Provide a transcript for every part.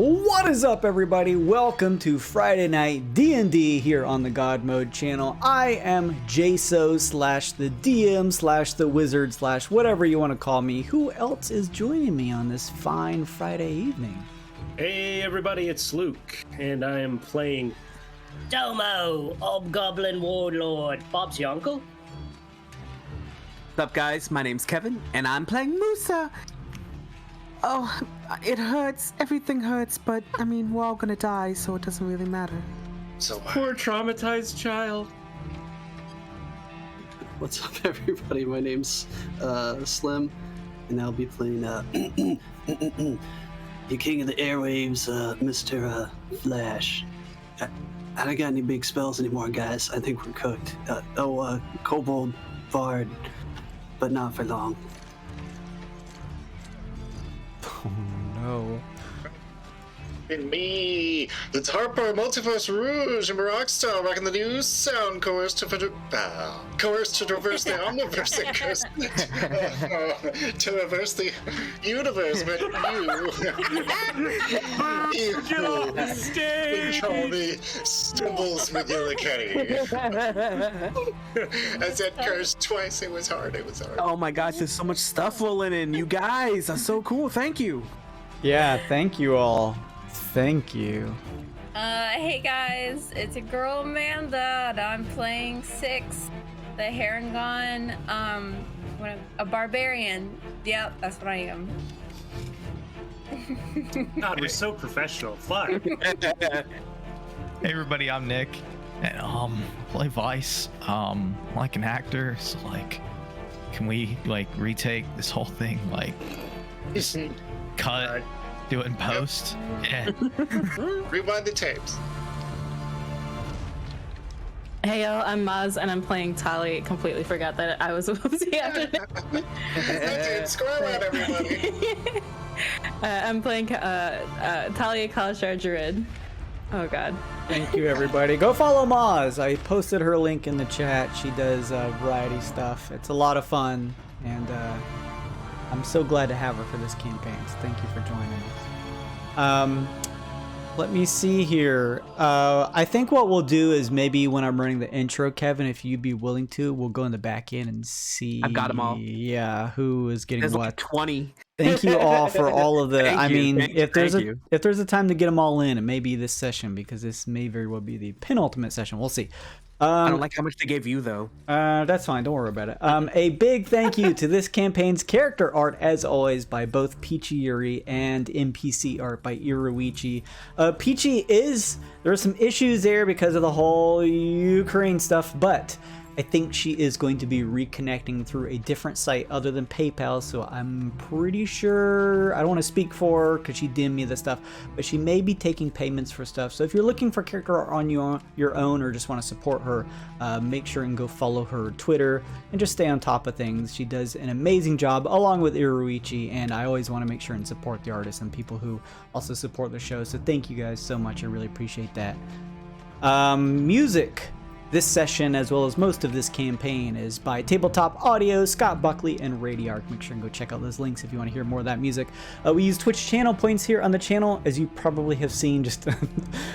What is up, everybody? Welcome to Friday Night D&D here on the God Mode channel. I am Jaso / the DM / the wizard / whatever you want to call me. Who else is joining me on this fine Friday evening? Hey everybody, it's Luke, and I am playing Domo, Hobgoblin Warlord. Bob's your uncle? What's up, guys? My name's Kevin, and I'm playing Musa. Oh, it hurts. Everything hurts, but I mean, we're all gonna die, so it doesn't really matter. So poor traumatized child. What's up, everybody? My name's Slim, and I'll be playing the king of the airwaves, Mr. Flash. I don't got any big spells anymore, guys. I think we're cooked. Kobold Bard, but not for long. Oh no. And me, the Tarper Multiverse Rouge and Rockstar, rocking the new sound coerced to traverse the omniverse and to reverse the universe. But you control the symbols McGillicuddy. I said curse twice. It was hard. It was hard. Oh my gosh, there's so much stuff rolling in. You guys are so cool. Thank you. Yeah, thank you all. Thank you. Hey guys, it's a girl Amanda, and I'm playing Six, the Harangon, a barbarian. Yep, that's what I am. God, we're so professional. Fuck. Hey everybody, I'm Nick, and play Vice. I'm like an actor, so like, can we like retake this whole thing? Like, just cut, do it in post. Yeah. Rewind the tapes. Hey yo, I'm Maz, and I'm playing Tali. Completely forgot that I was supposed to be after Dude, square out, everybody. I'm playing Talia Kalashar Jared. Oh god. Thank you, everybody. Go follow Maz. I posted her link in the chat. She does variety stuff. It's a lot of fun, and I'm so glad to have her for this campaign. So thank you for joining us. Let me see here. I think what we'll do is maybe when I'm running the intro, Kevin, if you'd be willing to, we'll go in the back end and see. I've got them all. Yeah, who is getting There's what? like 20. Thank you all for all of the. If there's a time to get them all in, it may be this session, because this may very well be the penultimate session. We'll see. I don't like how much they gave you, though. That's fine. Don't worry about it. A big thank you to this campaign's character art, as always, by both Peachy Yuri and NPC art by Iruichi. Peachy there are some issues there because of the whole Ukraine stuff, but I think she is going to be reconnecting through a different site other than PayPal, so I'm pretty sure, I don't want to speak for her because she DM'd me this stuff, but she may be taking payments for stuff. So if you're looking for character art on your own, or just want to support her, make sure and go follow her Twitter and just stay on top of things. She does an amazing job along with Iruichi, and I always want to make sure and support the artists and people who also support the show. So thank you guys so much. I really appreciate that. Music this session, as well as most of this campaign, is by Tabletop Audio, Scott Buckley, and Radiark. Make sure and go check out those links if you want to hear more of that music. We use Twitch channel points here on the channel, as you probably have seen just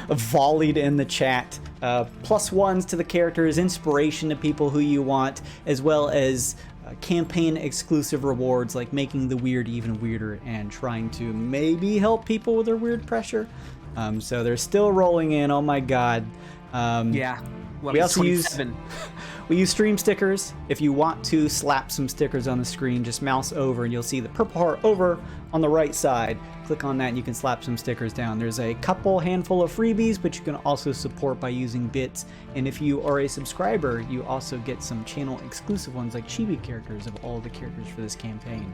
volleyed in the chat. +1s to the characters, inspiration to people who you want, as well as campaign exclusive rewards like making the weird even weirder and trying to maybe help people with their weird pressure. So they're still rolling in. Oh my god. Yeah. We also use stream stickers. If you want to slap some stickers on the screen, just mouse over and you'll see the purple heart over on the right side. Click on that and you can slap some stickers down. There's a handful of freebies, but you can also support by using bits. And if you are a subscriber, you also get some channel exclusive ones like chibi characters of all the characters for this campaign.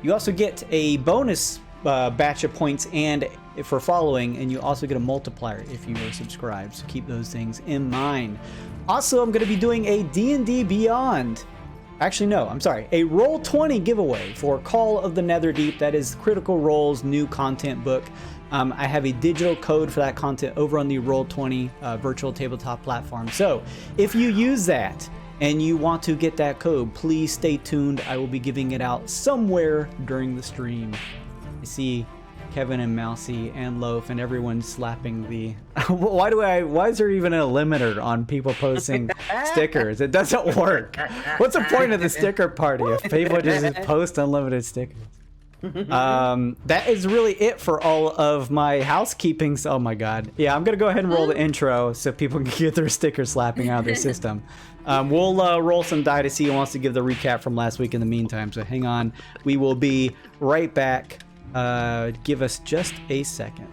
You also get a bonus batch of points and for following, and you also get a multiplier if you are subscribed, so keep those things in mind. Also, I'm going to be doing a D&D Beyond, actually no, I'm sorry, a Roll20 giveaway for Call of the Netherdeep. That is Critical Role's new content book. I have a digital code for that content over on the Roll20 virtual tabletop platform, so if you use that and you want to get that code, please stay tuned. I will be giving it out somewhere during the stream. I see Kevin and Mousy and Loaf and everyone slapping the. Why is there even a limiter on people posting stickers? It doesn't work. What's the point of the sticker party if people just post unlimited stickers? That is really it for all of my housekeeping. Oh my god. Yeah, I'm gonna go ahead and roll the intro so people can get their sticker slapping out of their system. We'll roll some die to see who wants to give the recap from last week in the meantime, so hang on. We will be right back. Give us just a second.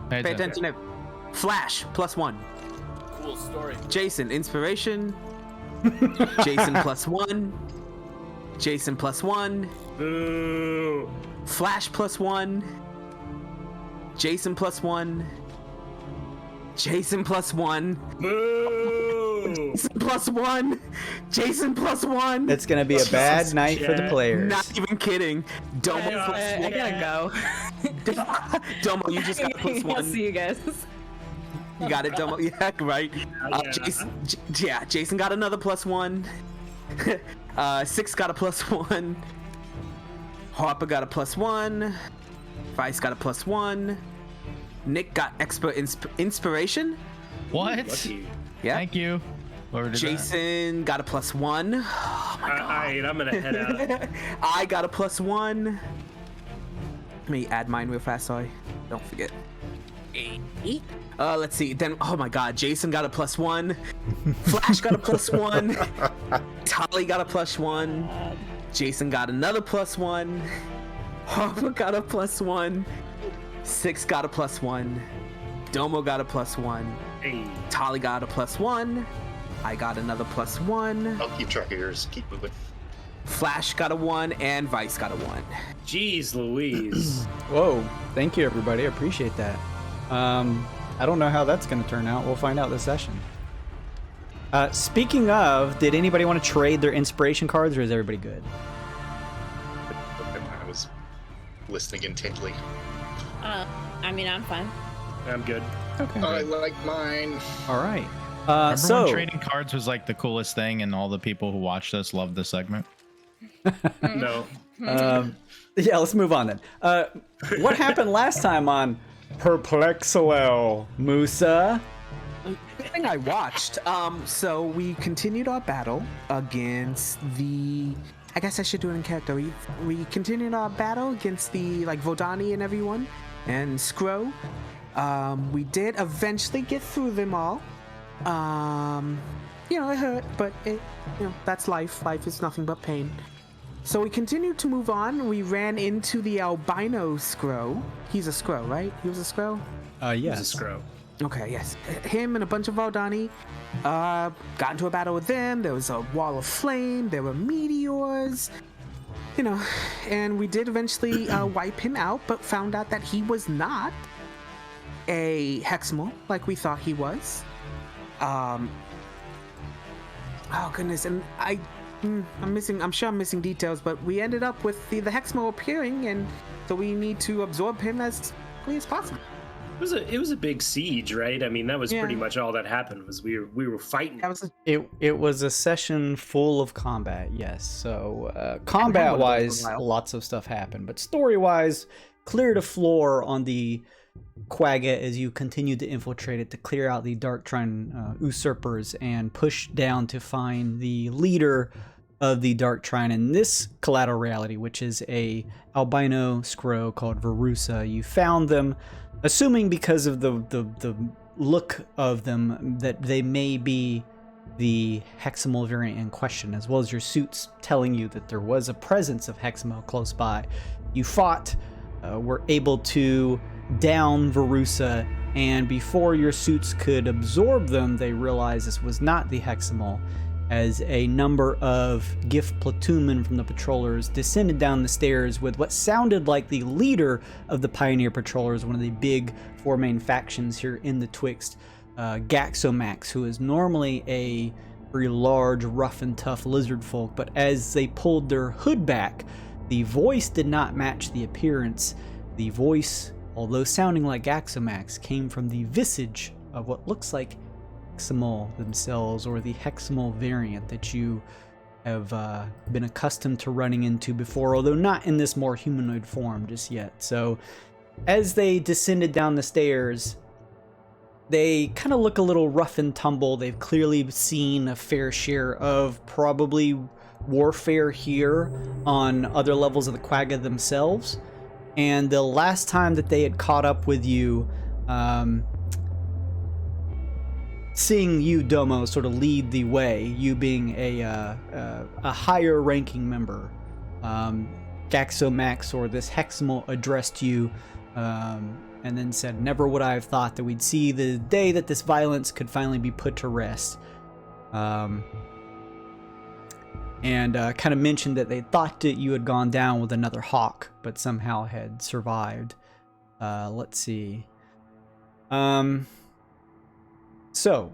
Pay attention. Flash, +1. Cool story. Jason, inspiration. Jason, +1. Jason, +1. Boo. Flash, +1. Jason, +1. Jason, +1. Boo. Jason, +1. Jason, +1. It's gonna be a bad night for the players. Not even kidding. Domo, I gotta go. Domo, you just got a I'll +1. see you guys. You got it, Domo. Yeah, right. Yeah. Jason got another +1. 6 got a +1. Harper got a +1. Vice got a +1. Nick got expert inspiration. What? Lucky. Yeah. Thank you. Whoever did Jason got a +1. Oh my god. Alright, I'm gonna head out. I got a +1. Let me add mine real fast, sorry. Don't forget. 8. Let's see. Then, oh my god, Jason got a +1. Flash got a +1. Tali got a +1. Jason got another +1. Harper got a +1. 6 got a +1. Domo got a +1. Hey. Tali got a +1. I got another +1. I'll keep track of yours. Keep moving. Flash got a 1, and Vice got a 1. Jeez Louise. Whoa, thank you everybody, I appreciate that. I don't know how that's going to turn out. We'll find out this session. Speaking of, did anybody want to trade their inspiration cards, or is everybody good? I was listening intently. I mean, I'm fine. I'm good. Okay. I like mine. All right. Remember So when trading cards was like the coolest thing and all the people who watched us loved the segment? No. yeah, let's move on then. What happened last time on PERPLEXELLEL, Musa? Thing I watched. So we continued our battle against the. I guess I should do it in character. We continued our battle against the Vodani and everyone, and Scro. We did eventually get through them all. It hurt, but that's life. Life is nothing but pain. So we continued to move on. We ran into the albino Scro. He's a Scro, right? He was a Scro? Yes. It's a scrow. Okay, yes. Him and a bunch of Valdani got into a battle with them. There was a wall of flame. There were meteors. And we did eventually wipe him out, but found out that he was not a Heximal like we thought he was. Oh goodness, and I'm sure I'm missing details, but we ended up with the Heximal appearing, and so we need to absorb him as quickly as possible. It was a big siege, right? I mean, that was pretty much all that happened. Was we were fighting. It was a session full of combat, yes. So combat wise, lots of stuff happened, but story wise, cleared a floor on the Quagga as you continued to infiltrate it to clear out the Dark Trine usurpers and push down to find the leader of the Dark Trine in this collateral reality, which is a albino scro called Vurusa. You found them. assuming because of the look of them that they may be the Heximal variant in question, as well as your suits telling you that there was a presence of Heximal close by. You fought, were able to down Vurusa, and before your suits could absorb them, they realized this was not the Heximal, as a number of gift platoonmen from the patrollers descended down the stairs with what sounded like the leader of the Pioneer Patrollers, one of the big four main factions here in the Twixt, Gaxomax, who is normally a very large, rough and tough lizard folk, but as they pulled their hood back, the voice did not match the appearance. The voice, although sounding like Gaxomax, came from the visage of what looks like Heximal themselves, or the Heximal variant that you have been accustomed to running into before, although not in this more humanoid form just yet. So as they descended down the stairs, they kind of look a little rough and tumble. They've clearly seen a fair share of probably warfare here on other levels of the Quagga themselves. And the last time that they had caught up with you, seeing you, Domo, sort of lead the way, you being a higher ranking member, Gaxomax, or this Heximal, addressed you and then said, "Never would I have thought that we'd see the day that this violence could finally be put to rest." And kind of mentioned that they thought that you had gone down with another hawk, but somehow had survived. Let's see. So,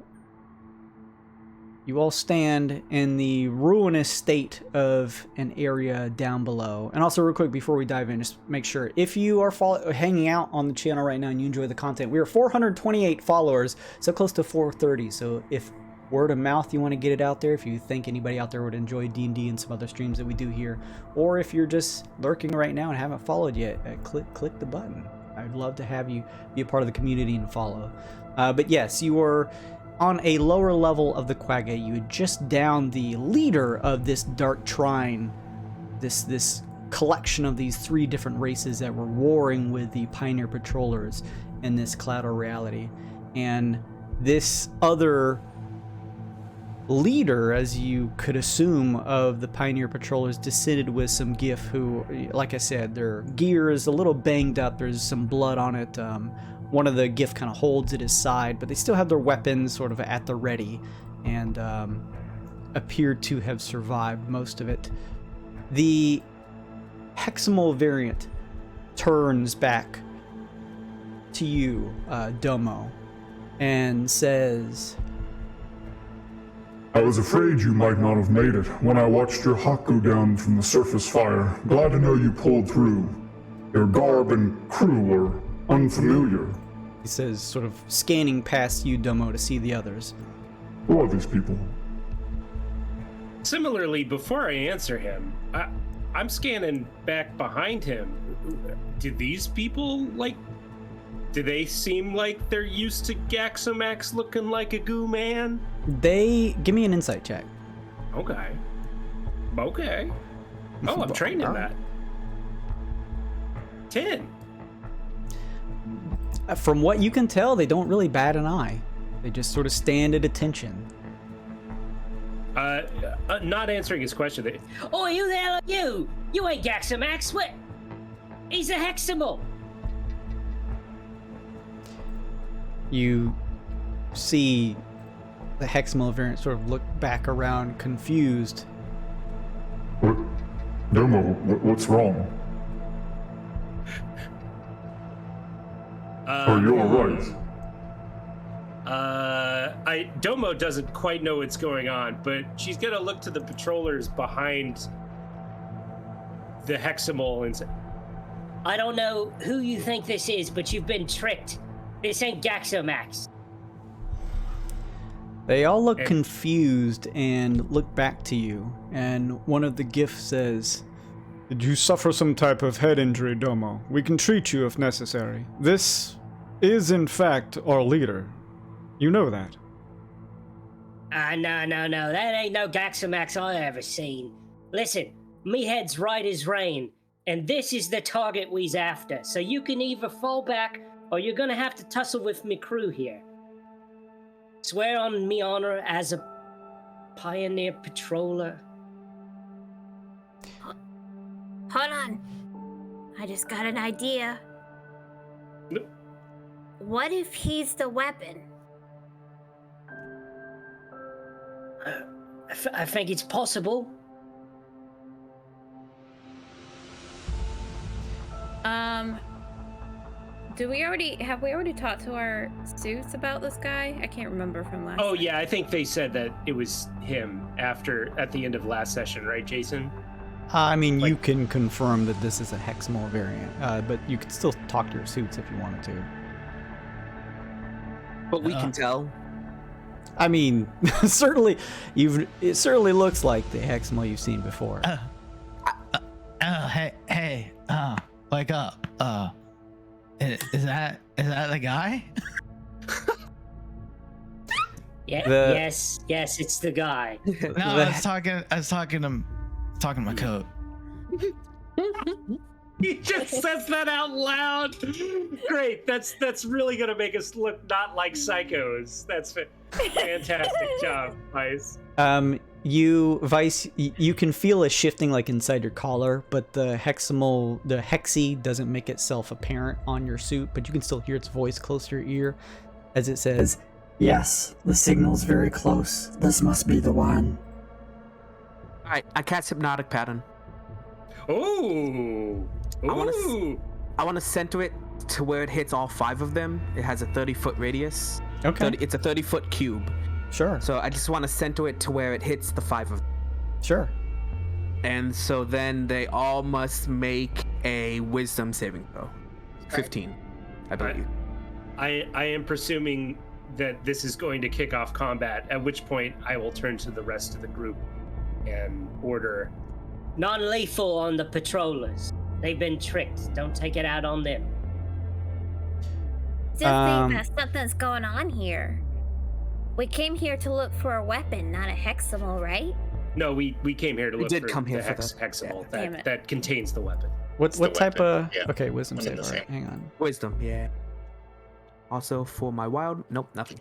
you all stand in the ruinous state of an area down below. And also, real quick, before we dive in, just make sure, if you are hanging out on the channel right now and you enjoy the content, we are 428 followers, so close to 430. So if word of mouth, you want to get it out there, if you think anybody out there would enjoy D&D and some other streams that we do here, or if you're just lurking right now and haven't followed yet, click the button. I'd love to have you be a part of the community and follow. But yes, you were on a lower level of the Quagga. You had just downed the leader of this Dark Trine, this collection of these three different races that were warring with the Pioneer Patrollers in this cloud of reality. And this other leader, as you could assume, of the Pioneer Patrollers descended with some Gif who, like I said, their gear is a little banged up. There's some blood on it. One of the Gif kind of holds at his side, but they still have their weapons sort of at the ready and appear to have survived most of it. The Heximal variant turns back to you, Domo, and says, "I was afraid you might not have made it when I watched your hawk go down from the surface fire. Glad to know you pulled through. Your garb and crew were unfamiliar." He says, sort of scanning past you, Domo, to see the others. "Who are these people?" Similarly, before I answer him, I'm scanning back behind him. Do these people, do they seem like they're used to Gaxomax looking like a goo man? Give me an insight check. Okay. Oh, I'm trained in that. 10. From what you can tell, they don't really bat an eye. They just sort of stand at attention. Not answering his question. Oh, you there, you! You ain't Gaxomax, what? He's a Heximal! You see the Heximal variant sort of look back around, confused. "What? Domo, what's wrong? Are you alright?" Domo doesn't quite know what's going on, but she's gonna look to the patrollers behind the Heximal and say, I don't know who you think this is, but you've been tricked. This ain't Gaxomax. They all look confused and look back to you, and one of the Gifts says, "Did you suffer some type of head injury, Domo? We can treat you if necessary. This is, in fact, our leader. You know that." No. That ain't no Gaxomax I ever seen. Listen, me head's right as rain, and this is the target we's after, so you can either fall back or you're gonna have to tussle with me crew here. Swear on me honor as a pioneer patroller. Hold on. I just got an idea. Nope. What if he's the weapon? I think it's possible. Have we already talked to our suits about this guy? I can't remember from last. Oh time. yeah, I think they said that it was him at the end of last session, right, Jason? I mean, you can confirm that this is a Heximal variant, but you could still talk to your suits if you wanted to. But we can tell. I mean, certainly, it certainly looks like the Heximal you've seen before. Hey, wake up. Is that the guy? Yeah, yes, it's the guy. No, I was talking to my coat. He just says that out loud. Great. That's really gonna make us look not like psychos. That's fantastic job, Vice. Vice, you can feel a shifting like inside your collar, but the hexy doesn't make itself apparent on your suit, but you can still hear its voice close to your ear as it says, "Yes, the signal's very close. This must be the one." Alright, I cast Hypnotic Pattern. Ooh. I want to center it to where it hits all 5 of them. It has a 30-foot radius. Okay. It's a 30-foot cube. Sure. So I just want to center it to where it hits the 5 of them. Sure. And so then they all must make a wisdom saving throw. 15, I believe. I am presuming that this is going to kick off combat, at which point I will turn to the rest of the group and order. Non-lethal on the patrollers. They've been tricked. Don't take it out on them. Just think that something's going on here. We came here to look for a weapon, not a Heximal, right? No, we came here to look for the Heximal that contains the weapon. What type weapon. of... Yeah. Okay, wisdom One and save. the All right, same. hang on. Wisdom, yeah. Also for my wild, nope, nothing.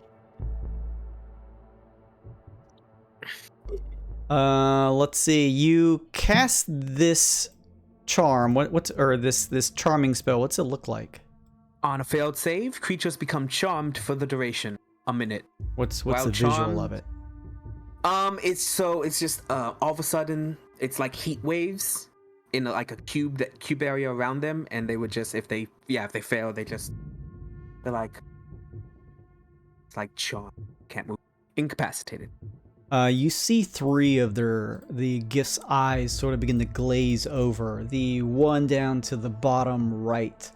Let's see. You cast this charm. This charming spell? What's it look like? On a failed save, creatures become charmed for the duration, a minute. What's While the visual charmed- of it? It's just all of a sudden it's like heat waves in like a cube area around them, and they would just if they fail they're like it's like charmed, can't move, incapacitated. You see 3 of the gift's eyes sort of begin to glaze over. The one down to the bottom right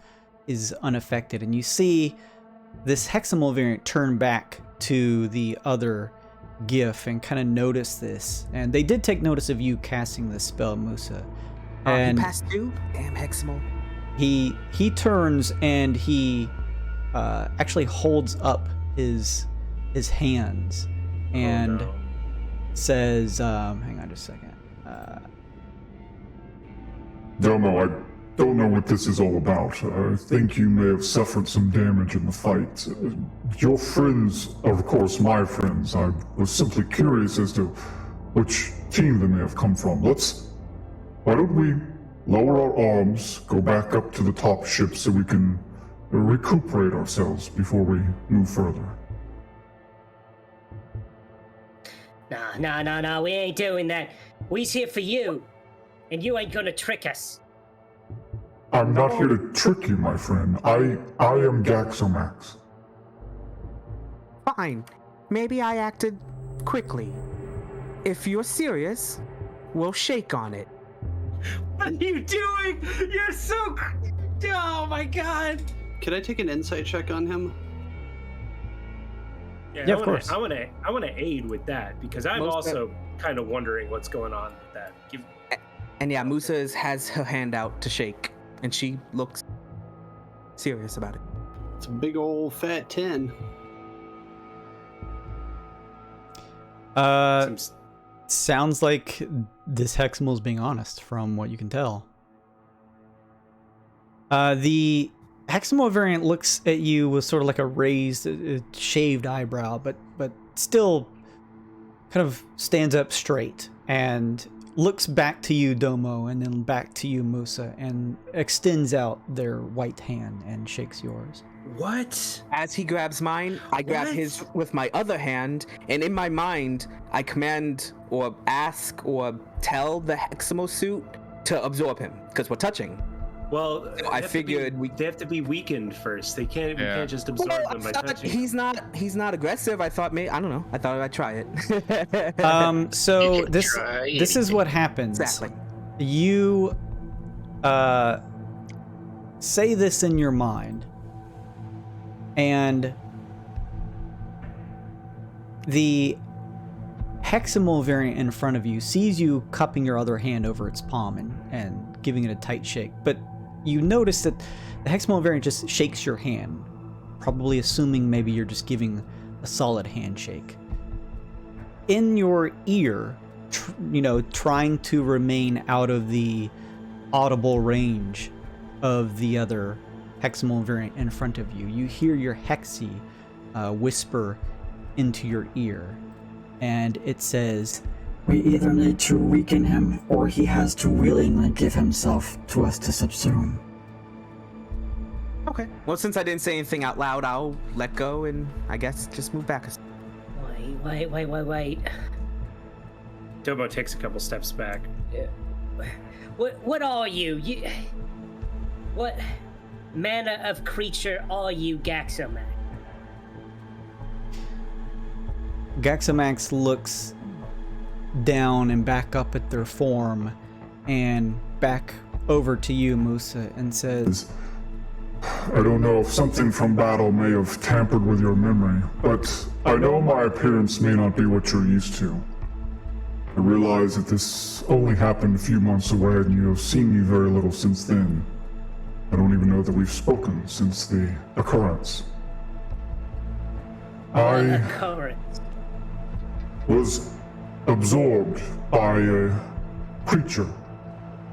is unaffected, and you see this Heximal variant turn back to the other GIF and kind of notice this. And they did take notice of you casting this spell, Musa. And he passed through? Damn Heximal. He turns and he actually holds up his hands and says, hang on just a second. Delmo, I don't know what this is all about. I think you may have suffered some damage in the fight. Your friends are, of course, my friends. I was simply curious as to which team they may have come from. Why don't we lower our arms, go back up to the top ship so we can recuperate ourselves before we move further? No, we ain't doing that. We's here for you, and you ain't gonna trick us. I'm not here to trick you, my friend. I am Gaxomax. Fine. Maybe I acted quickly. If you're serious, we'll shake on it. What are you doing? You're so... Oh my god. Could I take an insight check on him? Yeah, of course. I want to aid with that because I'm also kind of wondering what's going on with that. And yeah, Musa has her hand out to shake, and she looks serious about it. It's a big old fat 10. Sounds like this Heximal is being honest from what you can tell. The Heximal variant looks at you with sort of like a raised, shaved eyebrow, but still kind of stands up straight and looks back to you, Domo, and then back to you, Musa, and extends out their white hand and shakes yours. What? As he grabs mine, I grab his with my other hand, and in my mind, I command or ask or tell the Heximal suit to absorb him, because we're touching. Well, I figured they have to be weakened first. We can't just absorb them by touching. He's not aggressive. I thought I don't know. I thought I'd try it. So this is what happens. Exactly. You say this in your mind, and the Heximal variant in front of you sees you cupping your other hand over its palm and giving it a tight shake, but you notice that the Heximal variant just shakes your hand, probably assuming maybe you're just giving a solid handshake. In your ear, trying to remain out of the audible range of the other Heximal variant in front of you, you hear your Hexi whisper into your ear, and it says, "We either need to weaken him, or he has to willingly give himself to us to subsume." Okay. Well, since I didn't say anything out loud, I'll let go and I guess just move back. Wait. Domo takes a couple steps back. What are you? What manner of creature are you, Gaxomax? Gaxomax looks down and back up at their form and back over to you, Musa, and says, "I don't know if something from battle may have tampered with your memory, but I know my appearance may not be what you're used to. I realize that this only happened a few months away and you have seen me very little since then. I don't even know that we've spoken since the occurrence. I was absorbed by a creature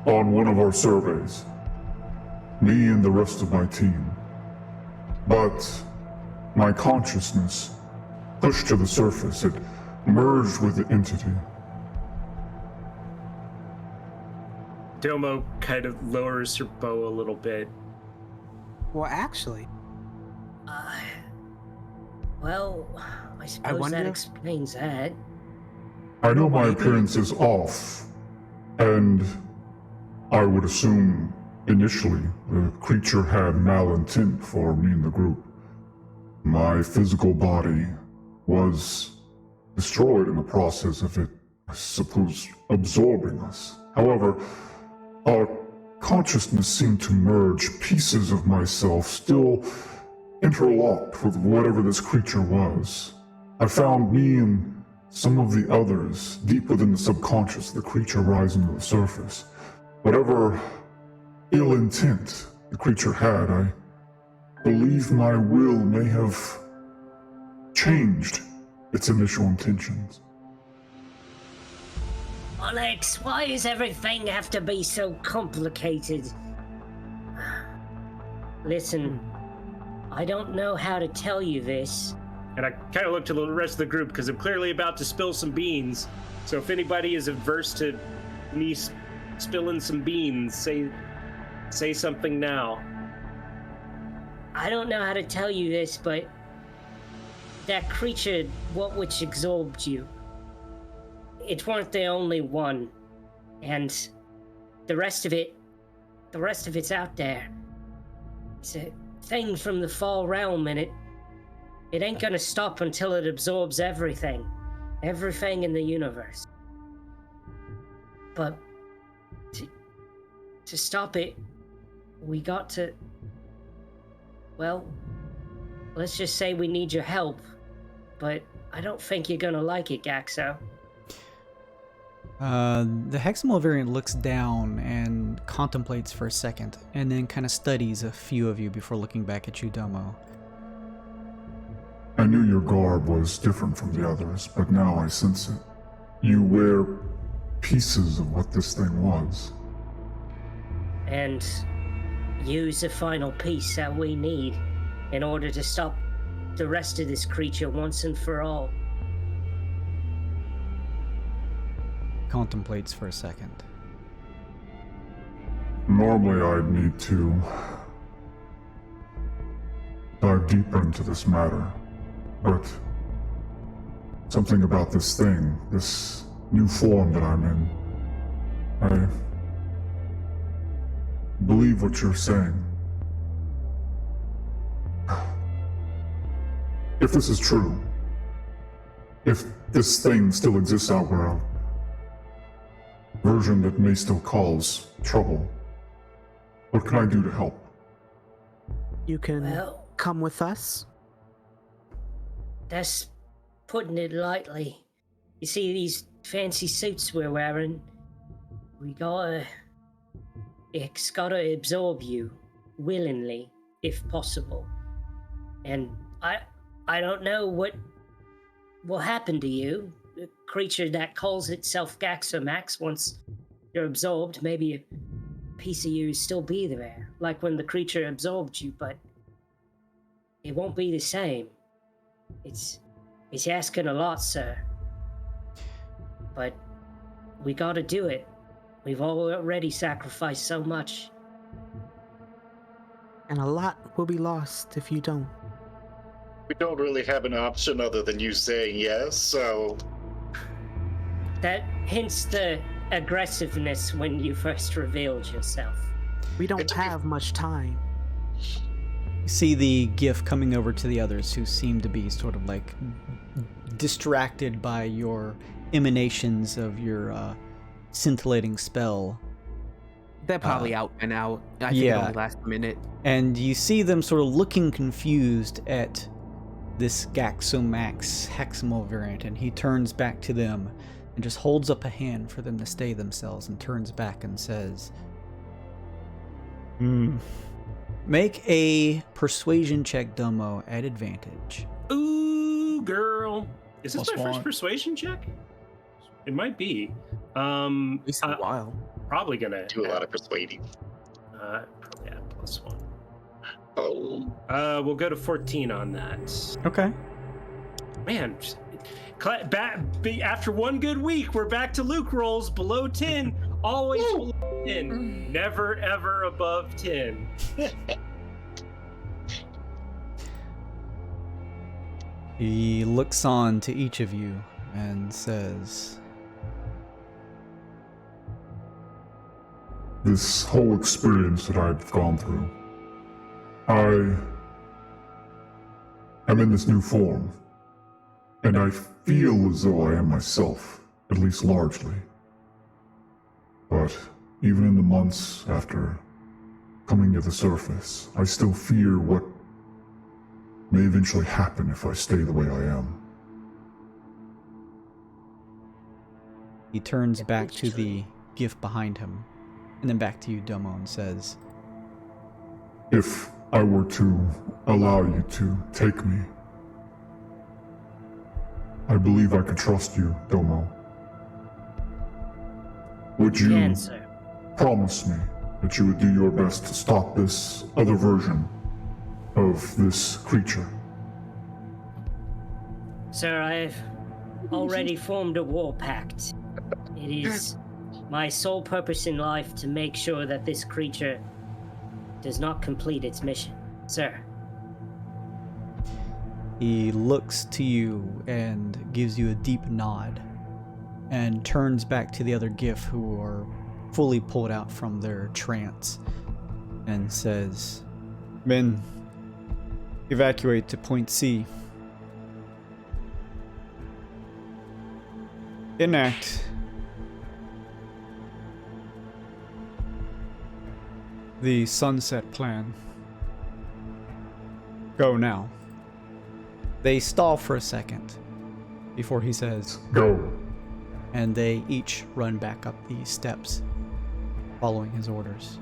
on one of our surveys. Me and the rest of my team. But my consciousness pushed to the surface. It merged with the entity. Domo kind of lowers her bow a little bit. Well, actually. Well, I suppose that explains that. I know my appearance is off, and I would assume initially the creature had malintent for me and the group. My physical body was destroyed in the process of it, I suppose, absorbing us. However, our consciousness seemed to merge, pieces of myself still interlocked with whatever this creature was. I found me and some of the others deep within the subconscious, the creature rising to the surface. Whatever ill intent the creature had, I believe my will may have changed its initial intentions. Alex, why does everything have to be so complicated? Listen, I don't know how to tell you this. And I kind of look to the rest of the group because I'm clearly about to spill some beans. So if anybody is averse to me spilling some beans, say something now. I don't know how to tell you this, but that creature, which absorbed you, it weren't the only one, and the rest of it's out there. It's a thing from the Fall Realm, and it ain't gonna stop until it absorbs everything in the universe. But to stop it, we got to, well, let's just say we need your help, but I don't think you're gonna like it, Gaxo. The Heximal variant looks down and contemplates for a second, and then kind of studies a few of you before looking back at you, Domo. I knew your garb was different from the others, but now I sense it. You wear pieces of what this thing was. And use the final piece that we need in order to stop the rest of this creature once and for all. Contemplates for a second. Normally I'd need to dive deeper into this matter, but something about this thing, this new form that I'm in, I believe what you're saying. If this is true, if this thing still exists out there, a version that may still cause trouble, what can I do to help? You can come with us. That's putting it lightly. You see these fancy suits we're wearing? It's gotta absorb you willingly, if possible. And I don't know what will happen to you. A creature that calls itself Gaxomax, once you're absorbed, maybe a piece of you will still be there, like when the creature absorbed you, but it won't be the same. It's asking a lot, sir. But we gotta do it. We've already sacrificed so much. And a lot will be lost if you don't. We don't really have an option other than you saying yes, so... That hints the aggressiveness when you first revealed yourself. We don't have much time. You see the GIF coming over to the others who seem to be sort of like distracted by your emanations of your scintillating spell. They're probably out and out. I think it only lasts a minute. And you see them sort of looking confused at this Gaxomax Heximal variant, and he turns back to them and just holds up a hand for them to stay themselves and turns back and says, Make a persuasion check, Domo, at advantage. Ooh, girl. Is this Plus my first one. persuasion check? It might be. It's a while. Probably gonna Do a lot of persuading. probably add +1. Oh. We'll go to 14 on that. Okay. Man, after one good week, we're back to Luke rolls below 10. Always below 10. Never, ever above 10. He looks on to each of you and says, This whole experience that I've gone through, I am in this new form, and I feel as though I am myself, at least largely. But even in the months after coming to the surface, I still fear what may eventually happen if I stay the way I am. he turns back to the GIF behind him, and then back to you, Domo, and says, If I were to allow you to take me, I believe I could trust you, Domo. Would you Can, sir. promise me that you would do your best to stop this other version of this creature? Sir, I've already formed a war pact. It is my sole purpose in life to make sure that this creature does not complete its mission. Sir. He looks to you and gives you a deep nod and turns back to the other GIF who are fully pulled out from their trance and says, Men, evacuate to point C. Enact the sunset plan. Go now. They stall for a second before he says, Go. And they each run back up the steps, following his orders.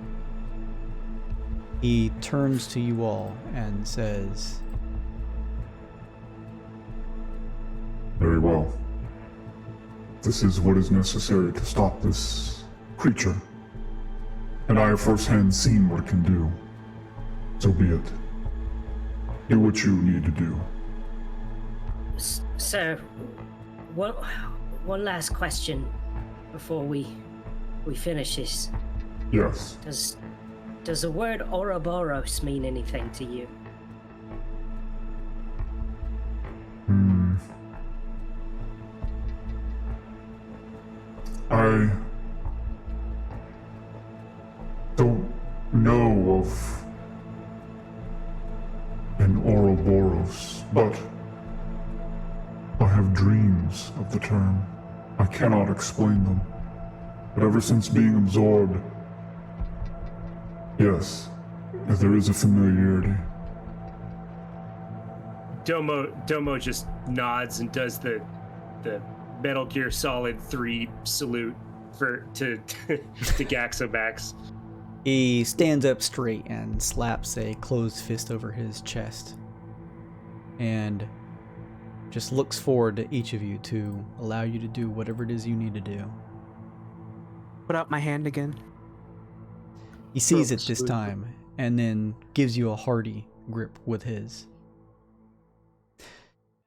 He turns to you all and says, Very well. This is what is necessary to stop this creature. And I have firsthand seen what it can do. So be it. Do what you need to do. Sir, one last question before we finish this. Yes. Does the word Ouroboros mean anything to you? I don't know of an Ouroboros, but I have dreams of the term. I cannot explain them. But ever since being absorbed, yes, there is a familiarity. Domo just nods and does the Metal Gear Solid 3 salute to Gaxomax. He stands up straight and slaps a closed fist over his chest and just looks forward to each of you to allow you to do whatever it is you need to do. Put out my hand again. He sees it this time and then gives you a hearty grip with his.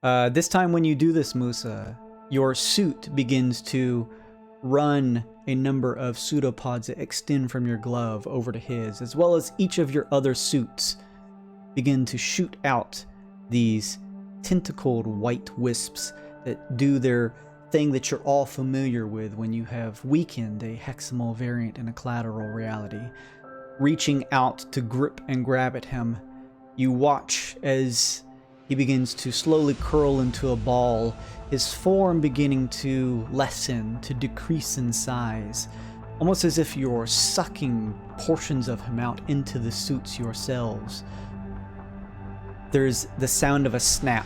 This time when you do this, Musa, your suit begins to run a number of pseudopods that extend from your glove over to his, as well as each of your other suits begin to shoot out these tentacled white wisps that do their thing that you're all familiar with when you have weakened a Heximal variant in a collateral reality. Reaching out to grip and grab at him, you watch as he begins to slowly curl into a ball, his form beginning to lessen, to decrease in size, almost as if you're sucking portions of him out into the suits yourselves. There's the sound of a snap.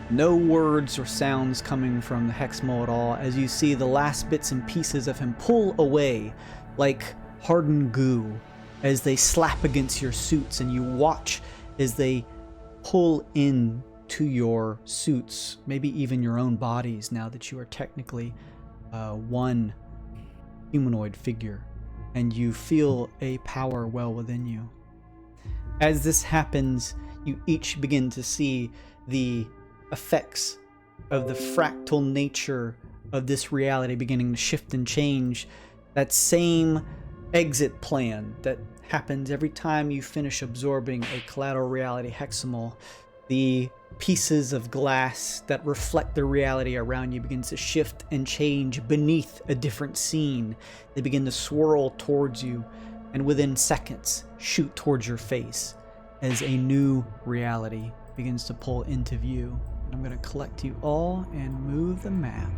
No words or sounds coming from the Heximal at all, as you see the last bits and pieces of him pull away like hardened goo as they slap against your suits, and you watch as they pull in to your suits, maybe even your own bodies, now that you are technically one humanoid figure, and you feel a power well within you. As this happens, you each begin to see the effects of the fractal nature of this reality beginning to shift and change. That same exit plan that happens every time you finish absorbing a collateral reality Heximal. The pieces of glass that reflect the reality around you begins to shift and change beneath a different scene. They begin to swirl towards you, and within seconds shoot towards your face as a new reality begins to pull into view. I'm going to collect you all and move the map.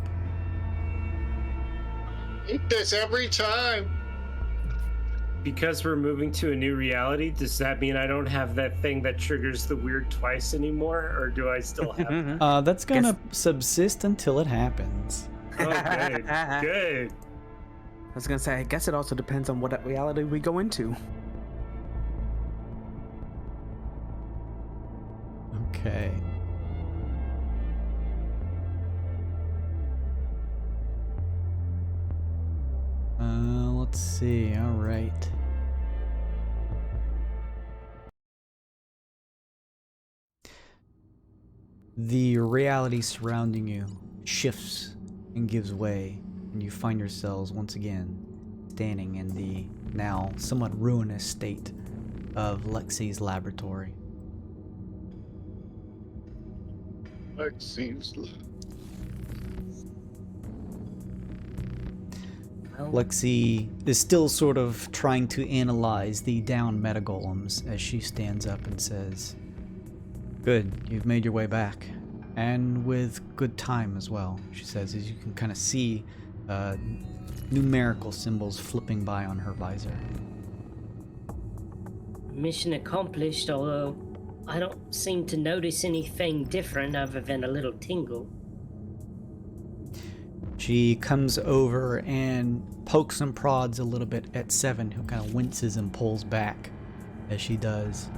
Eat this every time. Because we're moving to a new reality, does that mean I don't have that thing that triggers the Wyrd twice anymore, or do I still have that? That's going to subsist until it happens. Oh, good. Good. I was gonna say, I guess it also depends on what reality we go into. Okay. Let's see. All right. The reality surrounding you shifts and gives way, and you find yourselves once again standing in the now somewhat ruinous state of Lexi's laboratory. Lexi is still sort of trying to analyze the down metagolems as she stands up and says, "Good, you've made your way back. And with good time as well," she says, as you can kind of see numerical symbols flipping by on her visor. Mission accomplished, although I don't seem to notice anything different other than a little tingle. She comes over and pokes and prods a little bit at Seven, who kind of winces and pulls back as she does.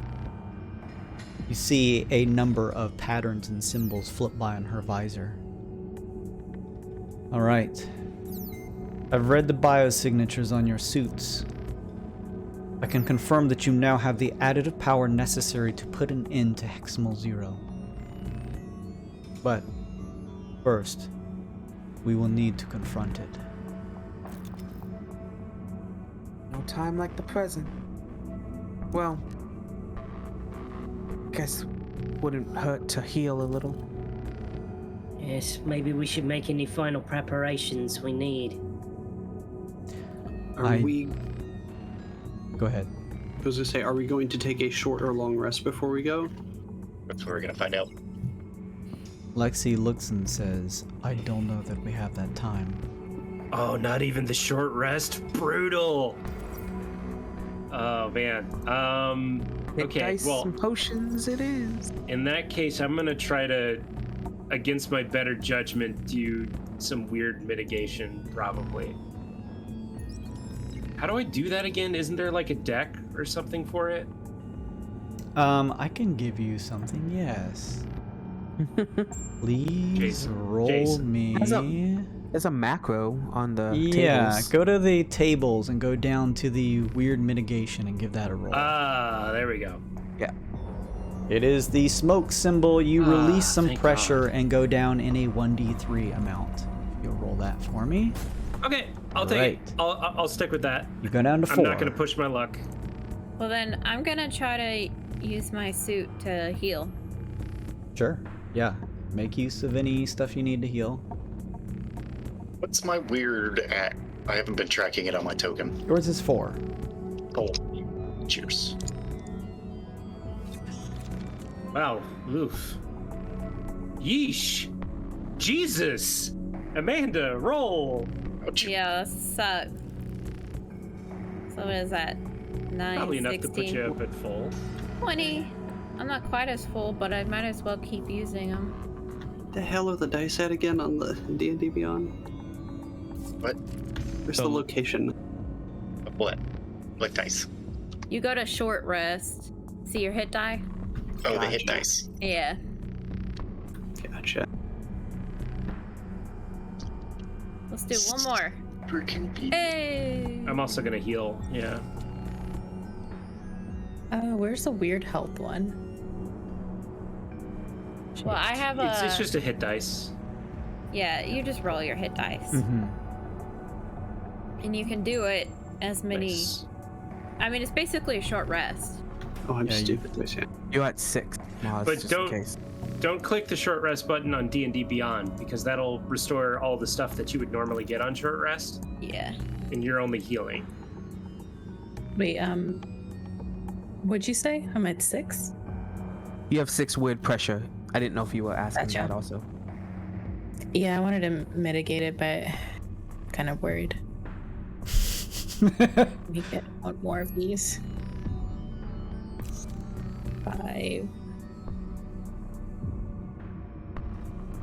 You see a number of patterns and symbols flip by on her visor. Alright. I've read the biosignatures on your suits. I can confirm that you now have the additive power necessary to put an end to Heximal Zero. But first, we will need to confront it. No time like the present. Well, guess wouldn't hurt to heal a little. Yes, maybe we should make any final preparations we need. Are we... Go ahead. I was gonna say, are we going to take a short or long rest before we go? That's what we're gonna find out. Lexi looks and says, I don't know that we have that time. Oh, not even the short rest? Brutal! Oh, man. Okay, Dice well, and potions it is. in that case, I'm gonna try to, against my better judgment, do some weird mitigation, probably. How do I do that again? Isn't there like a deck or something for it? I can give you something, yes. Please roll Jason. me. There's a macro on the Yeah, tables. go to the tables and go down to the weird mitigation and give that a roll. Ah, there we go. Yeah. It is the smoke symbol. You release some thank pressure God. and go down in a 1d3 amount. You'll roll that for me. Okay, I'll take Right. it. I'll stick with that. You go down to 4. I'm not gonna push my luck. Well, then I'm gonna try to use my suit to heal. Sure. Yeah. Make use of any stuff you need to heal. What's my weird at? I haven't been tracking it on my token. Yours is 4. Oh, cheers. Wow. Oof. Yeesh. Jesus. Amanda, roll. Ouch. Yeah, that sucks. So what is that? 9, Probably enough 16, to put you up at full. 20. I'm not quite as full, but I might as well keep using them. The hell are the dice at again on the D&D Beyond? What? Where's the location? What? What dice? You go to short rest. See your hit die? Oh, the hit Gotcha. dice. Yeah. Gotcha. Let's do one more. Freaking beat. Hey! I'm also gonna heal. Yeah. Where's the weird health one? Well, I have It's just a hit dice. Yeah, you just roll your hit dice. Mm-hmm. And you can do it as many... Nice. I mean, it's basically a short rest. Oh, I'm Yeah, stupid. Wait a second. You're at 6. No, But just don't- in case. Don't click the short rest button on D&D Beyond because that'll restore all the stuff that you would normally get on short rest, Yeah. and you're only healing. Wait, what'd you say? I'm at 6? You have 6 weird pressure. I didn't know if you were asking Gotcha. that also. Yeah, I wanted to mitigate it, but kind of worried. Let me get one more of these. 5.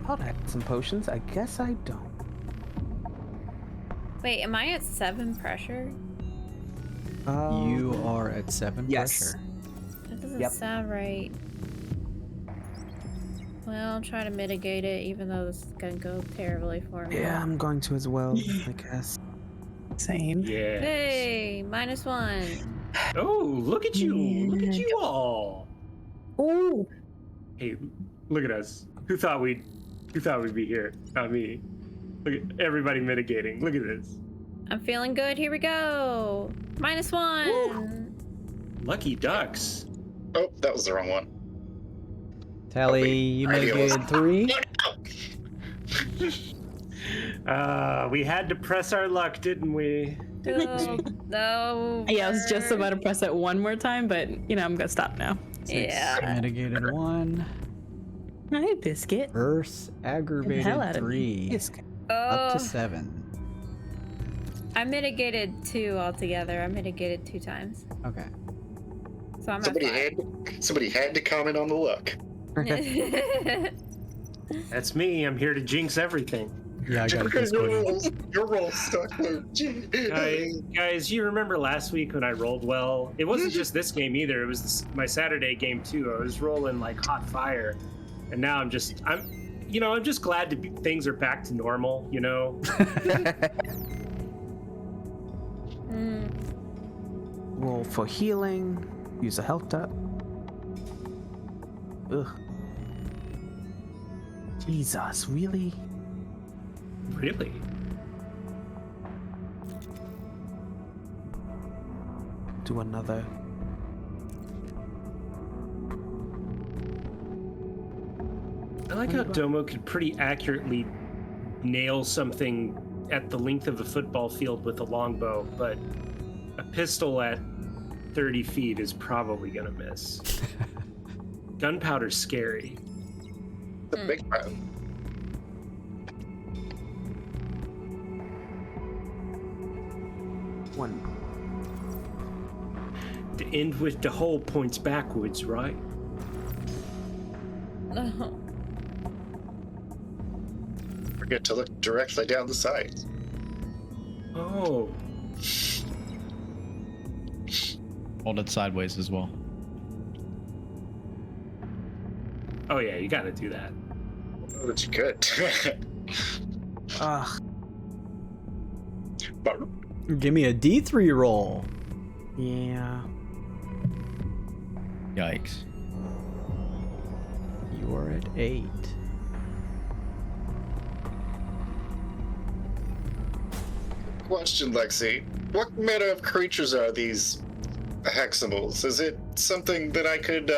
Thought I had some potions. I guess I don't. Wait, am I at 7 pressure? You are at 7 Yes. pressure. That doesn't Yep. sound right. Well, I'll try to mitigate it, even though this is gonna go terribly for me. Yeah, I'm going to as well, I guess. Same. Yeah. Hey, -1. Oh, look at you! Look at you all! Ooh. Hey, look at us. Who thought we'd be here? Not me. Look at everybody mitigating. Look at this. I'm feeling good. Here we go. -1. Lucky ducks. Oh, that was the wrong one. Tally, you mitigated 3. We had to press our luck, didn't we? No. Yeah, I was just about to press it one more time, but I'm gonna stop now. Yeah. Mitigated 1. Hi, Biscuit. Earth aggravated hell out of 3. me. Up Oh, to 7. I mitigated 2 altogether. I mitigated 2 times. Okay. So I'm Somebody had to comment on the luck. at 5. That's me. I'm here to jinx everything. Yeah, I got it this way. Your roll stuck there. Guys, you remember last week when I rolled well? It wasn't just this game either. It was my Saturday game too. I was rolling like hot fire, and now I'm just glad things are back to normal. You know. Roll for healing. Use a health dot. Ugh. Jesus, really? Really? Do another. I like how Domo could pretty accurately nail something at the length of a football field with a longbow, but a pistol at 30 feet is probably gonna miss. Gunpowder's scary. The big round. One. The end with the hole points backwards, right? Forget to look directly down the sides. Oh. Hold it sideways as well. Oh yeah, you gotta do that. Oh, that you could. Ugh. Give me a D3 roll. Yeah. Yikes. You are at 8. Question, Lexi. What manner of creatures are these heximals? Is it something that I could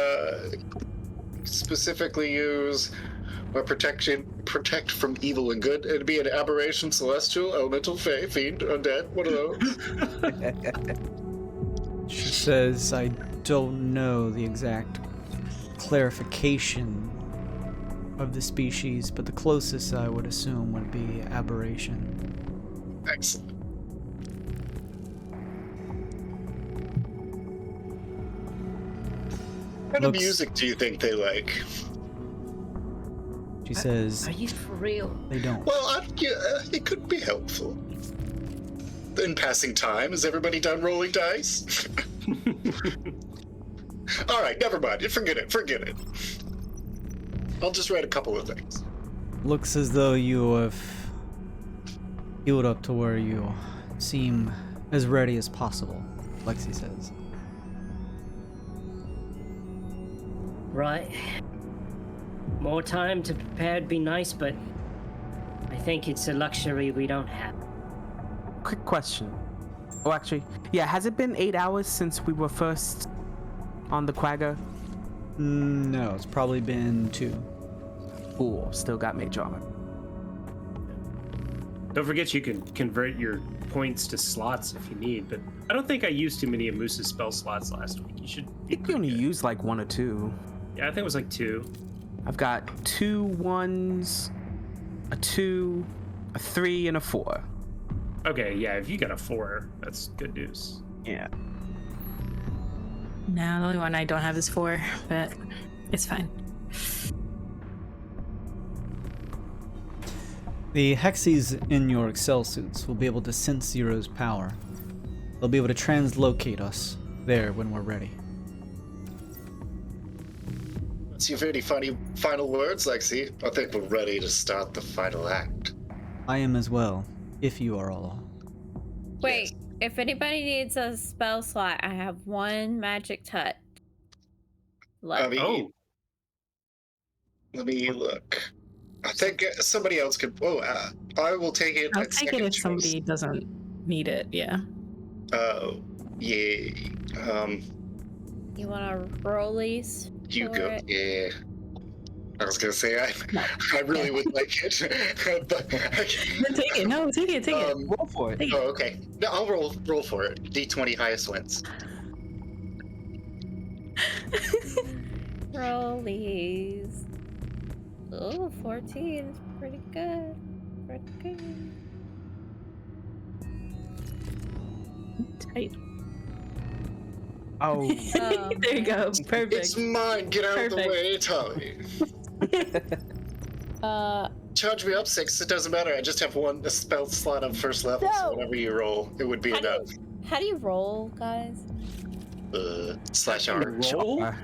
specifically use or protect from evil and good? It'd be an aberration, celestial, elemental, fey, fiend, undead, one of those. She says, I don't know the exact clarification of the species, but the closest I would assume would be aberration. Excellent. What kind of music do you think they like? She says, Are you for real? they don't. Well, it could be helpful. In passing time, is everybody done rolling dice? All right, never mind. Forget it. I'll just write a couple of things. Looks as though you have healed up to where you seem as ready as possible, Lexi says. Right. More time to prepare would be nice, but I think it's a luxury we don't have. Quick question. Oh, actually, yeah, has it been 8 hours since we were first on the Quagga? No, it's probably been 2. Cool, still got mage armor. Don't forget you can convert your points to slots if you need, but I don't think I used too many of Moose's spell slots last week. You should. I think you only used like 1 or 2. Yeah, I think it was like 2. I've got 2 1s, a 2, a 3, and a 4. Okay, yeah, if you got a 4, that's good news. Yeah. No, the only one I don't have is 4, but it's fine. The Hexies in your Excel suits will be able to sense Zero's power. They'll be able to translocate us there when we're ready. What's your very funny final words, Lexi? I think we're ready to start the final act. I am as well, if you are all. Wait, if anybody needs a spell slot, I have 1 magic touch left. Let me look. I think somebody else could. I will take it. I'll at take it second if choice. somebody doesn't need it, yeah. Oh, yeah. You want to rollies? You for go. it? Yeah. I was gonna say I really would like it, but Take it. No, take it. Roll for it. Take it. Oh, okay. No, I'll roll for it. D20 highest wins. Rollies. Oh, 14 is pretty good. Pretty good. Tight. Oh. There you go. Perfect. It's mine. Get out of the way, Tommy. Charge me up 6. It doesn't matter. I just have a spell slot on first level, so whenever you roll, it would be enough. How do you roll, guys? Slash R. Roll?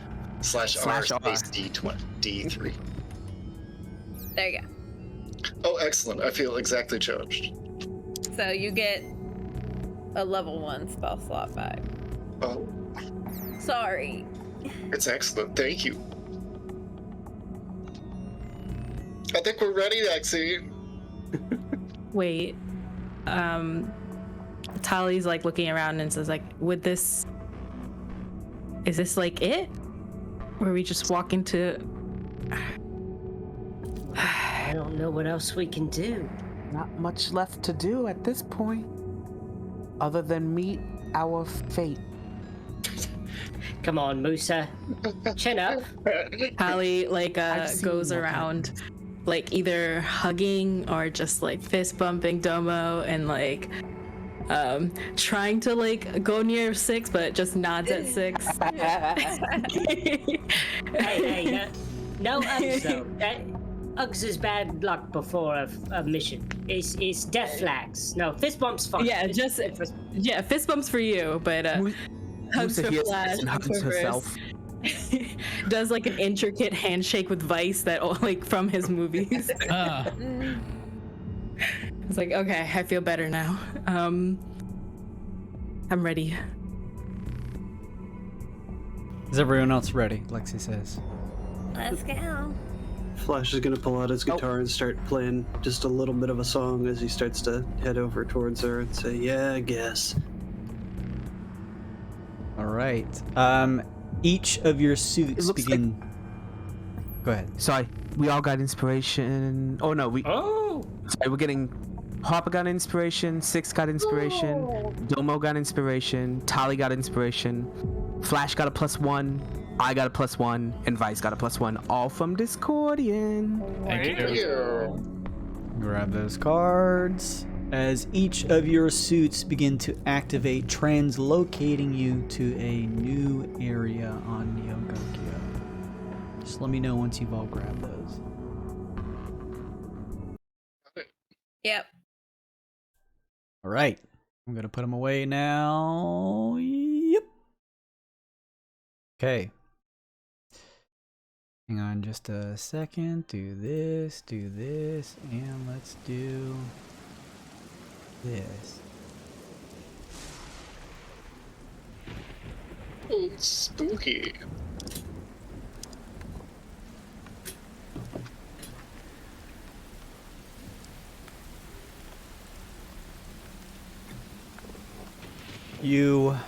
Slash R space D3. There you go. Oh, excellent. I feel exactly charged. So you get a level 1 spell slot back. Oh, Sorry. it's excellent. Thank you. I think we're ready, Lexi. Wait. Tali's like looking around and says like, is this like it? Or we just walk into... I don't know what else we can do. Not much left to do at this point, other than meet our fate. Come on, Musa. Chin up. Tali like I've goes seen that around like either hugging or just like fist bumping Domo and like trying to like go near 6 but just nods at 6. Hey, no Uggs though. Uggs is bad luck before a mission. It's death flags. No, fist bumps fine. Yeah, fist bumps for you, but hugs for Flash. And hugs herself. Does like an intricate handshake with Vice that like from his movies. It's like, okay, I feel better now. I'm ready. Is everyone else ready? Lexi says. Let's go. Flash is gonna pull out his guitar and start playing just a little bit of a song as he starts to head over towards her and say, "Yeah, I guess." All right. Each of your suits begin. Go ahead. Sorry, we all got inspiration. Oh no, Sorry, we're getting. Harper got inspiration. 6 got inspiration. Domo got inspiration. Tali got inspiration. Flash got a +1. I got a +1, and Vice got a +1, all from Discordian. Thank you. Grab those cards. As each of your suits begin to activate, translocating you to a new area on Neogokyo. Just let me know once you've all grabbed those. Yep. All right. I'm going to put them away now. Yep. Okay. Hang on just a second. Do this, and let's do this. Oh, spooky. You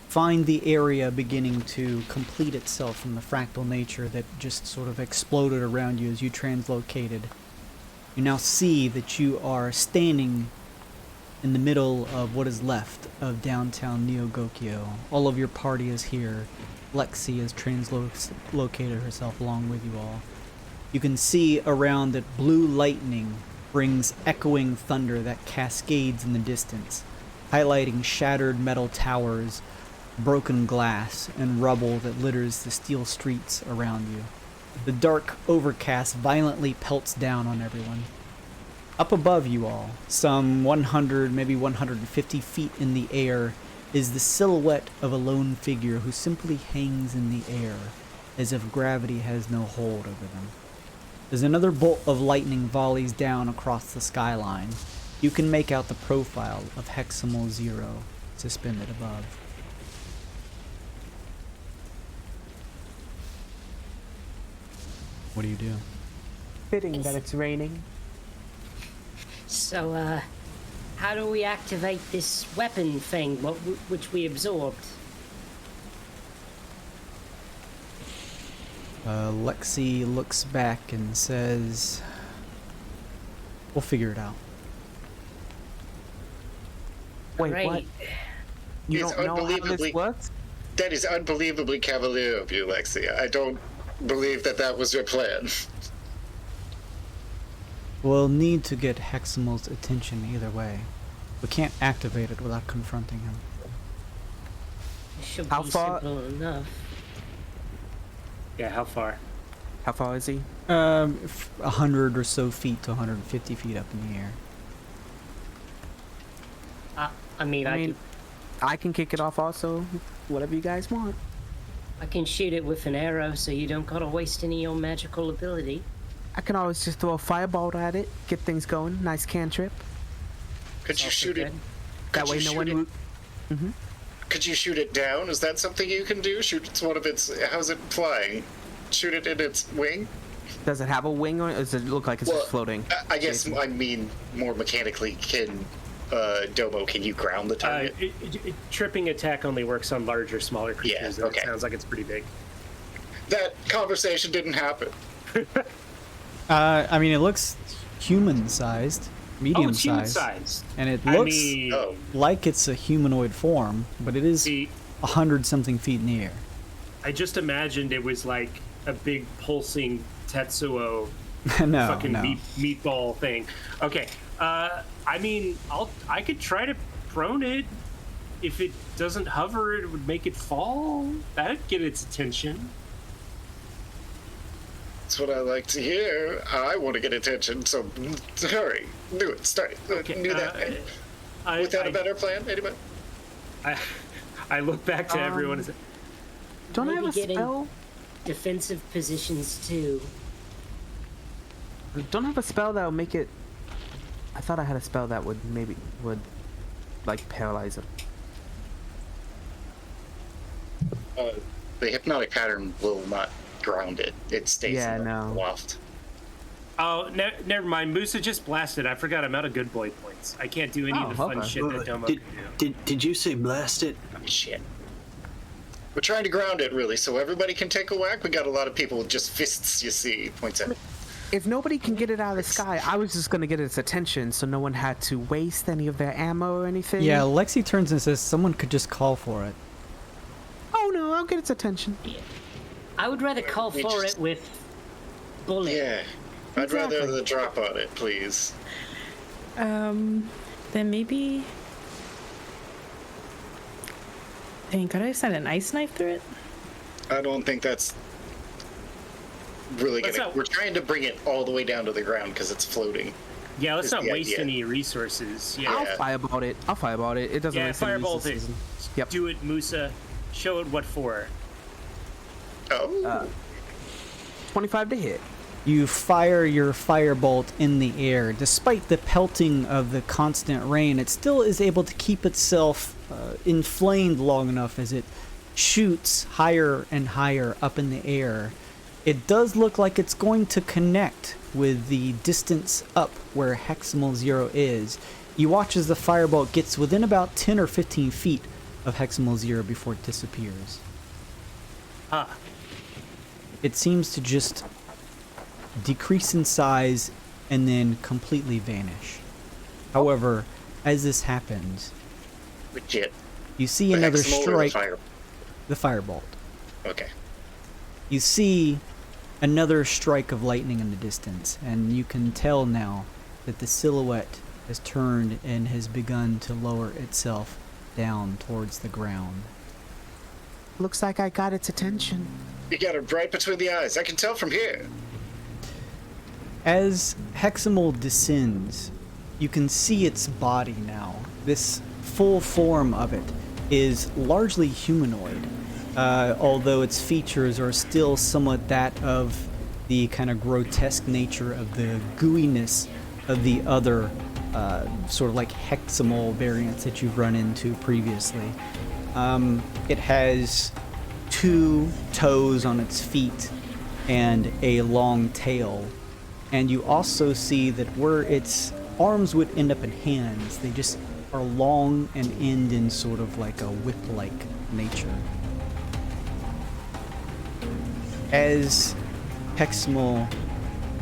find the area beginning to complete itself from the fractal nature that just sort of exploded around you as you translocated. You now see that you are standing in the middle of what is left of downtown Neogokyo. All of your party is here. Lexi has translocated herself along with you all. You can see around that blue lightning brings echoing thunder that cascades in the distance, highlighting shattered metal towers, broken glass, and rubble that litters the steel streets around you. The dark overcast violently pelts down on everyone. Up above you all, some 100, maybe 150 feet in the air, is the silhouette of a lone figure who simply hangs in the air, as if gravity has no hold over them. As another bolt of lightning volleys down across the skyline, you can make out the profile of Heximal 0 suspended above. What do you do? Fitting that it's raining. So, how do we activate this weapon thing, which we absorbed? Lexi looks back and says, "We'll figure it out." Wait, Great. what? You It's don't know how this unbelievably- works? That is unbelievably cavalier of you, Lexi. I don't believe that was your plan. We'll need to get Heximal's attention either way. We can't activate it without confronting him. It should How be far- simple enough. Yeah, how far? How far is he? 100 or so feet to 150 feet up in the air. I mean, I can kick it off also. Whatever you guys want. I can shoot it with an arrow, so you don't gotta waste any of your magical ability. I can always just throw a fireball at it, get things going. Nice cantrip. Could you Also shoot it? good. That way no one... Could you shoot it down? Is that something you can do? Shoot it's one of its... How's it flying? Shoot it in its wing? Does it have a wing on it, or does it look like it's just floating? I guess I mean more mechanically. Domo, can you ground the target? Tripping attack only works on larger, smaller creatures. Yeah, okay. It sounds like it's pretty big. That conversation didn't happen. I mean, it looks human-sized, medium-sized, human-sized. and it looks like it's a humanoid form, but it is 100-something feet in the air. I just imagined it was like a big pulsing Tetsuo no. meatball thing. Okay, I mean, I could try to prone it. If it doesn't hover, it would make it fall. That'd get its attention. That's what I like to hear. I want to get attention, so hurry. Do it. Start it. Okay, do that. Without a better plan, anybody? I look back to everyone and say, don't I have a getting spell? Defensive positions too. Don't I have a spell that would make it... I thought I had a spell that would like paralyze him. The hypnotic pattern will not ground it. It stays in the loft. Oh, never mind. Musa just blasted. I forgot I'm out of good boy points. I can't do any of the fun shit that Domo can do. Did you say blast it? Oh, shit. We're trying to ground it, really, so everybody can take a whack. We got a lot of people with just fists, you see, points at it. If nobody can get it out of the sky, I was just gonna get its attention so no one had to waste any of their ammo or anything. Yeah, Lexi turns and says someone could just call for it. Oh no, I'll get its attention. Yeah. I would rather call for it with bullet. Yeah, I'd rather the drop on it, please. Then maybe... Dang, could I send an ice knife through it? I don't think that's really gonna... We're trying to bring it all the way down to the ground because it's floating. Yeah, let's not waste any resources. Yeah. I'll fireball it. It doesn't waste any fireball it. resources. Yep. Do it, Musa. Show it what for. Oh. 25 to hit. You fire your firebolt in the air. Despite the pelting of the constant rain, it still is able to keep itself inflamed long enough as it shoots higher and higher up in the air. It does look like it's going to connect with the distance up where Heximal 0 is. You watch as the firebolt gets within about 10 or 15 feet of Heximal 0 before it disappears. It seems to just decrease in size and then completely vanish. However, as this happens, legit, you see another strike. The firebolt. Okay. You see another strike of lightning in the distance, and you can tell now that the silhouette has turned and has begun to lower itself down towards the ground. Looks like I got its attention. You got it right between the eyes. I can tell from here. As Heximal descends, you can see its body now. This full form of it is largely humanoid, although its features are still somewhat that of the kind of grotesque nature of the gooiness of the other sort of like Heximal variants that you've run into previously. It has 2 toes on its feet and a long tail. And you also see that where its arms would end up in hands, they just are long and end in sort of like a whip-like nature. As Heximal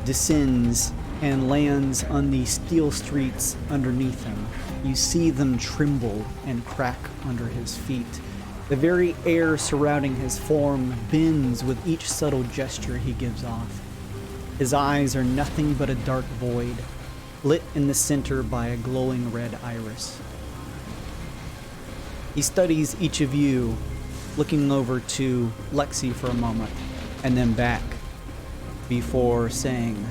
descends and lands on the steel streets underneath him, you see them tremble and crack under his feet. The very air surrounding his form bends with each subtle gesture he gives off. His eyes are nothing but a dark void, lit in the center by a glowing red iris. He studies each of you, looking over to Lexi for a moment, and then back, before saying,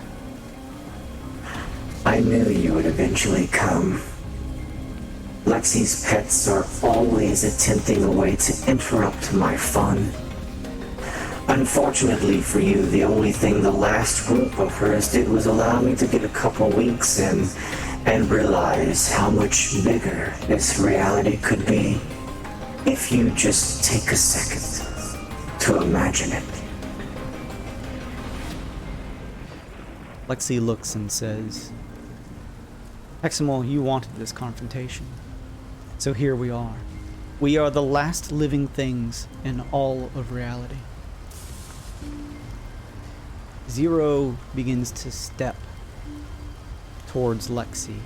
I knew you would eventually come. Lexi's pets are always attempting a way to interrupt my fun. Unfortunately for you, the only thing the last group of hers did was allow me to get a couple weeks in and realize how much bigger this reality could be. If you just take a second to imagine it. Lexi looks and says, Heximal, you wanted this confrontation. So here we are. We are the last living things in all of reality. Zero begins to step towards Lexi.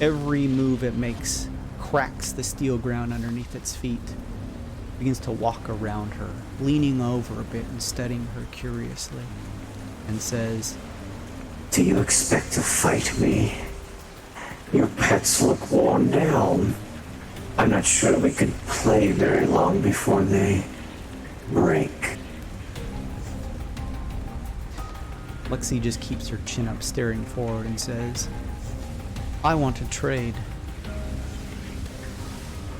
Every move it makes cracks the steel ground underneath its feet. Begins to walk around her, leaning over a bit and studying her curiously, and says, Do you expect to fight me? Your pets look worn down. I'm not sure we could play very long before they break. Lexi just keeps her chin up, staring forward, and says, I want to trade.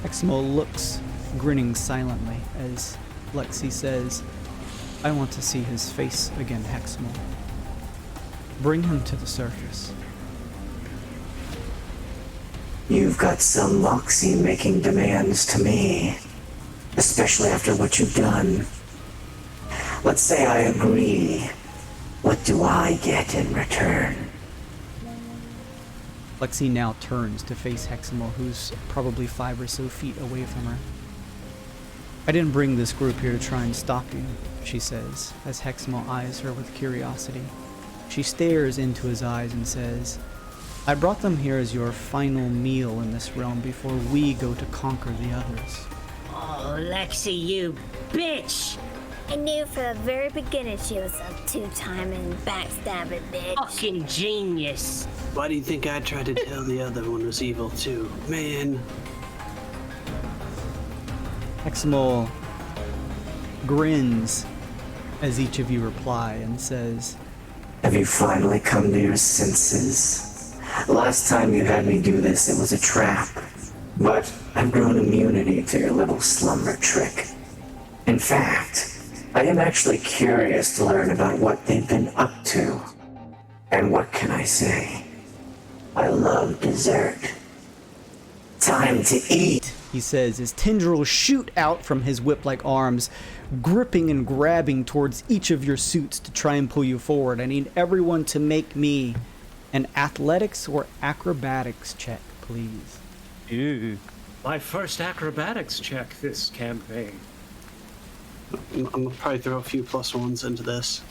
Heximal looks, grinning silently, as Lexi says, I want to see his face again, Heximal. Bring him to the surface. You've got some moxie making demands to me, especially after what you've done. Let's say I agree. What do I get in return? Lexi now turns to face Heximal, who's probably 5 or so feet away from her. I didn't bring this group here to try and stop you, she says, as Heximal eyes her with curiosity. She stares into his eyes and says, I brought them here as your final meal in this realm before we go to conquer the others. Oh, Lexi, you bitch! I knew from the very beginning she was a two-timing, backstabbing bitch. Fucking genius. Why do you think I tried to tell the other one was evil too? Man. Heximal grins as each of you reply and says, Have you finally come to your senses? Last time you had me do this, it was a trap. But I've grown immunity to your little slumber trick. In fact, I am actually curious to learn about what they've been up to. And what can I say? I love dessert. Time to eat! He says, his tendrils shoot out from his whip-like arms, gripping and grabbing towards each of your suits to try and pull you forward. I need everyone to make me an athletics or acrobatics check, please. Ew. My first acrobatics check this campaign. I'm gonna probably throw a few +1s into this.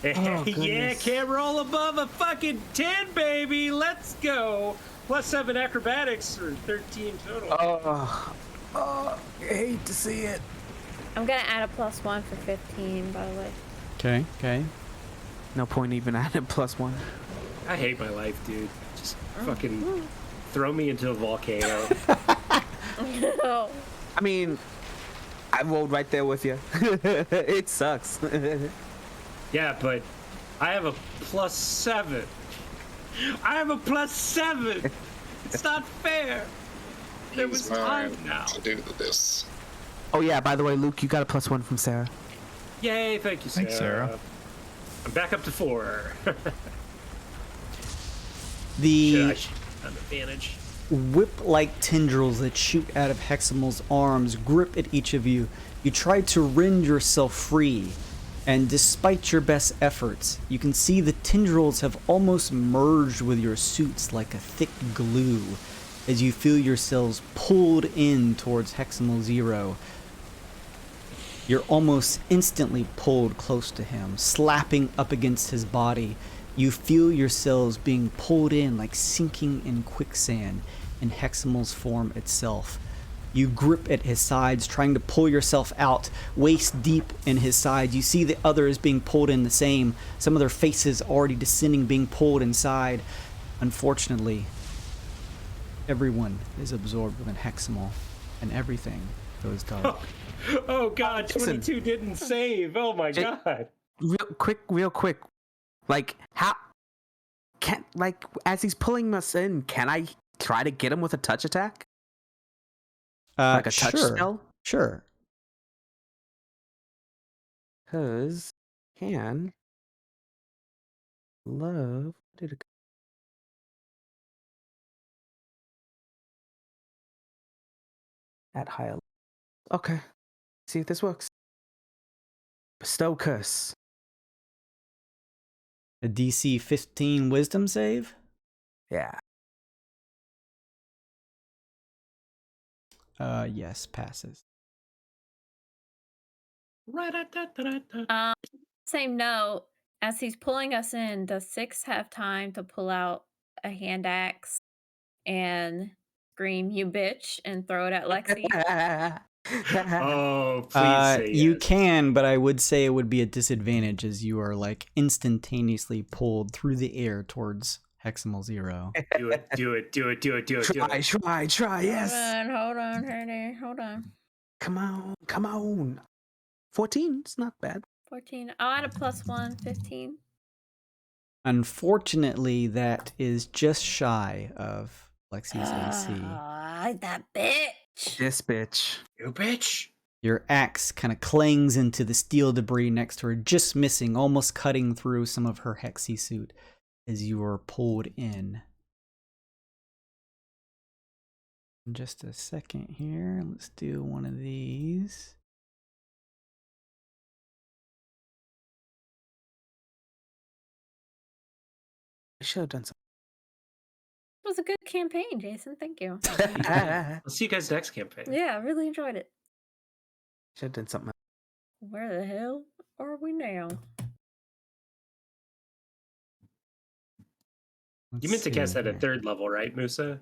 Yeah, can't roll above a fucking 10, baby. Let's go. +7 acrobatics or 13 total. I hate to see it. I'm gonna add a +1 for 15, by the way. Okay. No point even adding +1. I hate my life, dude. Just fucking throw me into a volcano. No. I mean, I rolled right there with you. It sucks. Yeah, but I have a +7. I have a +7. It's not fair. There was time now to do this. Oh yeah, by the way, Luke, you got a +1 from Sarah. Yay, thank you, Sarah. Thanks, Sarah. I'm back up to 4. The Shit, I have advantage. whip-like tendrils that shoot out of Heximal's arms grip at each of you. You try to rend yourself free, and despite your best efforts, you can see the tendrils have almost merged with your suits like a thick glue as you feel yourselves pulled in towards Heximal Zero. You're almost instantly pulled close to him, slapping up against his body. You feel yourselves being pulled in like sinking in quicksand in Heximal's form itself. You grip at his sides, trying to pull yourself out, waist deep in his sides. You see the others being pulled in the same, some of their faces already descending, being pulled inside. Unfortunately, everyone is absorbed within Heximal, and everything goes dark. Oh god, 22 didn't save. Oh my god. Real quick. Like, how can, like, as he's pulling us in, can I try to get him with a touch attack? Like a touch spell? Sure. Cause can love at higher level. Okay. See if this works. Bestow curse. A DC 15 wisdom save? Yeah. Yes, passes. Same note, as he's pulling us in, does Six have time to pull out a hand axe and scream, "You bitch," and throw it at Lexi? Oh, please say You yes. can, but I would say it would be a disadvantage as you are like instantaneously pulled through the air towards Heximal 0. Do it. Try, yes. Hold on, honey, hold on. Come on. 14, it's not bad. 14. I'll add a +1, 15. Unfortunately, that is just shy of Lexi's AC. That bitch. This bitch. You bitch. Your axe kind of clangs into the steel debris next to her, just missing, almost cutting through some of her hexy suit as you are pulled in. Just a second here. Let's do one of these. I should have done something. It was a good campaign, Jason. Thank you. I'll see you guys next campaign. Yeah, I really enjoyed it. Should have done something. Where the hell are we now? You meant to cast that at 3rd level, right, Musa?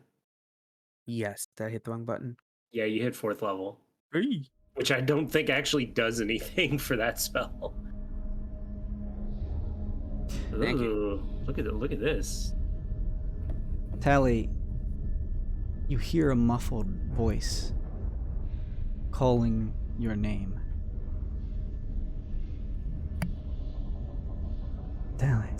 Yes, did I hit the wrong button? Yeah, you hit 4th level. Hey. Which I don't think actually does anything for that spell. Thank you. Ooh, look at this. Tally, you hear a muffled voice calling your name. Tally.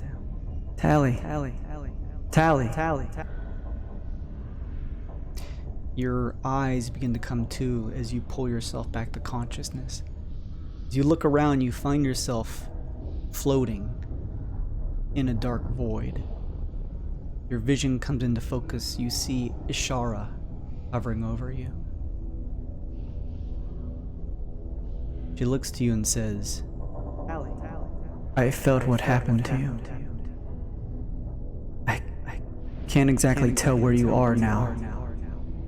Your eyes begin to come to as you pull yourself back to consciousness. As you look around, you find yourself floating in a dark void. Your vision comes into focus. You see Ishara hovering over you. She looks to you and says, I felt what happened to you. I can't exactly tell where you are now,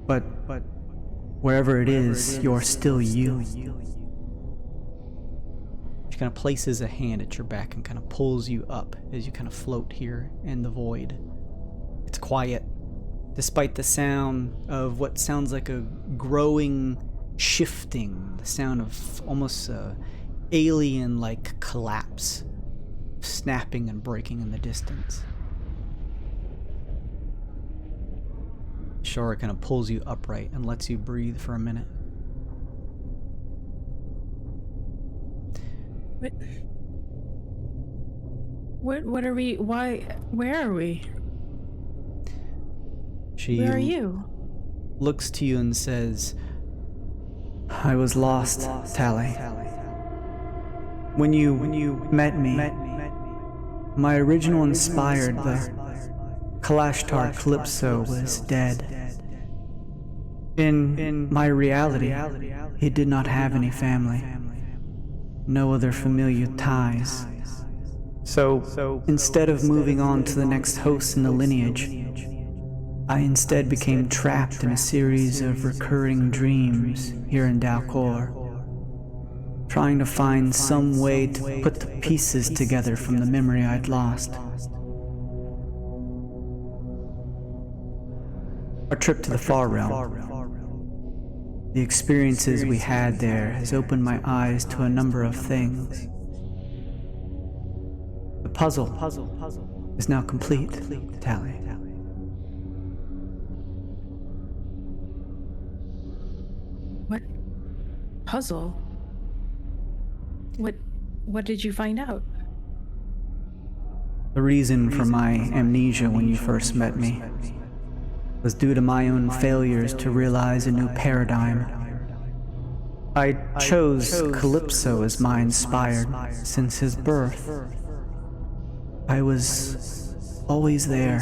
but wherever it is, you're still you. She kind of places a hand at your back and kind of pulls you up as you kind of float here in the void. It's quiet, despite the sound of what sounds like a growing shifting, the sound of almost a alien-like collapse, snapping and breaking in the distance. Shara kind of pulls you upright and lets you breathe for a minute. What are we? Why? Where are we? She Where are you? looks to you and says, I was lost, Tally. When you met me, my original inspired, the Kalashtar Calypso, was dead. In my reality, he did not have any family, no other familiar ties. So instead of moving on to the next host in the lineage, I instead became trapped in a series of recurring dreams here in Dalcor, trying to find some way to put the pieces together from the memory I'd lost. Our trip to the Far Realm, the experiences we had there, has opened my eyes to a number of things. The puzzle is now complete, Tally. What puzzle? What did you find out? The reason for my amnesia when you first met me was due to my own failures to realize a new paradigm. I chose Calypso as my inspired since his birth. I was always there,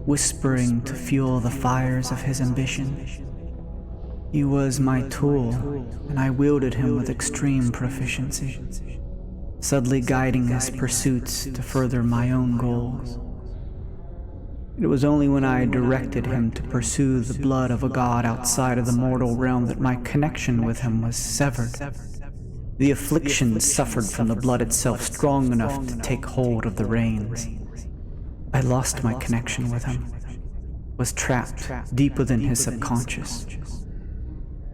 whispering to fuel the fires of his ambition. He was my tool, and I wielded him with extreme proficiency, subtly guiding his pursuits to further my own goals. It was only when I directed him to pursue the blood of a god outside of the mortal realm that my connection with him was severed. The affliction suffered from the blood itself strong enough to take hold of the reins. I lost my connection with him, was trapped deep within his subconscious,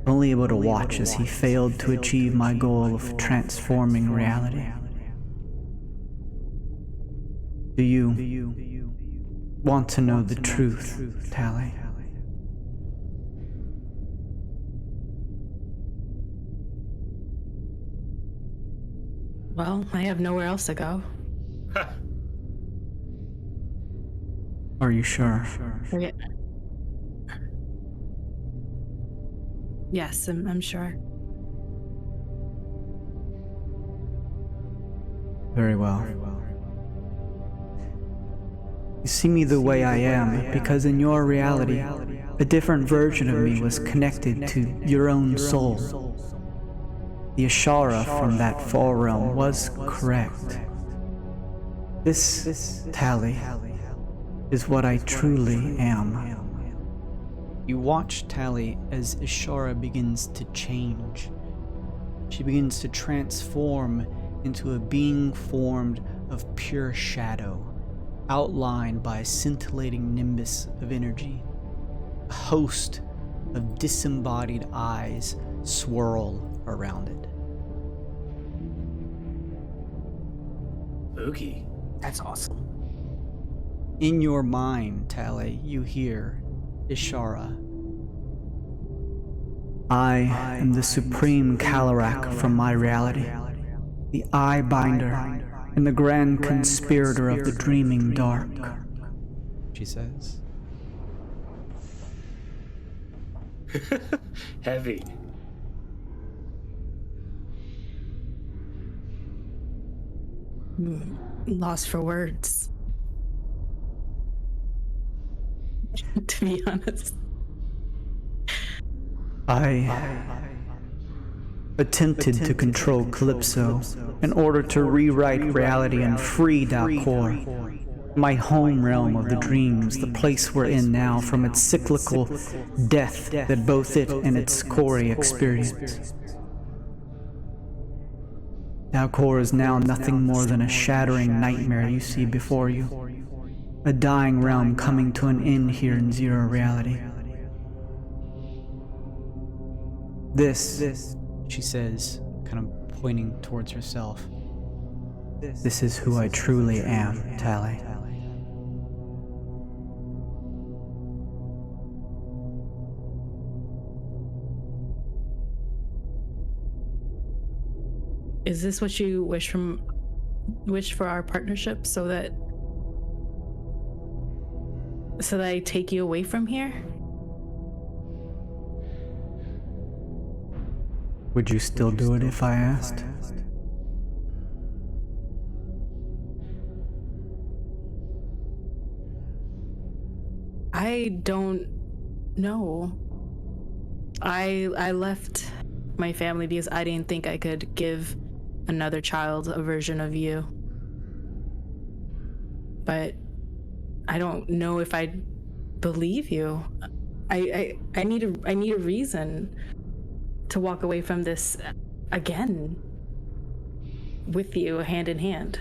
only able to watch as he failed to achieve my goal of transforming reality. Do you want to know the truth, Tally? Well, I have nowhere else to go. Are you sure? Okay. Yes, I'm sure. Very well. You see me the way I am because in your reality, a different version of me was connected to your own soul. The Ashara from that far realm was correct. This, Tally, is what I truly am. You watch Tally as Ashara begins to change. She begins to transform into a being formed of pure shadow, outlined by a scintillating nimbus of energy. A host of disembodied eyes swirl around it. Spooky. That's awesome. In your mind, Tally, you hear Ishara. I am the supreme Kalarak from my reality, the Eye Binder, and the grand conspirator of the dreaming dark, she says. Heavy. Lost for words. To be honest. I attempted to control Calypso in order to rewrite reality and free Dalcor, my home realm of the dreams, the place we're in now, from its cyclical death that both it and its Kori experience. Dalcor is now nothing more than a shattering nightmare you see before you, a dying realm coming to an end here in Zero Reality. This, she says, kind of pointing towards herself. This is who I truly am, Tally. Is this what you wish for our partnership so that I take you away from here? Would you still do it if I asked? I don't know. I left my family because I didn't think I could give another child a version of you. But I don't know if I believe you. I need a reason to walk away from this again with you, hand in hand.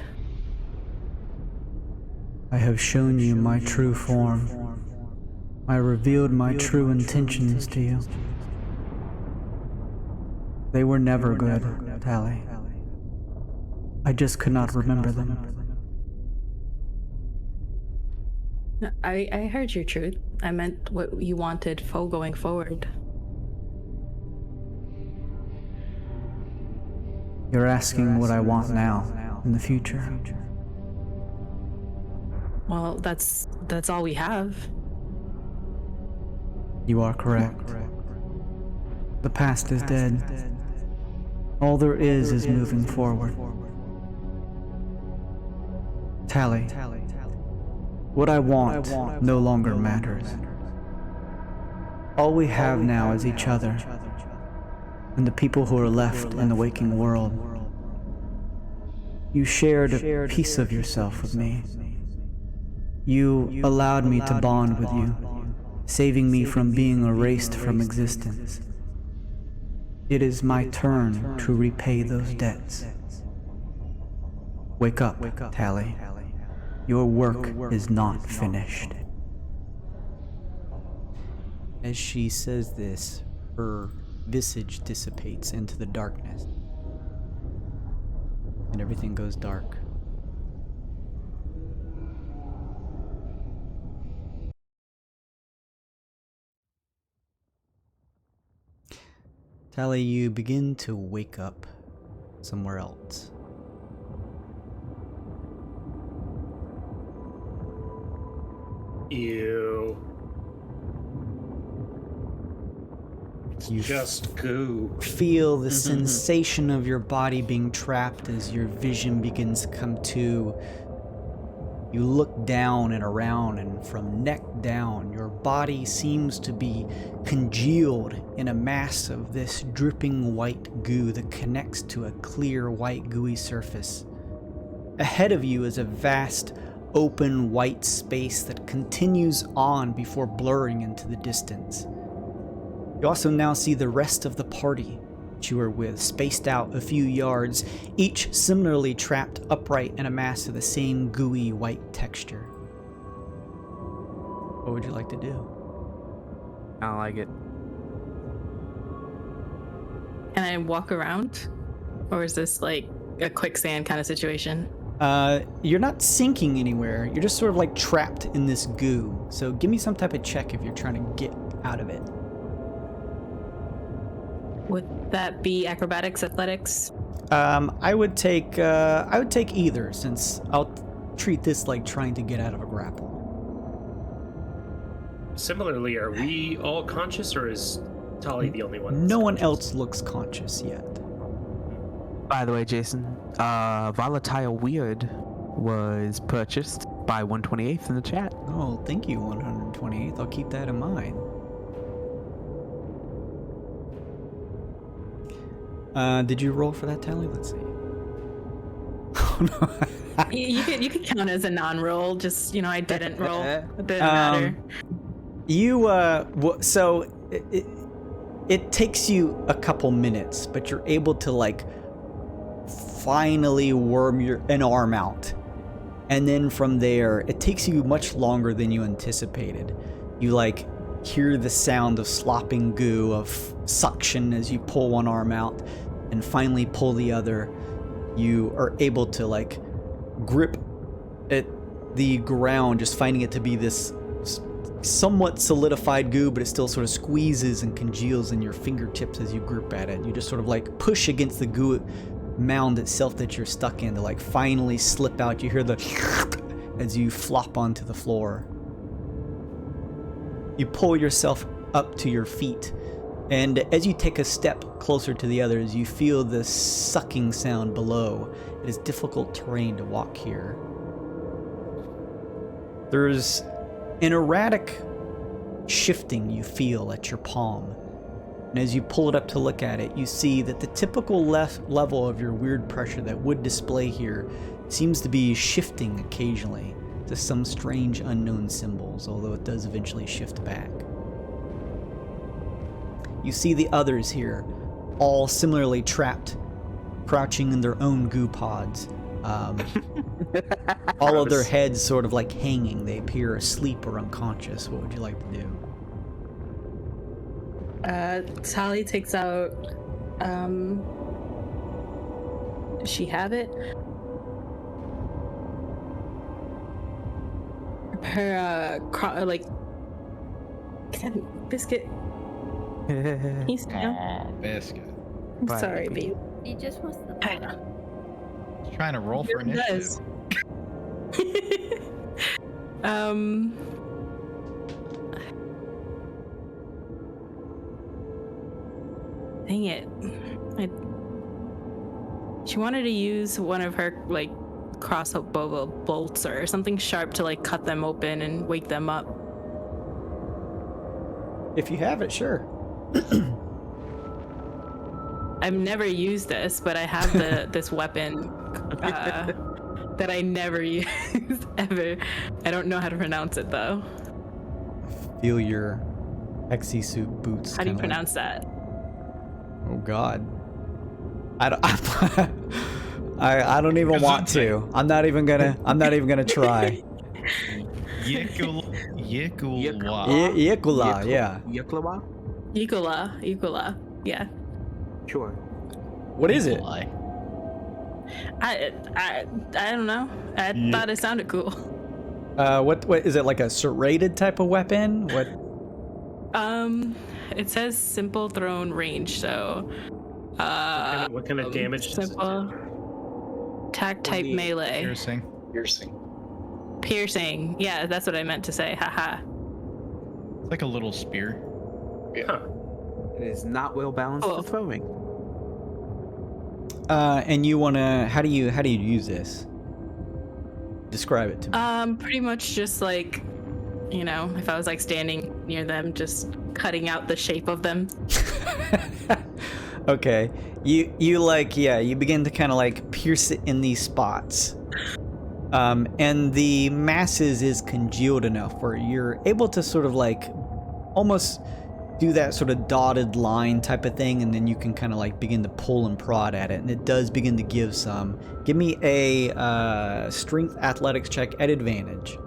I have shown you my true form. I revealed my true intentions to you. They were never good, Tally. I just could not remember them. I heard your truth. I meant what you wanted going forward. You're asking what I want now, in the future. Well, that's all we have. You are correct. The past is dead. All there is moving forward. Tally, what I want no longer matters. All we have now is each other, and the people who are left in the waking world. You shared a piece of yourself with me. You allowed me to bond with you, saving me from being erased from existence. It is my turn to repay those debts. Wake up, Tally. Your work is not finished. As she says this, her visage dissipates into the darkness, and everything goes dark. Tally, you begin to wake up somewhere else. Ew. You just goo. Feel the sensation of your body being trapped as your vision begins to come to. You look down and around, and from neck down, your body seems to be congealed in a mass of this dripping white goo that connects to a clear white gooey surface. Ahead of you is a vast, open white space that continues on before blurring into the distance. You also now see the rest of the party that you were with, spaced out a few yards, each similarly trapped upright in a mass of the same gooey white texture. What would you like to do? I don't like it. Can I walk around? Or is this like a quicksand kind of situation? You're not sinking anywhere. You're just sort of like trapped in this goo. So give me some type of check if you're trying to get out of it. Would that be acrobatics, athletics? I would take either, since I'll treat this like trying to get out of a grapple. Similarly, are we all conscious, or is Tali the only one? No one else looks conscious yet. By the way, Jason, volatile Wyrd was purchased by 128th in the chat. Oh, thank you, 128th. I'll keep that in mind. Did you roll for that, Tally? Let's see. Oh, no. You could count as a non-roll. Just, I didn't roll. It didn't matter. So it takes you a couple minutes, but you're able to finally worm an arm out, and then from there it takes you much longer than you anticipated. You hear the sound of slopping goo, of suction as you pull one arm out and finally pull the other. You are able to grip at the ground, just finding it to be this somewhat solidified goo, but it still sort of squeezes and congeals in your fingertips as you grip at it. You just sort of push against the goo mound itself that you're stuck in to finally slip out. You hear the as you flop onto the floor. You pull yourself up to your feet, and as you take a step closer to the others, you feel the sucking sound below. It is difficult terrain to walk here. There's an erratic shifting you feel at your palm, and as you pull it up to look at it, you see that the typical level of your weird pressure that would display here seems to be shifting occasionally to some strange unknown symbols, although it does eventually shift back. You see the others here, all similarly trapped, crouching in their own goo pods. All of their heads sort of hanging. They appear asleep or unconscious. What would you like to do? Tali takes out. Does she have it? Her biscuit. He's Biscuit. I'm sorry, babe. He just wants the. I know. He's trying to roll for initiative. Dang it. She wanted to use one of her crossbow bolts or something sharp to cut them open and wake them up. If you have it, sure. I've never used this, but I have this weapon that I never used ever. I don't know how to pronounce it though. Feel your Hexi suit boots. How do you kinda pronounce that? Oh God. I don't. I don't even want to. I'm not even gonna try. Yikula. Yikula, yeah. Yikula? Yikula, yeah. Sure. What is it? I don't know. I thought it sounded cool. What is it, like a serrated type of weapon? What? It says simple thrown range, so What kind of damage does it do? simple attack type melee. Piercing. Yeah, that's what I meant to say. Haha. It's like a little spear. Huh. It is not well balanced for throwing. And you wanna? How do you use this? Describe it to me. Pretty much just like, you know, if I was like standing near them, just cutting out the shape of them. Okay. You like, yeah, you begin to kind of like pierce it in these spots. And the masses is congealed enough where you're able to sort of like almost do that sort of dotted line type of thing, and then you can kind of like begin to pull and prod at it, and it does begin to give some. Give me a strength athletics check at advantage.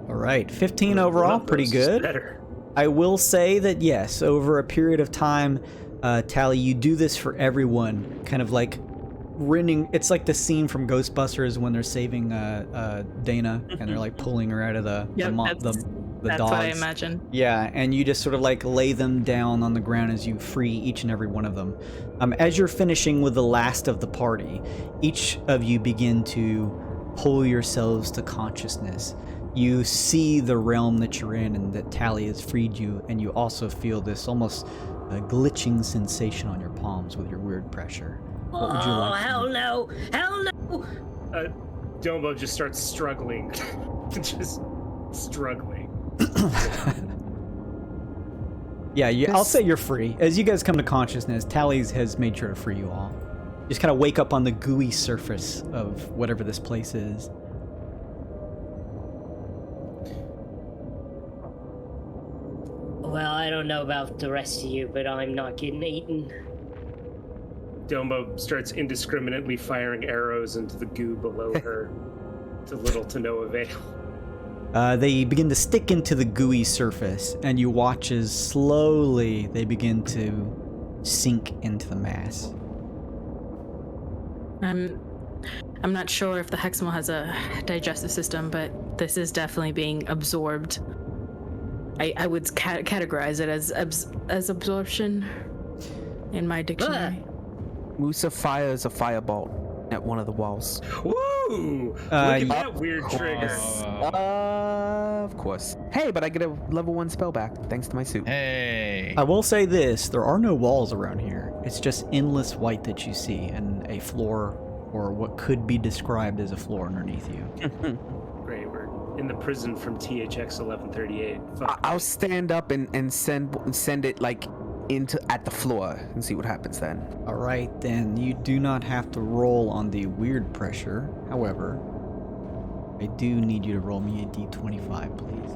All right, 15 overall, pretty good. Better. I will say that yes, over a period of time, Tally, you do this for everyone, kind of like renting. It's like the scene from Ghostbusters when they're saving Dana and they're like pulling her out of the dogs. That's what I imagine. Yeah, and you just sort of like lay them down on the ground as you free each and every one of them. As you're finishing with the last of the party, each of you begin to pull yourselves to consciousness. You see the realm that you're in and that Tally has freed you, and you also feel this almost glitching sensation on your palms with your weird pressure. What would you like? Oh, hell no! Hell no! Dombo just starts struggling. Just struggling. Yeah, I'll say you're free. As you guys come to consciousness, Tally has made sure to free you all. Just kind of wake up on the gooey surface of whatever this place is. Well, I don't know about the rest of you, but I'm not getting eaten. Dombo starts indiscriminately firing arrows into the goo below her, to little to no avail. They begin to stick into the gooey surface, and you watch as slowly they begin to sink into the mass. I'm not sure if the Heximal has a digestive system, but this is definitely being absorbed. I would categorize it as absorption in my dictionary. Musa fires a firebolt at one of the walls. Woo! Look at that weird trigger. Of course. Hey, but I get a level 1 spell back thanks to my suit. Hey. I will say this, there are no walls around here. It's just endless white that you see, and a floor, or what could be described as a floor underneath you. Great, we're in the prison from THX 1138. I'll stand up and send it like at the floor and see what happens then. All right, then you do not have to roll on the weird pressure. However, I do need you to roll me a d25, please.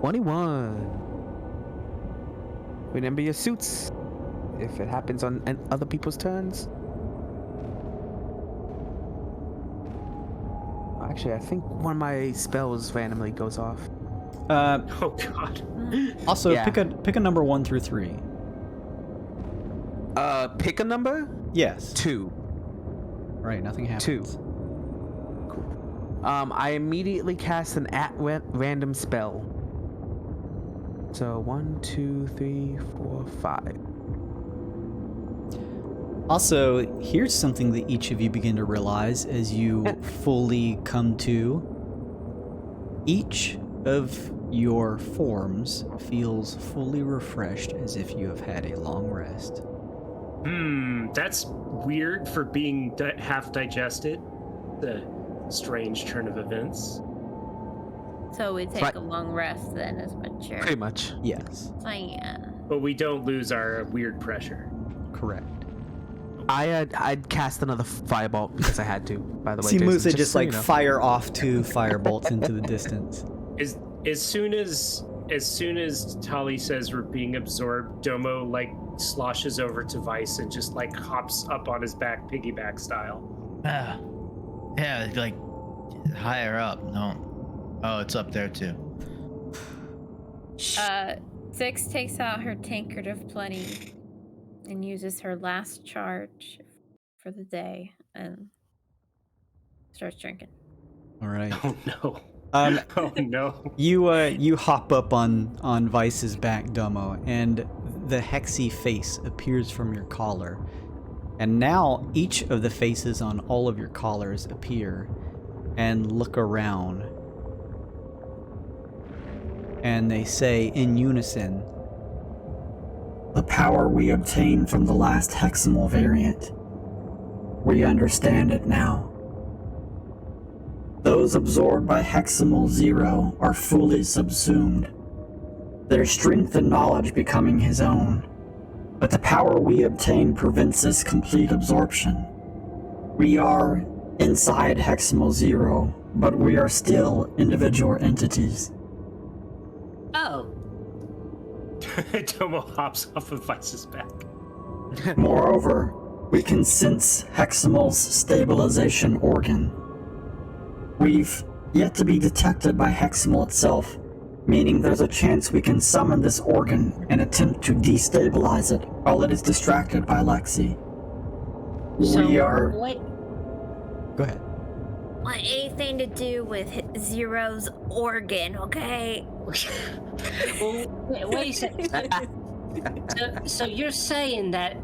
21. Remember your suits if it happens on other people's turns. Actually, I think one of my spells randomly goes off. Oh God. Also, Yeah. pick a number 1 through 3. Pick a number? Yes. 2. Right, nothing happens. 2. Cool. I immediately cast an random spell. So 1, 2, 3, 4, 5. Also, here's something that each of you begin to realize as you fully come to. Each of your forms feels fully refreshed as if you have had a long rest. That's weird for being half digested. The strange turn of events. So we take a long rest then, is what you're... Pretty much. Yes. So, yeah. But we don't lose our weird pressure. Correct. I'd cast another firebolt because I had to. By the way, See Jason, Musa just so like you know. fire off 2 firebolts into the distance. As soon as Tali says we're being absorbed, Domo like sloshes over to Vice and just like hops up on his back, piggyback style. Yeah, like higher up. No. Oh, it's up there too. Six takes out her tankard of plenty and uses her last charge for the day and starts drinking. All right. Oh no. Oh no. You hop up on Vice's back, Domo, and the hexy face appears from your collar. And now each of the faces on all of your collars appear and look around. And they say in unison, "The power we obtained from the last Heximal variant. We understand it now. Those absorbed by Heximal 0 are fully subsumed, their strength and knowledge becoming his own. But the power we obtain prevents this complete absorption. We are inside Heximal 0, but we are still individual entities." Oh. Domo hops off of Vice's back. Moreover, we can sense Heximal's stabilization organ. We've yet to be detected by Heximal itself, meaning there's a chance we can summon this organ and attempt to destabilize it while it is distracted by Lexi. We are... Wait, go ahead. Want anything to do with Zero's organ, okay? well, wait a second. So you're saying that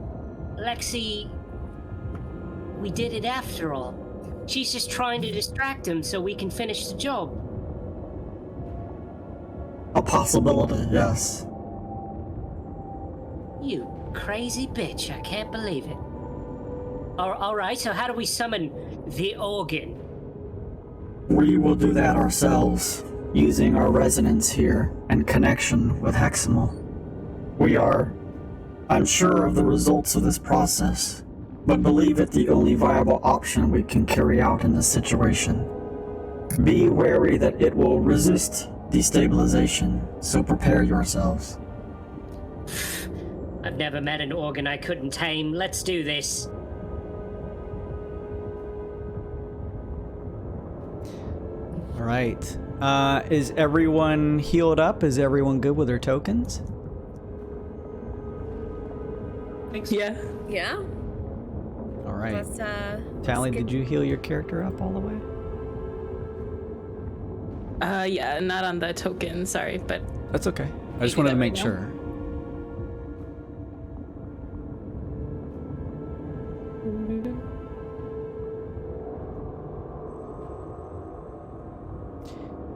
Lexi, we did it after all. She's just trying to distract him so we can finish the job. A possibility, yes. You crazy bitch, I can't believe it. Alright, so how do we summon the organ? We will do that ourselves, using our resonance here and connection with Heximal. We are unsure of the results of this process, but believe it the only viable option we can carry out in this situation. Be wary that it will resist destabilization, so prepare yourselves. I've never met an organ I couldn't tame. Let's do this. All right. Is everyone healed up? Is everyone good with their tokens? Thanks. Yeah. Yeah. All right. Let's, Tally, let's get- did you heal your character up all the way? Yeah, not on the token, sorry, but That's okay. I just do wanted to that make right now? sure.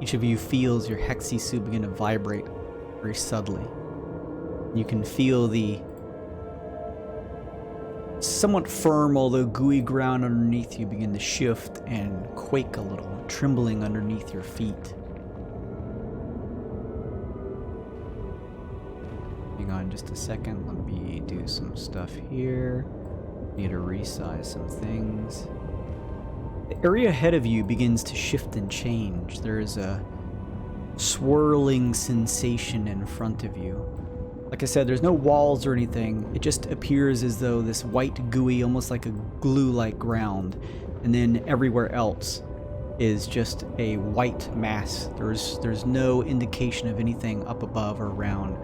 Each of you feels your hexy suit begin to vibrate very subtly. You can feel the somewhat firm, although gooey ground underneath you begin to shift and quake a little, trembling underneath your feet. Hang on just a second, let me do some stuff here. Need to resize some things. The area ahead of you begins to shift and change. There is a swirling sensation in front of you. Like I said, there's no walls or anything. It just appears as though this white, gooey, almost like a glue-like ground. And then everywhere else is just a white mass. There's no indication of anything up above or around.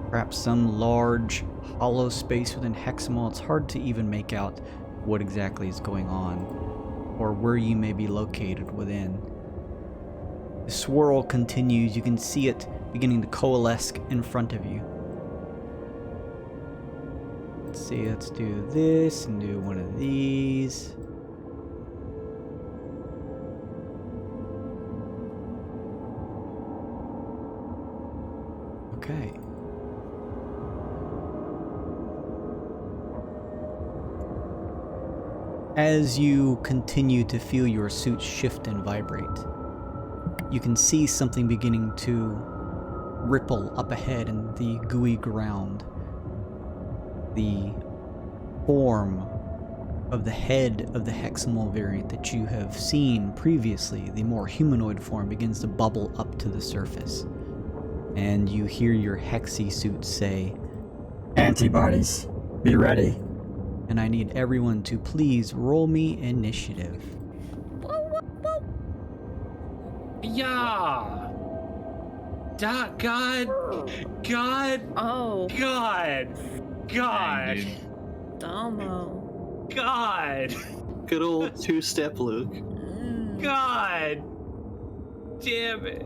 Perhaps some large, hollow space within Heximal. It's hard to even make out what exactly is going on, or where you may be located within. The swirl continues. You can see it beginning to coalesce in front of you. Let's see, let's do this and do one of these. Okay. As you continue to feel your suit shift and vibrate, you can see something beginning to ripple up ahead in the gooey ground. The form of the head of the Heximal variant that you have seen previously, the more humanoid form, begins to bubble up to the surface. And you hear your Hexi suit say, Antibodies, be ready. and I need everyone to please roll me initiative. Yeah. God. Oh, God. Domo. God. Good old two-step Luke. God. Damn it.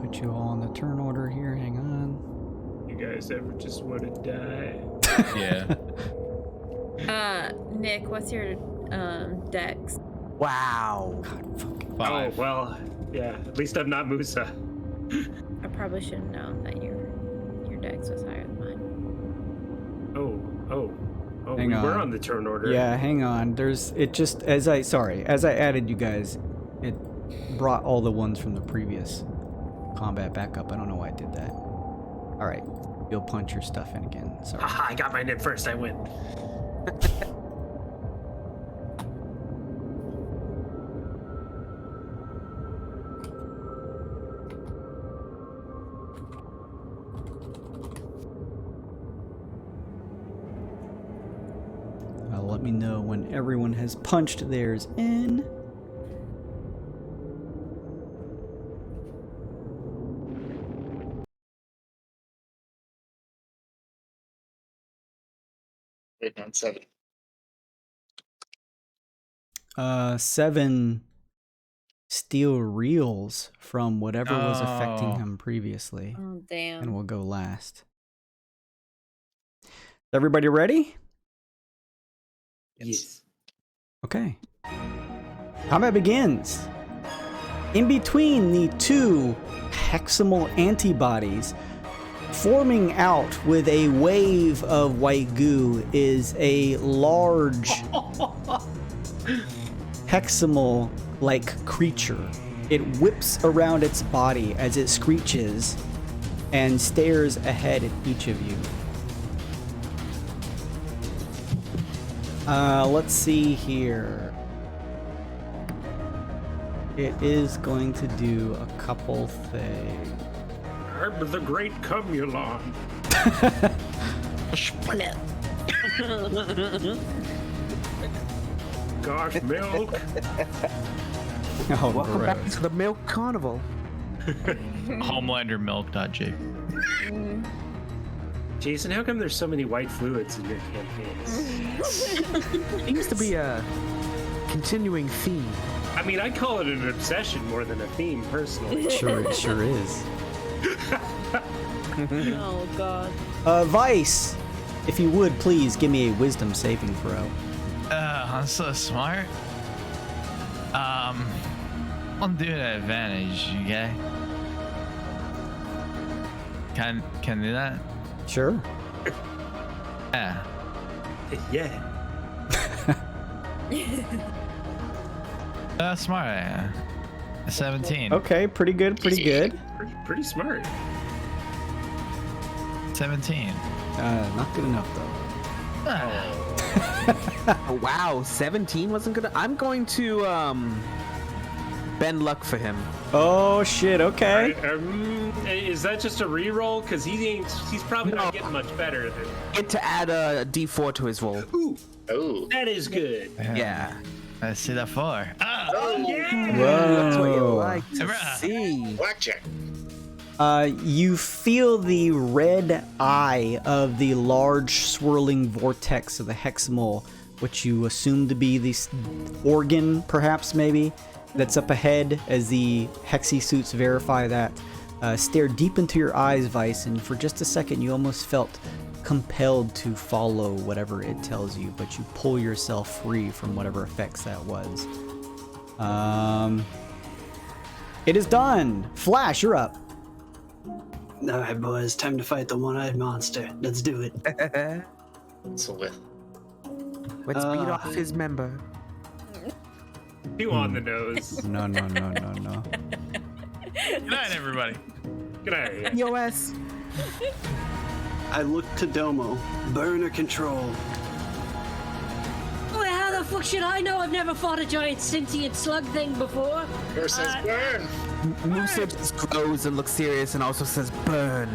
Put you all in the turn order here, hang on. You guys ever just want to die? Yeah. Nick, what's your dex? Wow. God, fucking. 5. Oh, well, yeah. At least I'm not Musa. I probably should have known that your dex was higher than mine. Oh, Hang we were on. on the turn order. Yeah, hang on. As I added you guys, it brought all the ones from the previous combat back up. I don't know why I did that. Alright, you'll punch your stuff in again. Sorry. Haha, I got mine in first. I win. Let me know when everyone has punched theirs in. Right on 7. 7 steel reels from whatever was affecting him previously. Oh, damn. And we'll go last. Everybody ready? Yes. Okay. Combat begins. In between the two Heximal antibodies, forming out with a wave of white goo, is a large Heximal-like creature. It whips around its body as it screeches and stares ahead at each of you. Let's see here. It is going to do a couple things. I'm the great Cumulon. Gosh, milk. Oh, Welcome back gross. to the Milk Carnival. Homelandermilk.jig. Jason, how come there's so many white fluids in your campaigns? Seems to be a continuing theme. I mean, I call it an obsession more than a theme, personally. It sure is. Oh, God. Vice, if you would please give me a wisdom saving throw. I'm so smart. I'll do an advantage, okay? Can do that? Sure. Yeah. Yeah. Smart. 17. Okay, pretty good. Pretty smart. 17. Not good enough though. Oh, wow, 17 wasn't good. I'm going to bend luck for him. Oh shit, okay. Is that just a reroll? Because he's probably not getting much better than. Get to add a D4 to his roll. Ooh, Oh. that is good. Yeah. Let's see that 4. Oh yeah. That's what you Whoa. like to see. Blackjack. You feel the red eye of the large swirling vortex of the Heximal, which you assume to be the organ, perhaps, maybe, that's up ahead as the Hexi suits verify that. Stare deep into your eyes, Vice, and for just a second you almost felt compelled to follow whatever it tells you, but you pull yourself free from whatever effects that was. It is done. Flash, you're up. All right, boys, time to fight the one-eyed monster. Let's do it. So with Let's beat off his member. You on the nose. No. Good night, everybody. Good night. POS. I look to Domo. Burn or control? Well, how the fuck should I know? I've never fought a giant sentient slug thing before. Or says burn. Musa just glows and looks serious and also says burn.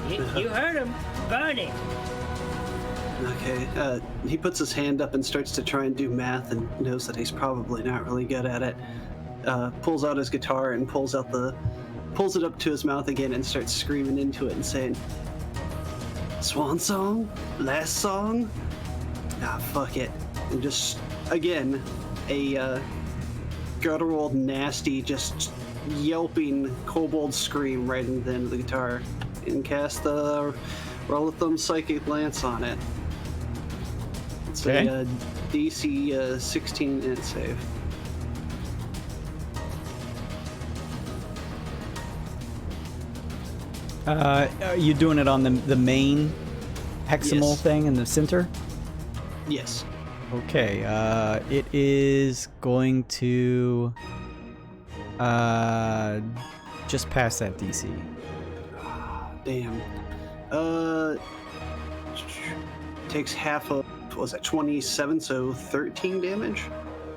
You heard him. Burn it. Okay, he puts his hand up and starts to try and do math and knows that he's probably not really good at it. Pulls out his guitar and pulls it up to his mouth again and starts screaming into it and saying, "Swan song? Last song? Ah, fuck it." And just, again, a guttural, nasty, just yelping kobold scream right in the end of the guitar. And cast the Rolithum Psychic Lance on it. It's a DC 16 int save. Are you doing it on the main Heximal Yes. thing in the center? Yes. Okay, it is going to just pass that DC. Damn. Takes half of, what was that, 27, so 13 damage.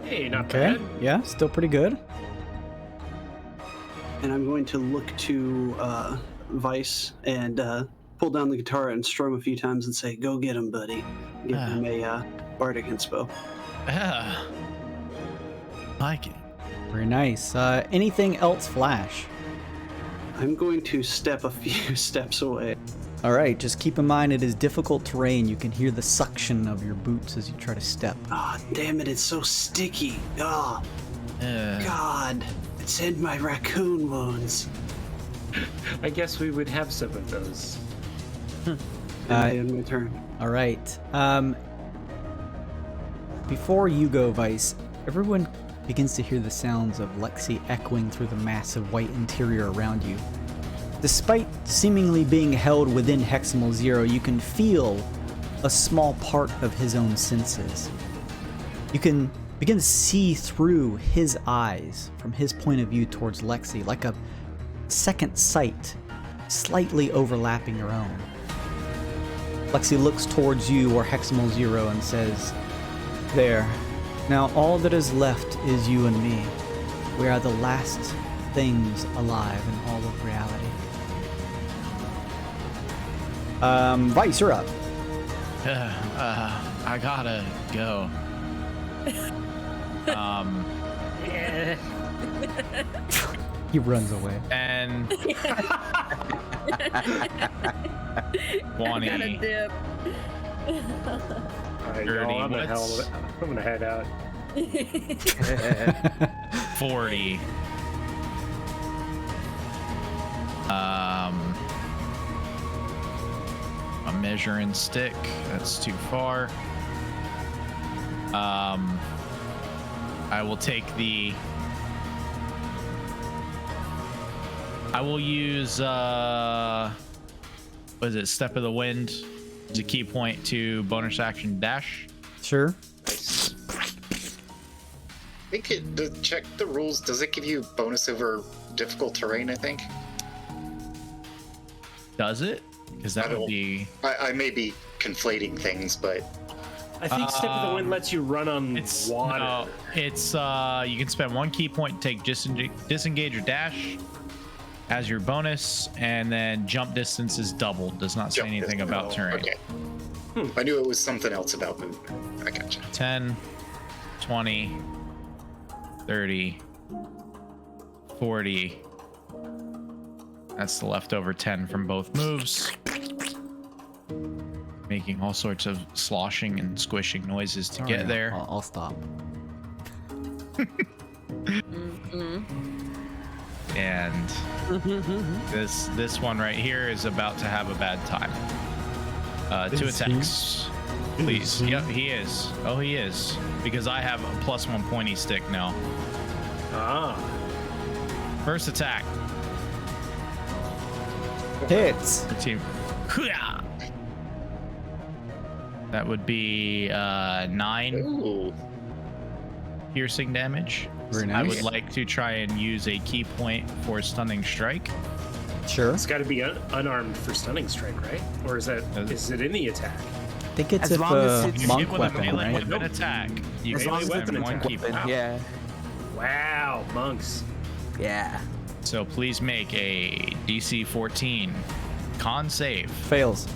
Hey, not Okay, bad. yeah, still pretty good. And I'm going to look to Vice and pull down the guitar and strum a few times and say, "Go get him, buddy." Give him a bardic inspo. Yeah. Like it. Very nice. Anything else, Flash? I'm going to step a few steps away. All right, just keep in mind it is difficult terrain. You can hear the suction of your boots as you try to step. Ah, damn it, it's so sticky. Ah, God, it's in my raccoon wounds. I guess we would have some of those. And I end my turn. All right. Before you go, Vice, everyone begins to hear the sounds of Lexi echoing through the massive white interior around you. Despite seemingly being held within Heximal Zero, you can feel a small part of his own senses. You can begin to see through his eyes from his point of view towards Lexi, like a second sight, slightly overlapping your own. Lexi looks towards you or Heximal Zero and says, "There. Now all that is left is you and me. We are the last things alive in all of reality." Vice, you're up. I gotta go. He runs away. And 20. Got a dip. Alright, 30 y'all, I'm what's- gonna head out. 40. A measuring stick. That's too far. I will take the. I will use. What is it? Step of the Wind as a key point to bonus action dash. Sure. Nice. I think to check the rules, does it give you bonus over difficult terrain, I think? Does it? Because that would be. I may be conflating things, but I think Step of the Wind lets you run on water. No, it's you can spend one key point to take disengage or dash as your bonus, and then jump distance is doubled. Does not say Jump anything distance. about terrain. Okay. I knew it was something else about movement. I gotcha. 10, 20, 30, 40. That's the leftover 10 from both moves. Making all sorts of sloshing and squishing noises to get there. I'll stop. And this one right here is about to have a bad time. Two attacks. Please. Yep, he is. Oh, he is. Because I have a +1 pointy stick now. Ah. First attack. Hits. 13. That would be 9 Ooh. piercing damage. Very I nice. would like to try and use a key point for stunning strike. Sure. It's got to be unarmed for stunning strike, right? Or is it in the attack? I think it's As if long as a it's- You monk hit with a weapon, melee right? weapon attack. You As can long as spend it's an one attack. key point. Wow. Yeah. Wow, monks. Yeah. So please make a DC 14 con save. Fails.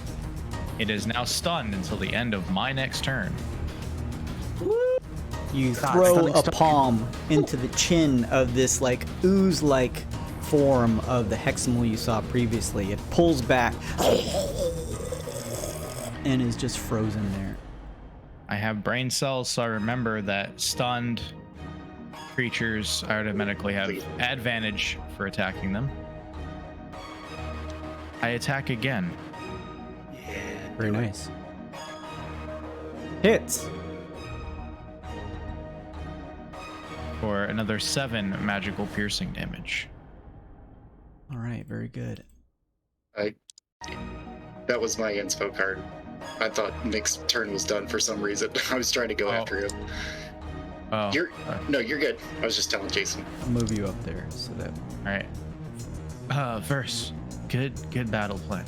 It is now stunned until the end of my next turn. You God, throw stunning a stuff. palm into the chin of this like ooze-like form of the Heximal you saw previously. It pulls back and is just frozen there. I have brain cells, so I remember that stunned creatures automatically have advantage for attacking them. I attack again. Very nice. Hits. For another 7 magical piercing damage. All right, very good. That was my inspo card. I thought Nick's turn was done for some reason. I was trying to go after him. Oh, No, you're good. I was just telling Jason. I'll move you up there so that. all right. Verse. Good battle plan.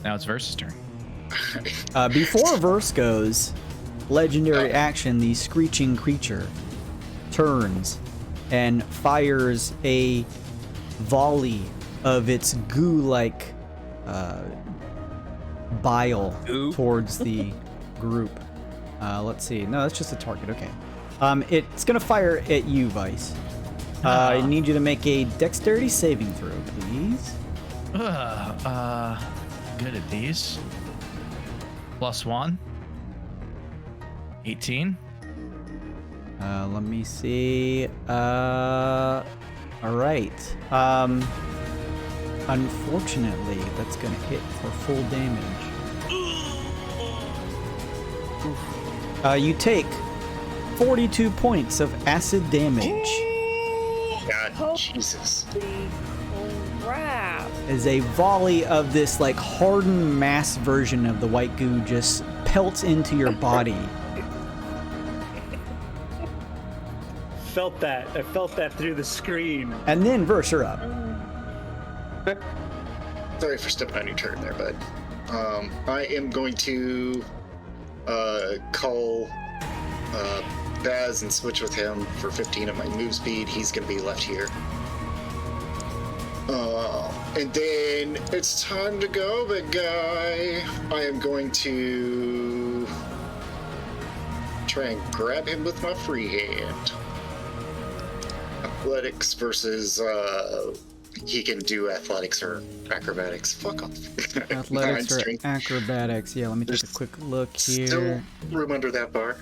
Now it's Verse's turn. Before verse goes, legendary action, the screeching creature turns and fires a volley of its goo-like bile towards the group. Let's see. No, that's just a target. Okay. It's gonna fire at you, Vice. I need you to make a dexterity saving throw, please. Good at these. +1. 18. Let me see. All right. Unfortunately, that's gonna hit for full damage. You take 42 points of acid damage God, Jesus. Crap. as a volley of this like hardened mass version of the white goo just pelts into your body. I felt that through the screen. And then Verse, you're up. Sorry for stepping on your turn there, bud. I am going to call Baz and switch with him for 15 of my move speed. He's going to be left here. And then it's time to go, big guy. I am going to try and grab him with my free hand. Athletics versus he can do athletics or acrobatics. Fuck off. Athletics Nine or strength. acrobatics. Yeah, let me take a quick look here. Still room under that bar.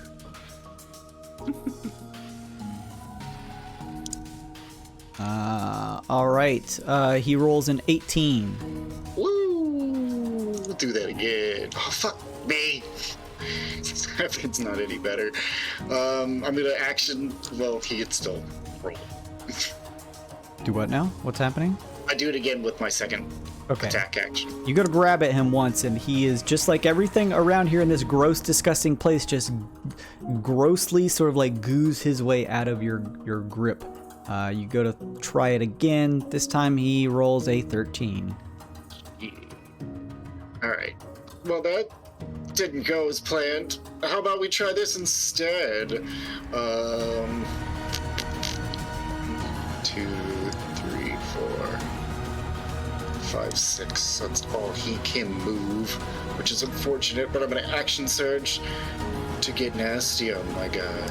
All right. He rolls an 18. Woo! We'll do that again. Oh, fuck me. It's not any better. I'm gonna action. Well, he could still roll. Do what now? What's happening? I do it again with my second attack action. You go to grab at him once, and he is just like everything around here in this gross, disgusting place, just grossly sort of like goos his way out of your grip. You go to try it again. This time he rolls a 13. Yeah. All right. Well, that didn't go as planned. How about we try this instead? 2, 3, 4, 5, 6. That's all he can move, which is unfortunate, but I'm going to action surge to get nasty on my guy.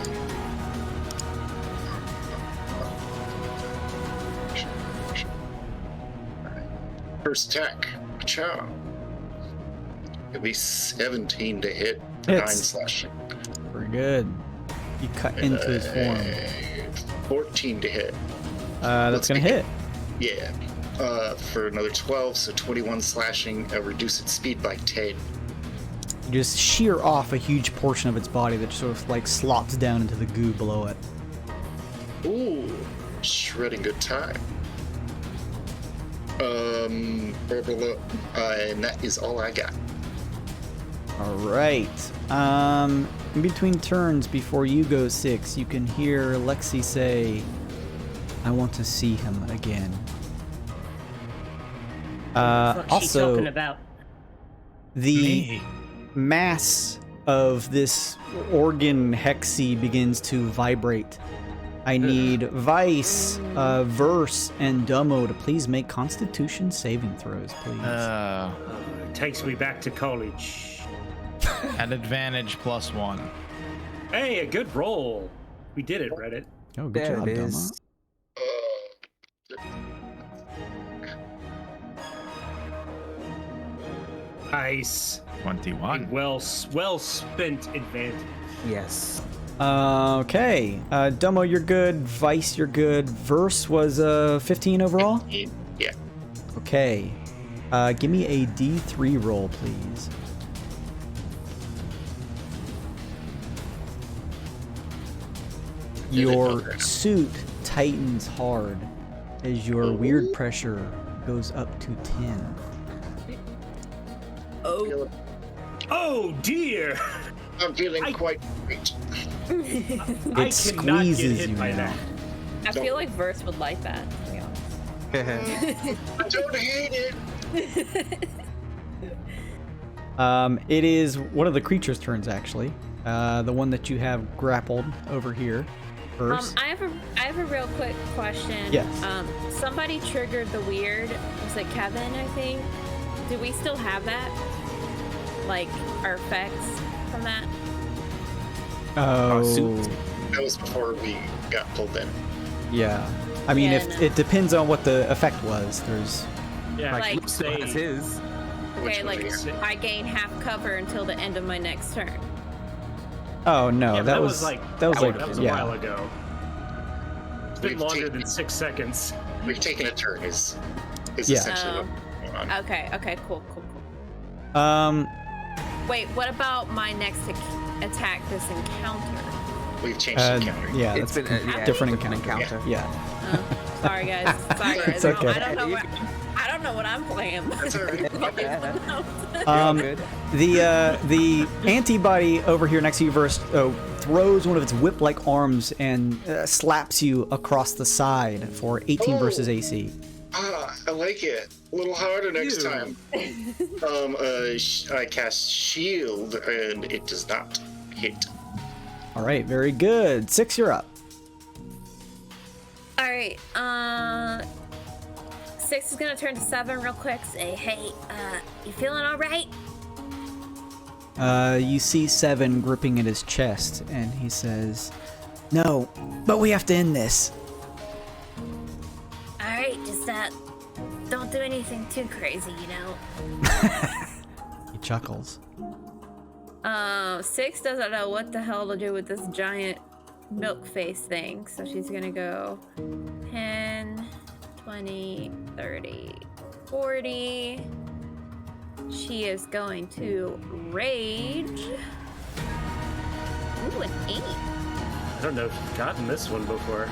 First attack. Chow. It'll be 17 to hit for 9 Hits. slashing. Very good. You cut into his form. 14 to hit. That's gonna hit. Yeah. For another 12, so 21 slashing. Reduce its speed by 10. You just shear off a huge portion of its body that sort of like slops down into the goo below it. Ooh. Shredding good time. And that is all I got. All right. In between turns, before you go 6, you can hear Lexi say, "I want to see him again." What's she talking about? The mass of this organ hexy begins to vibrate. I need Vice, Verse, and Dummo to please make Constitution saving throws, please. It takes me back to college. At advantage +1. Hey, a good roll. We did it, Reddit. Oh, good job, Dummo. Nice. 21. Well spent advantage. Yes. Okay. Dummo, you're good. Vice, you're good. Verse was 15 overall? Yeah. Okay. Give me a D3 roll, please. Your suit tightens hard as your weird pressure goes up to 10. Oh dear! I'm feeling quite great. It squeezes you now. I feel like Verse would like that, to be honest. I don't hate it. It is one of the creature's turns, actually. The one that you have grappled over here. Verse. I have a real quick question. Yes. Somebody triggered the Wyrd. Was it Kevin, I think? Do we still have that? Like, our effects from that? Oh. That was before we got pulled in. Yeah. I mean, Yeah, if it depends on what the effect was. There's. Yeah, Like- Luke say That's his. Okay, like, Which one I gain half cover until the end of my next turn. Oh no, Yeah, that was like that was a yeah. while ago. It's been We've longer taken- than 6 seconds. We've taken a turn. Is Yeah. essentially what's going on. Okay, cool. Wait, what about my next attack this encounter? We've changed the counter. Yeah, It's that's been different different encounter. Yeah. Sorry guys. It's okay. I don't know what I'm playing. That's all right. The antibody over here next to you, Verse, throws one of its whip-like arms and slaps you across the side for 18 versus AC. I like it. A little harder next time. I cast shield and it does not hit. All right, very good. 6, you're up. All right. 6 is gonna turn to 7 real quick. Say, hey, you feeling all right? You see 7 gripping at his chest, and he says, "No, but we have to end this." All right, just don't do anything too crazy, you know. He chuckles. 6 doesn't know what the hell to do with this giant milk face thing, so she's gonna go 10, 20, 30, 40. She is going to rage. Ooh, an 8. I don't know if you've gotten this one before.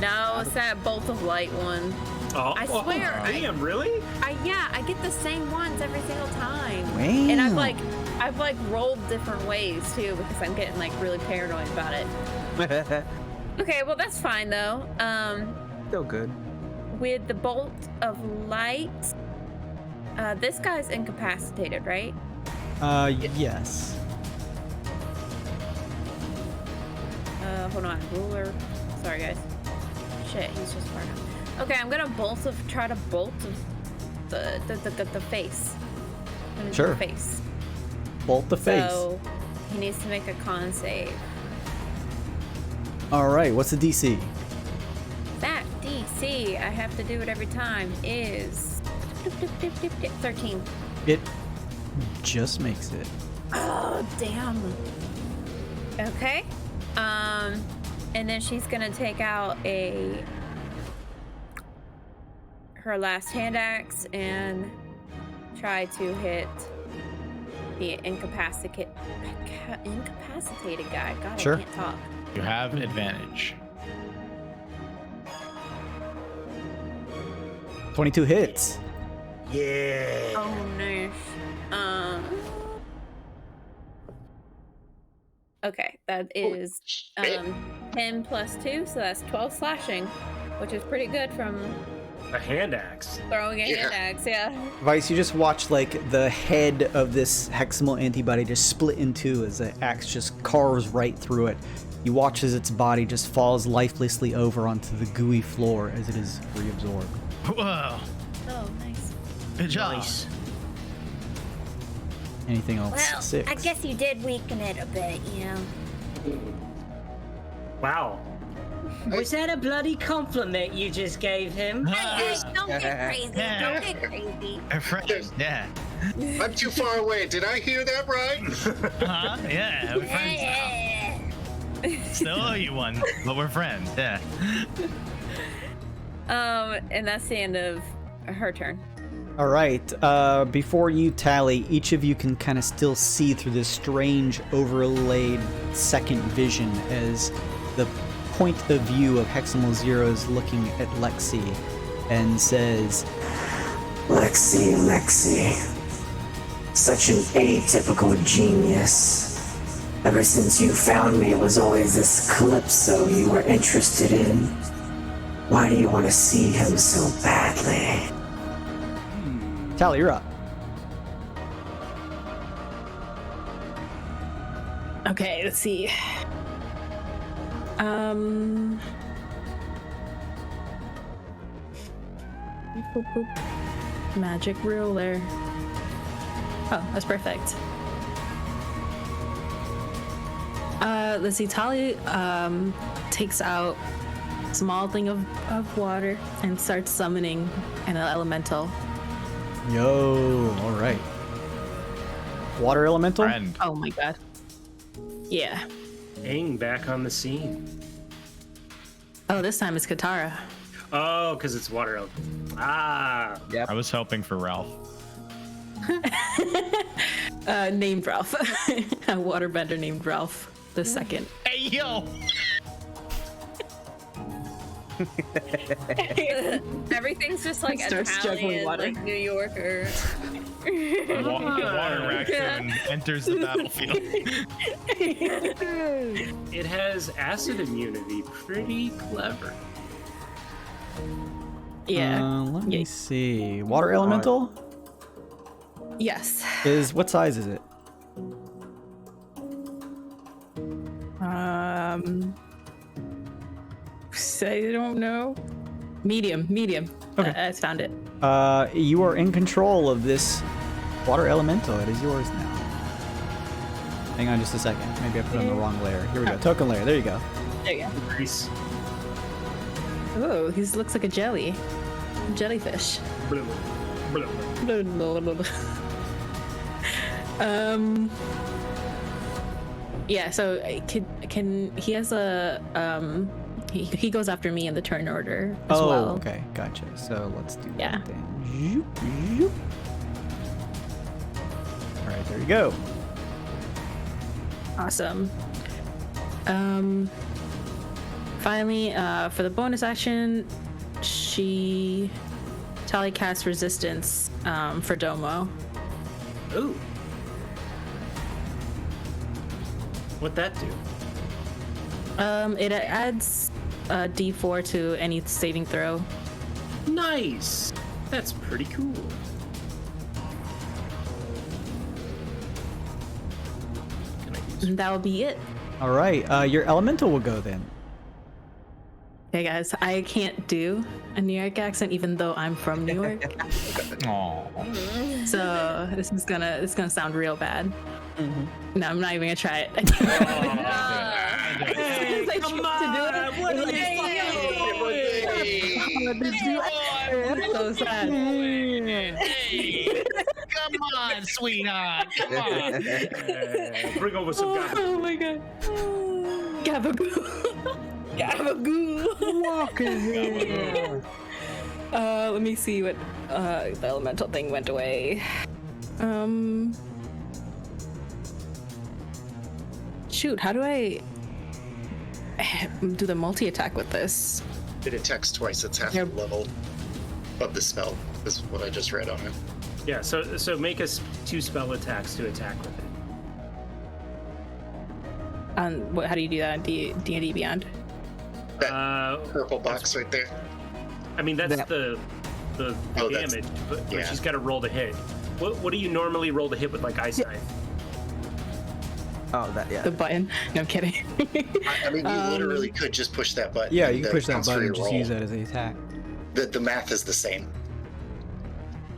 No, it's that bolt of light one. Oh, I swear, damn, really? I get the same ones every single time. Wow. And I've rolled different ways too because I'm getting like really paranoid about it. Okay, well that's fine though. Still good. With the bolt of light, this guy's incapacitated, right? Yes. Hold on, ruler. Sorry guys. Shit, he's just far enough. Okay, I'm gonna try to bolt the face. Sure. The face. Bolt the face. So he needs to make a con save. All right, what's the DC? That DC, I have to do it every time, is 13. It just makes it. Oh, damn. Okay. And then she's gonna take out her last hand axe and try to hit the incapacitated guy. God, Sure. I can't talk. You have advantage. 22 hits. Yeah. Oh, nice. Okay, that is 10 plus 2, so that's 12 slashing, which is pretty good from A hand axe. throwing a hand axe, yeah. Vice, you just watch like the head of this Heximal antibody just split in two as the axe just carves right through it. You watch as its body just falls lifelessly over onto the gooey floor as it is reabsorbed. Whoa. Oh, nice. Good job. Nice. Anything else? Well, 6. I guess you did weaken it a bit, you know. Wow. Was that a bloody compliment you just gave him? Hey, don't get crazy. Don't get crazy. Our friends, yeah. I'm too far away. Did I hear that right? Uh-huh, yeah, we're friends now. Still owe you one, but we're friends, yeah. And that's the end of her turn. All right. Before you tally, each of you can kind of still see through this strange overlaid second vision as the point of view of Heximal Zero is looking at Lexi and says, Lexi. Such an atypical genius. Ever since you found me, it was always this Calypso you were interested in. Why do you want to see him so badly? Tally, you're up. Okay, let's see. Boop, boop. Magic ruler. Oh, that's perfect. Let's see. Tali takes out a small thing of water and starts summoning an elemental. Yo, all right. Water elemental? Friend. Oh my god. Yeah. Aang back on the scene. Oh, this time it's Katara. Oh, because it's water elemental. Ah. I was hoping for Ralph. Named Ralph. A waterbender named Ralph the second. Hey, yo! Everything's just like Starts juggling Italian, water. like New Yorker. Water raccoon enters the battlefield. It has acid immunity. Pretty clever. Yeah. Let me see. Water elemental Yes. is what size is it? I don't know. Medium. Okay. I found it. You are in control of this water elemental. It is yours now. Hang on just a second. Maybe I put on the wrong layer. Here we go. Token layer. There you go. There you Grease. go. Oh, he looks like a jelly. Jellyfish. Blue. Blue. Yeah, so can he has a he goes after me in the turn order as well. Okay, gotcha. So let's do Yeah. that then. Zoop. All right, there you go. Awesome. Finally, for the bonus action, Tali casts resistance for Domo. Ooh. What'd that do? It adds a D4 to any saving throw. Nice. That's pretty cool. Can I use And that will be it. All right, your elemental will go then. Hey guys, I can't do a New York accent even though I'm from New York. Aww. So this is gonna sound real bad. No, I'm not even gonna try it. Hey, come on! What are you So sad. Hey, come on, sweetheart. Come on. Bring over some guys. Oh my god. Gabagoo. Gabagoo. Walking here. Let me see what the elemental thing went away. Shoot, how do I do the multi-attack with this? It attacks twice, it's half the Yep. level. of the spell. Is what I just read on it. Yeah. So make us 2 spell attacks to attack with it. How do you do that on D&D Beyond? That purple box right there. I mean, that's the damage, but yeah. she's got to roll to hit. What do you normally roll to hit with like Ice Knife? Oh, that, yeah. The button. No, I'm kidding. I mean, you literally could just push that button. Yeah, you can push that counts for button your and just roll. use that as an attack. The math is the same.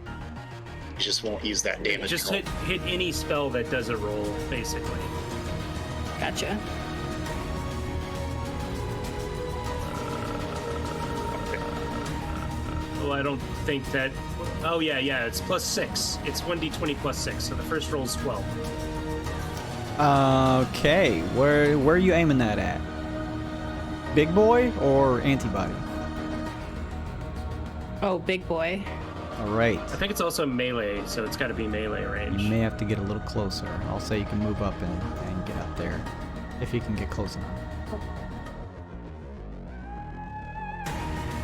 You just won't use that damage. Just roll. hit any spell that does a roll, basically. Gotcha. Well, I don't think that. Oh yeah, it's +6. It's 1d20 +6. So the first roll is 12. Okay, where are you aiming that at? Big boy or antibody? Oh, big boy. All right. I think it's also melee, so it's got to be melee range. You may have to get a little closer. I'll say you can move up and get up there if you can get close enough.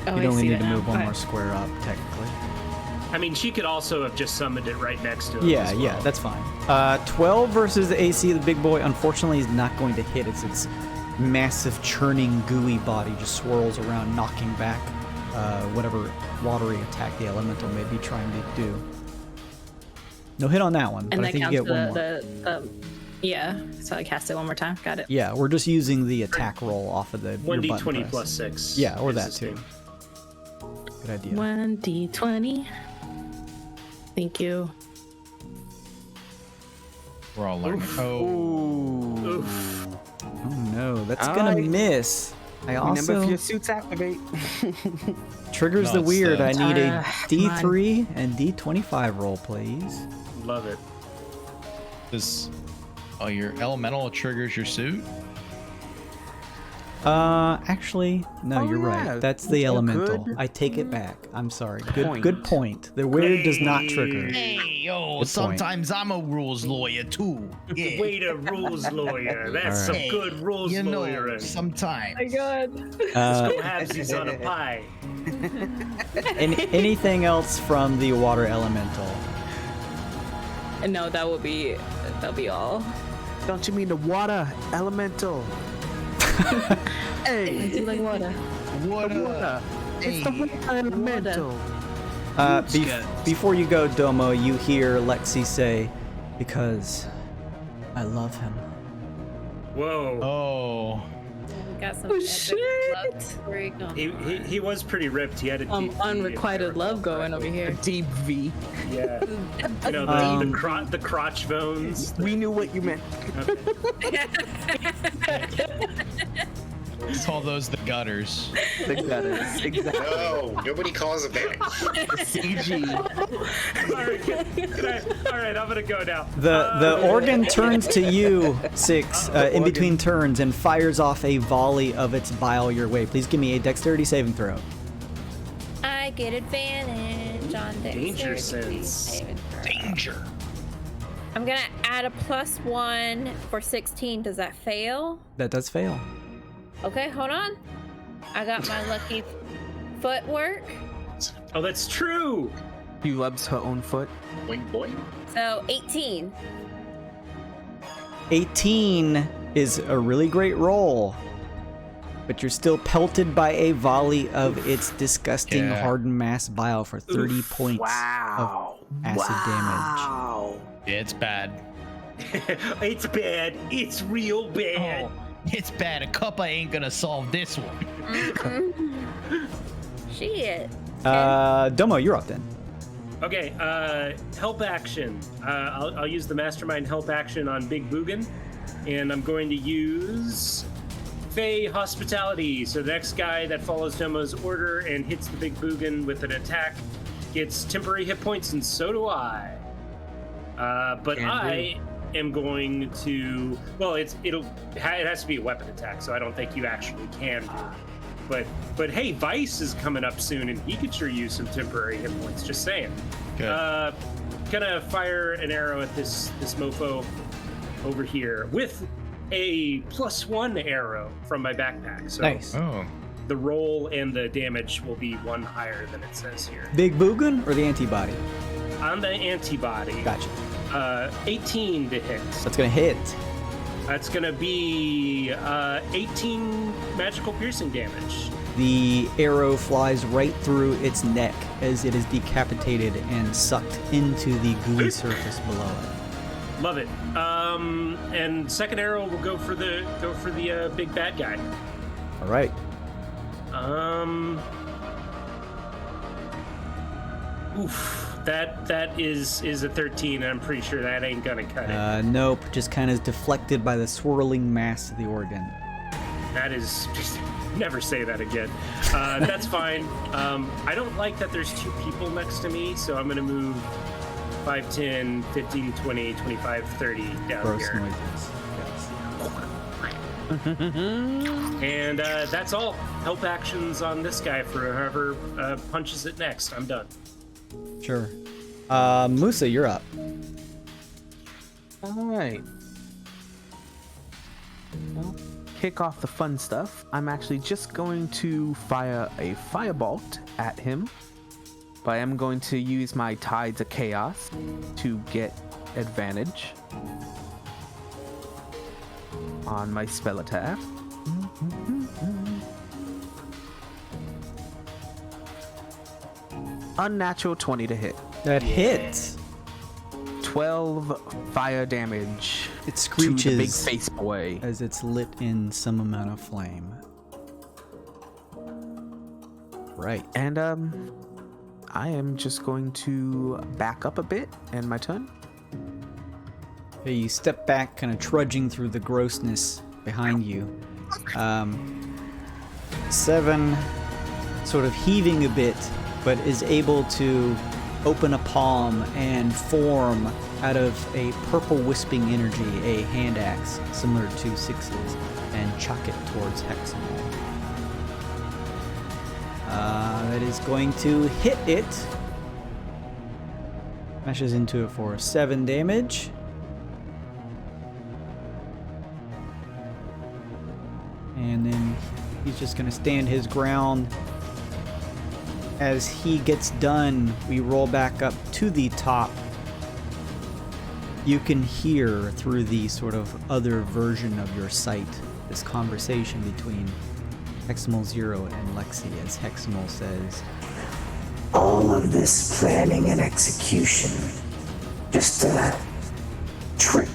Oh, You'd I only see need that to now. move one Okay. more square up, technically. I mean, she could also have just summoned it right next to it. Yeah, as well. yeah, that's fine. 12 versus the AC of the big boy, unfortunately, is not going to hit. Its massive, churning, gooey body just swirls around, knocking back whatever watery attack the elemental may be trying to do. No hit on that one, but And I that think you counts get one more. the yeah. So I cast it one more time. Got it. Yeah, we're just using the attack roll off of the your button 1d20 press. +6. Yeah, or is that the too. same. Good idea. 1d20. Thank you. We're all learning. Oof. Oh no, that's gonna miss. I Remember, if also your suits activate. triggers No, the it's weird. the- I need a come on. D3 and D25 roll, please. Love it. Your elemental triggers your suit? Actually, no, Oh, you're yeah. right. That's the You elemental. could. I take it back. I'm sorry. Point. Good point. The weird does not trigger. Hey, yo, Good sometimes I'm a rules lawyer too. Yeah. Wait, a rules lawyer. That's All some right. good rules You know, lawyering. sometimes. God. Go halvesies on a pie. Anything else from the water elemental? No, that'll be all. Don't you mean the water elemental? I Hey, do like water. What the water. It's the water elemental. Before you go, Domo, you hear Lexi say, "Because I love him." Whoa. Oh. Got some Oh, epic shit. love where you going? He was pretty ripped. He had a deep V, Unrequited if I love recall going over here. Deep V. correctly. Yeah. You know, the crotch bones. We knew what you meant. Let's call those the gutters. The gutters. Exactly. No, nobody calls it that. CG. All right, I'm gonna go now. The organ turns to you, Six, in between turns and fires off a volley of its bile your way. Please give me a dexterity saving throw. I get advantage on Danger dexterity sense. saving throw. Danger. I'm gonna add a +1 for 16. Does that fail? That does fail. Okay, hold on. I got my lucky footwork. Oh, that's true. She loves her own foot. Boing boing. So 18. 18 is a really great roll, but you're still pelted by a volley of its disgusting Yeah. hardened mass bile for 30 points Wow. of acid damage. Wow. Yeah, it's bad. It's bad. It's real bad. Oh, it's bad. A cuppa ain't gonna solve this one. Shit. Domo, you're up then. Okay, help action. I'll use the mastermind help action on Big Boogan, and I'm going to use Fey Hospitality. So the next guy that follows Domo's order and hits the Big Boogan with an attack gets temporary hit points, and so do I. But I am going to. Well, it has to be a weapon attack, so I don't think you actually can do it. But hey, Vice is coming up soon, and he could sure use some temporary hit points. Just saying. Good. Gonna fire an arrow at this mofo over here with a +1 arrow from my backpack. So Nice. Oh. the roll and the damage will be one higher than it says here. Big Boogan or the antibody? On the antibody. Gotcha. 18 to hit. That's gonna hit. That's gonna be 18 magical piercing damage. The arrow flies right through its neck as it is decapitated and sucked into the gooey surface below it. Love it. And second arrow will go for the big bad guy. All right. Oof. That is a 13, and I'm pretty sure that ain't gonna cut it. Nope. Just kind of deflected by the swirling mass of the organ. That is just never say that again. That's fine. I don't like that there's two people next to me, so I'm gonna move 5, 10, 15, 20, 25, 30 down Gross here. noises. And that's all. Help actions on this guy for whoever punches it next. I'm done. Sure. Musa, you're up. All right. Well, kick off the fun stuff. I'm actually just going to fire a firebolt at him. But I am going to use my Tides of Chaos to get advantage on my spell attack. Unnatural 20 to hit. That hits. 12 fire damage. It screeches to the big face boy as it's lit in some amount of flame. Right. And I am just going to back up a bit, and my turn. Okay, you step back, kind of trudging through the grossness behind you. 7, sort of heaving a bit, but is able to open a palm and form out of a purple wisping energy a hand axe similar to 6's and chuck it towards Heximal. That is going to hit it. Smashes into it for 7 damage. And then he's just going to stand his ground. As he gets done, we roll back up to the top. You can hear through the sort of other version of your sight this conversation between Heximal Zero and Lexi as Heximal says, all of this planning and execution, just a trick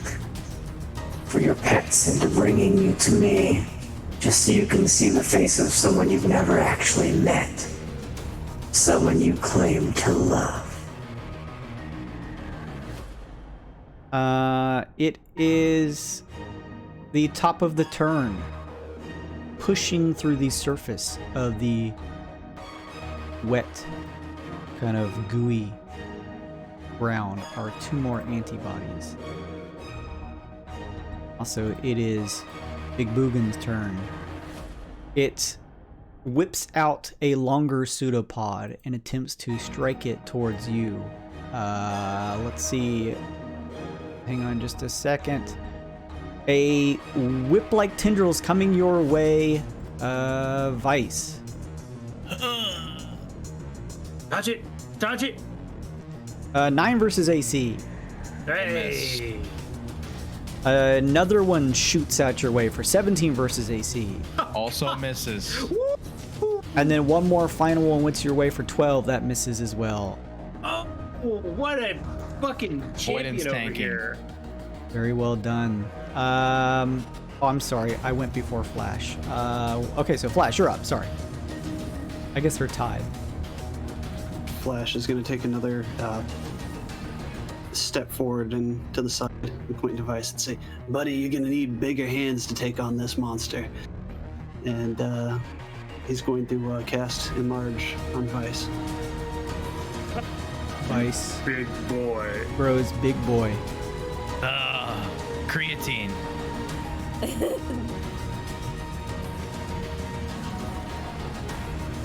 for your pets into bringing you to me, just so you can see the face of someone you've never actually met, someone you claim to love. It is the top of the turn. Pushing through the surface of the wet, kind of gooey ground are 2 more antibodies. Also, it is Big Boogan's turn. It whips out a longer pseudopod and attempts to strike it towards you. Let's see. Hang on just a second. A whip-like tendrils coming your way. Vice. Dodge it! Dodge it! 9 versus AC. Hey! Another one shoots out your way for 17 versus AC. Also misses. And then one more final one wins your way for 12. That misses as well. Oh, what a fucking champion over tanking. here. Very well done. Oh, I'm sorry. I went before Flash. Okay, so Flash, you're up. Sorry. I guess we're tied. Flash is going to take another step forward and to the side and point to Vice and say, buddy, you're going to need bigger hands to take on this monster. And he's going to cast Enlarge on Vice. Vice. Big boy. Bro's big boy. Creatine.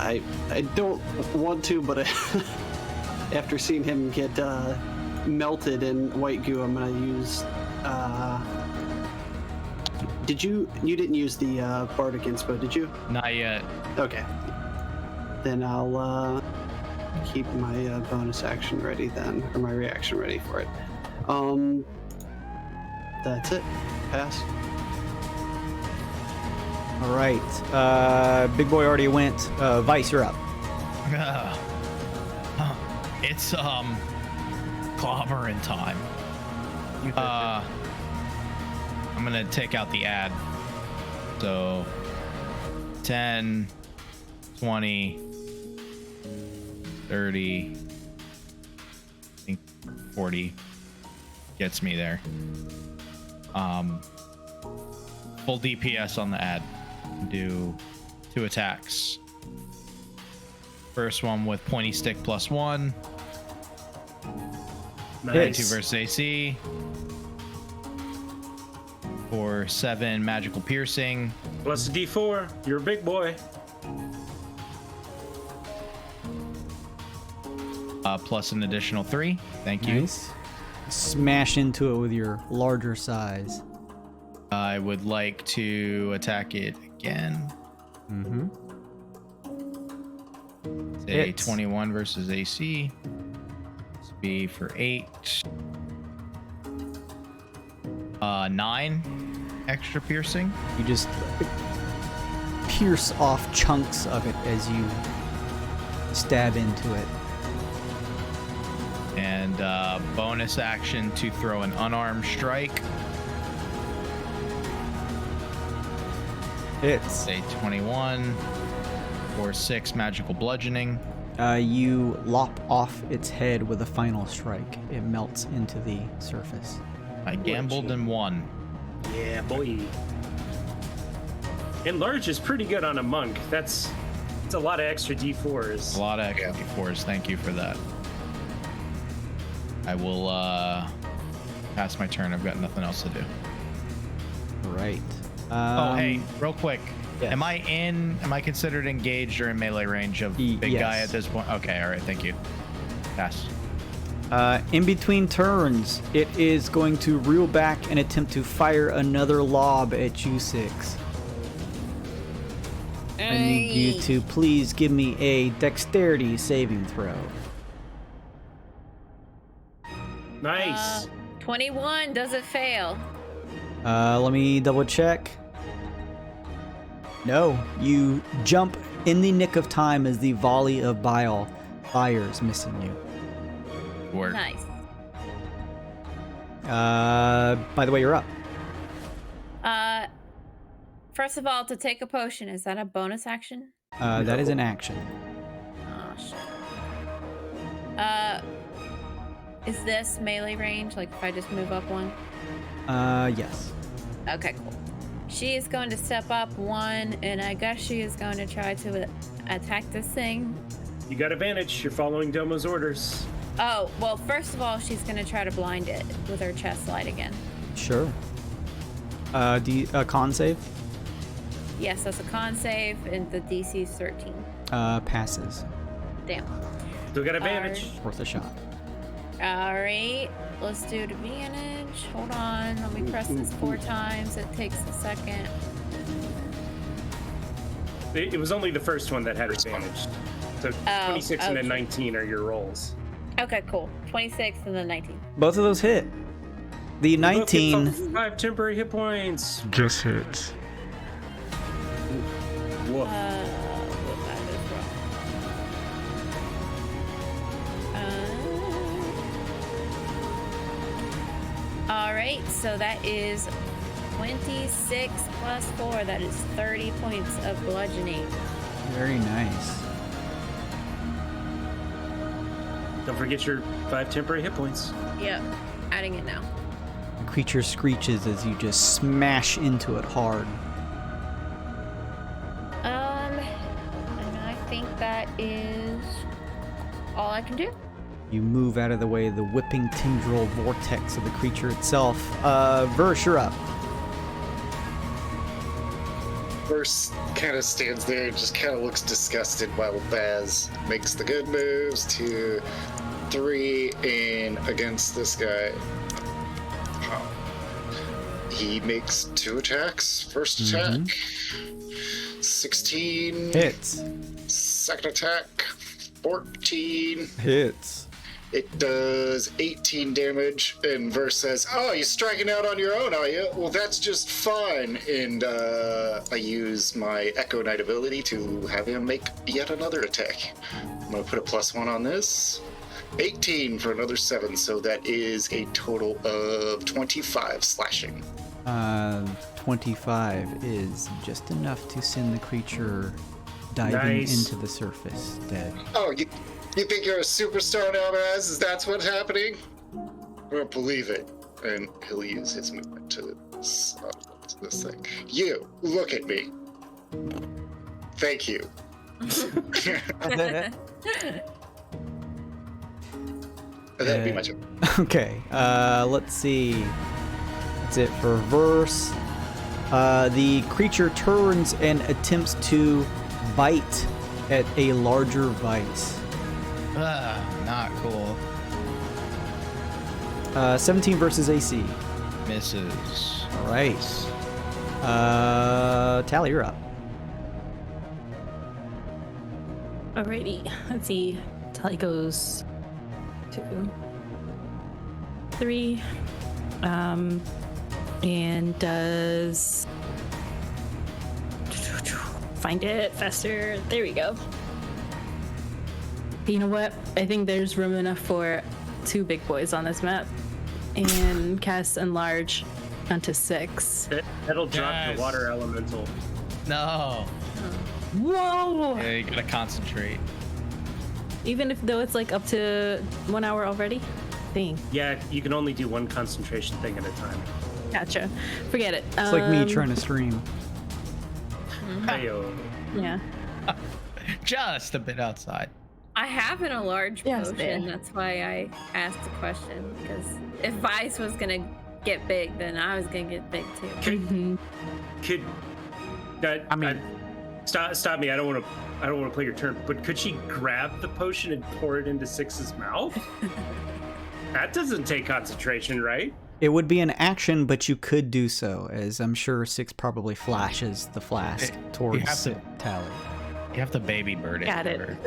I don't want to, but after seeing him get melted in white goo, I'm going to use You didn't use the bardic inspo, did you? Not yet. Okay. Then I'll keep my bonus action ready then, or my reaction ready for it. That's it. Pass. All right. Big boy already went. Vice, you're up. It's clobbering time. I'm gonna take out the ad. So 10, 20, 30, I think 40 gets me there. Full DPS on the ad. Do 2 attacks. First one with pointy stick +1. Nice. 2 versus AC. For 7 magical piercing. Plus a D4. You're a big boy. Plus an additional 3. Thank you. Nice. Smash into it with your larger size. I would like to attack it again. Mm-hmm. Say Hits. 21 versus AC. This would be for 8. 9 extra piercing. You just pierce off chunks of it as you stab into it. And bonus action to throw an unarmed strike. Hits. Say 21 or 6 magical bludgeoning. You lop off its head with a final strike. It melts into the surface. I gambled and won. Yeah, boy. Enlarge is pretty good on a monk. It's a lot of extra D4s. A lot of extra D4s. Thank you for that. I will pass my turn. I've got nothing else to do. Right. Oh, hey, real quick. yes. Am I considered engaged or in melee range of big yes. guy at this point? Okay, all right, thank you. Pass. In between turns, it is going to reel back and attempt to fire another lob at you 6. I need you to please give me a dexterity saving throw. Nice. 21, does it fail? Let me double check. No, you jump in the nick of time as the volley of bile fires, missing you. Word. Nice. By the way, you're up. First of all, to take a potion, is that a bonus action? That is an action. Oh, shit. Is this melee range? Like, if I just move up 1? Yes. Okay, cool. She is going to step up 1, and I guess she is going to try to attack this thing. You got advantage. You're following Domo's orders. Oh, well, first of all, she's going to try to blind it with her chest light again. Sure. Con save? Yes, that's a con save, and the DC is 13. Passes. Damn. Still got advantage. Worth a shot. Alright, let's do advantage. Hold on, let me press this 4 times. It takes a second. It was only the first one that had advantage. So 26 and then 19 are your rolls. Okay, cool. 26 and then 19. Both of those hit. The 19... 5 temporary hit points. Just hits. Woof. Alright, so that is 26 plus 4. That is 30 points of bludgeoning. Very nice. Don't forget your 5 temporary hit points. Yep, adding it now. The creature screeches as you just smash into it hard. And I think that is all I can do. You move out of the way of the whipping tendril vortex of the creature itself. Verse, you're up. Verse kind of stands there and just kind of looks disgusted while Baz makes the good moves. 2, 3, and against this guy. he makes 2 attacks. First attack, 16. Hits. Second attack, 14. Hits. It does 18 damage, and Verse says, "Oh, you're striking out on your own, are you? Well, that's just fine." And I use my Echo Knight ability to have him make yet another attack. I'm going to put a +1 on this. 18 for another 7, so that is a total of 25 slashing. 25 is just enough to send the creature diving into the surface dead. Oh, you think you're a superstar now, Raz? Is that what's happening? I don't believe it. And he'll use his movement to this thing. You, look at me. Thank you. That'd be my turn. Okay, let's see. That's it for Verse. The creature turns and attempts to bite at a larger vice. Not cool. 17 versus AC. Misses. All right. Tally, you're up. Alrighty, let's see. Tally goes 2, 3, and does. Find it faster. There we go. You know what? I think there's room enough for 2 big boys on this map, and cast enlarge onto 6. That'll drop the water elemental. No. Whoa! Yeah, you gotta concentrate. Even if though it's like up to 1 hour already? Dang. Yeah, you can only do 1 concentration thing at a time. Gotcha. Forget it. It's like me trying to stream. Heyo. Yeah. Just a bit outside. I have an enlarge Yes, potion. there. That's why I asked the question. Because if Vice was gonna get big, then I was gonna get big too. Could stop me. I don't want to play your turn. But could she grab the potion and pour it into Six's mouth? That doesn't take concentration, right? It would be an action, but you could do so, as I'm sure 6 probably flashes the flask towards Tally. You have to baby bird it. Got it.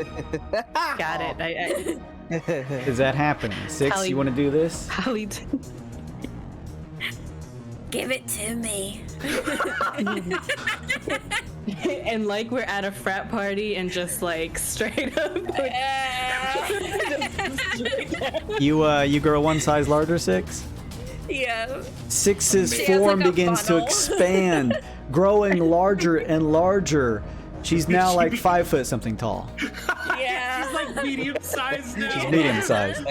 Got it. Is that happening? 6, Tally- you want to do this? Tally. Give it to me. And like we're at a frat party and just like straight up. You grow 1 size larger, 6? Yeah. 6's She has, form like, a begins to funnel. expand, growing larger and larger. She's now like 5 foot something tall. Yeah. She's like medium sized now. She's medium sized.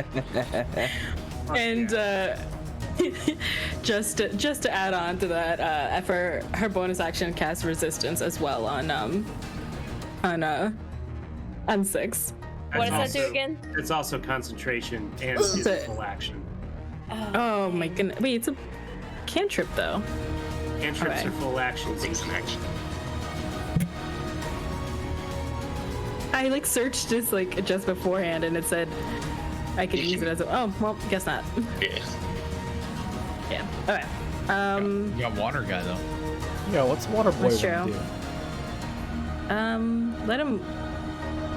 And just to add on to that, for her bonus action, cast resistance as well on 6. What does that do again? It's also concentration and it's it? full action. Oh my goodness! Wait, it's a cantrip though. Cantrips Okay. are full actions. I like searched this like just beforehand, and it said I could use it as a. Oh well, guess not. Yeah. Yeah. Okay. You got water guy though. Yeah, what's Water Boy That's want to true. do?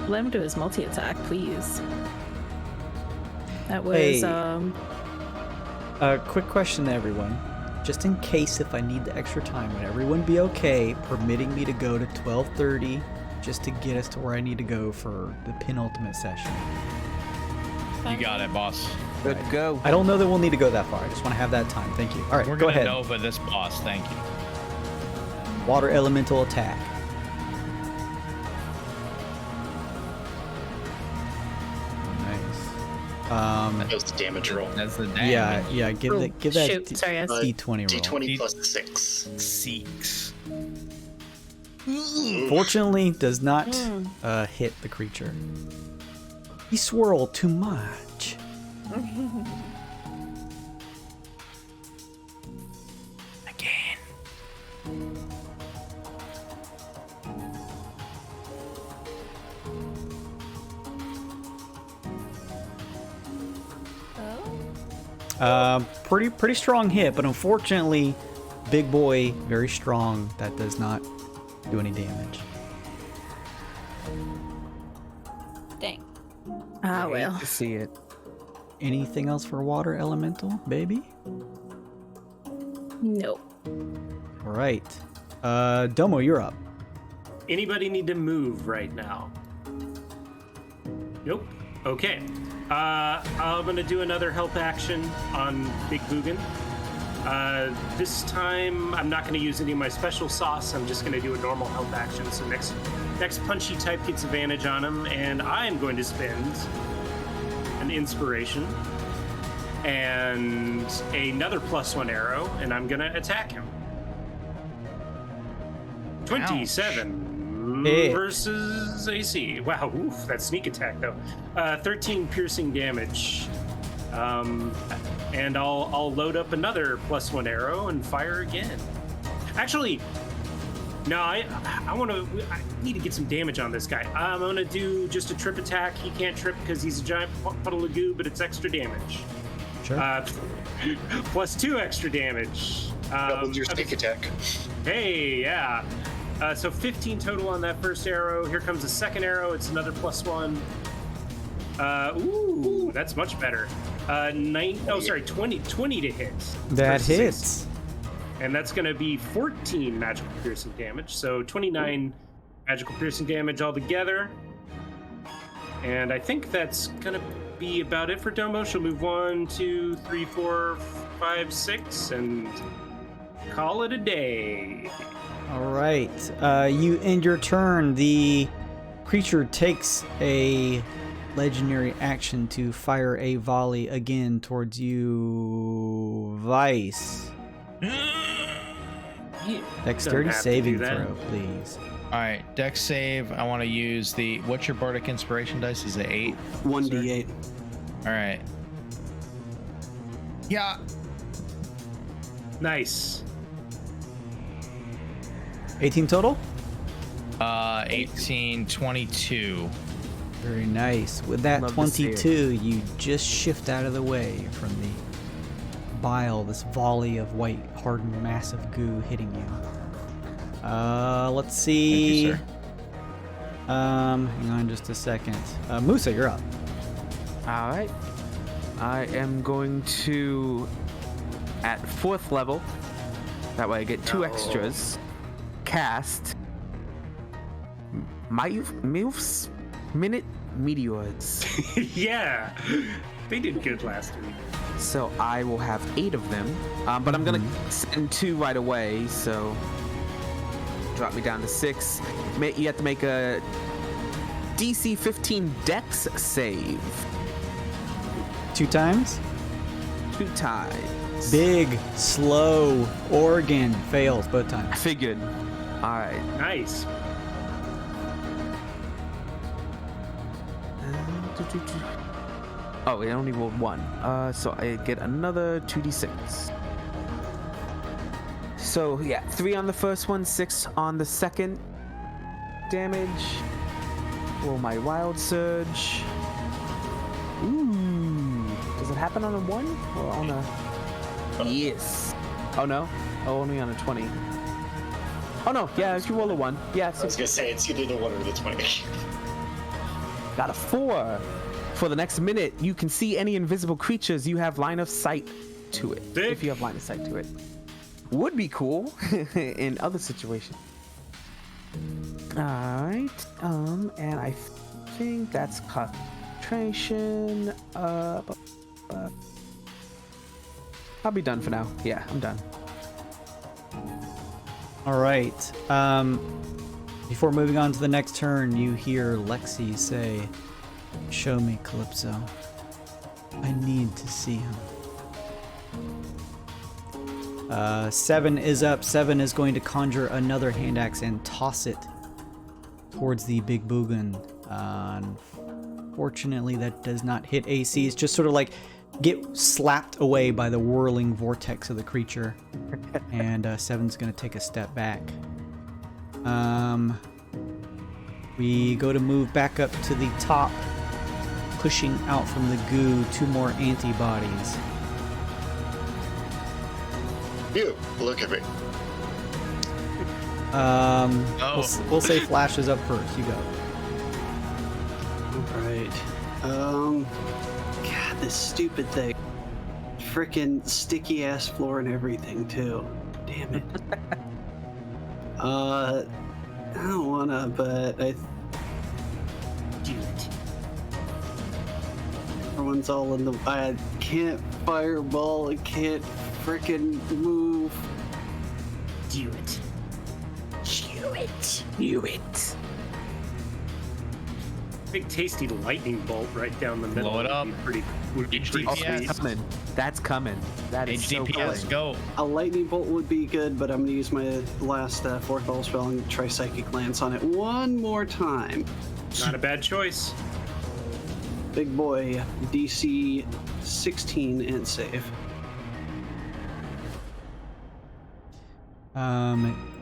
Let him do his multi attack, please. That was Hey. Quick question to everyone. Just in case if I need the extra time, would everyone be okay permitting me to go to 12:30 just to get us to where I need to go for the penultimate session? You got it, boss. Good go. I don't know that we'll need to go that far. I just want to have that time. Thank you. All right, We're go gonna ahead. Nova this boss. Thank you. Water elemental attack. Nice. That was the damage roll. That's the damage. Yeah. Give Oh, that shoot, sorry, yes. D20 roll. D20 plus 6. 6. Fortunately, does not hit the creature. He swirled too much. Again. Pretty strong hit, but unfortunately, big boy, very strong. That does not do any damage. Dang. Ah, Hate well. to see it. Anything else for water elemental, baby? Nope. All right. Domo, you're up. Anybody need to move right now? Nope. Okay. I'm gonna do another help action on Big Boogan. This time I'm not gonna use any of my special sauce. I'm just gonna do a normal help action. So next punchy type gets advantage on him, and I'm going to spend an inspiration and another +1 arrow, and I'm gonna attack him. 27 Hey. versus AC. Wow, oof, that sneak attack though. 13 piercing damage. And I'll load up another +1 arrow and fire again. Actually, no, I need to get some damage on this guy. I'm gonna do just a trip attack. He can't trip because he's a giant puddle of goo, but it's extra damage. Sure. +2 extra damage. Doubled your sneak attack. Hey, yeah. So 15 total on that first arrow. Here comes the second arrow. It's another +1. Ooh, that's much better. 20 to hit. That versus hits. and that's going to be 14 magical piercing damage. So 29 magical piercing damage altogether. And I think that's going to be about it for Domo. She'll move 1, 2, 3, 4, 5, 6, and call it a day. All right. You end your turn. The creature takes a legendary action to fire a volley again towards you, Vice. Dexterity have to saving do that. throw, please. All right, dex save. I want to use the. What's your bardic inspiration dice? Is it 8? 1d8. All right. Yeah. Nice. 18 total? 18, 22. Very nice. With that Love to see it. 22, you just shift out of the way from the bile, this volley of white, hardened, massive goo hitting you. Let's see. Thank you, sir. Hang on just a second. Musa, you're up. All right. I am going to, at 4th level, that way I get 2 extras, cast Milf's Minute Meteors. Yeah, they did good last week. So I will have 8 of them, but I'm gonna send 2 right away, so drop me down to 6. You have to make a DC 15 Dex save 2 times. 2 times. Big, slow organ fails both I times. figured. All right. Nice. Oh, it only rolled 1. So I get another 2d6. So yeah, 3 on the first one, 6 on the second. Damage. Roll my wild surge. Ooh. Does it happen on a 1 or on a? Yes. Oh no. Oh, only on a 20. Oh no. Yeah, if you roll a 1. Yeah. I was gonna say it's either the 1 or the 20. Got a 4. For the next minute, you can see any invisible creatures you have line of sight to it. Dick. If you have line of sight to it. Would be cool in other situations. Alright. And I think that's concentration. I'll be done for now. Yeah, I'm done. All right. Before moving on to the next turn, you hear Lexi say, "Show me Calypso. I need to see him." 7 is up. 7 is going to conjure another hand axe and toss it towards the big boogan. Unfortunately, that does not hit AC. It's just sort of like get slapped away by the whirling vortex of the creature. And 7's going to take a step back. We go to move back up to the top, pushing out from the goo 2 more antibodies. You, look at me. We'll say Flash is up first. You go. Alright. God, this stupid thing. Frickin' sticky ass floor and everything, too. Damn it. I don't wanna, but I. Do it. Everyone's all in the. I can't fireball, I can't frickin' move. Do it. Do it. Big tasty lightning bolt right down the middle. Blow it up. Would be pretty HDPS. sweet. That's coming. That's coming. That is so HDPS, coming. go. A lightning bolt would be good, but I'm gonna use my last fourth level spell and try psychic lance on it one more time. Not a bad choice. Big boy, DC 16 and save.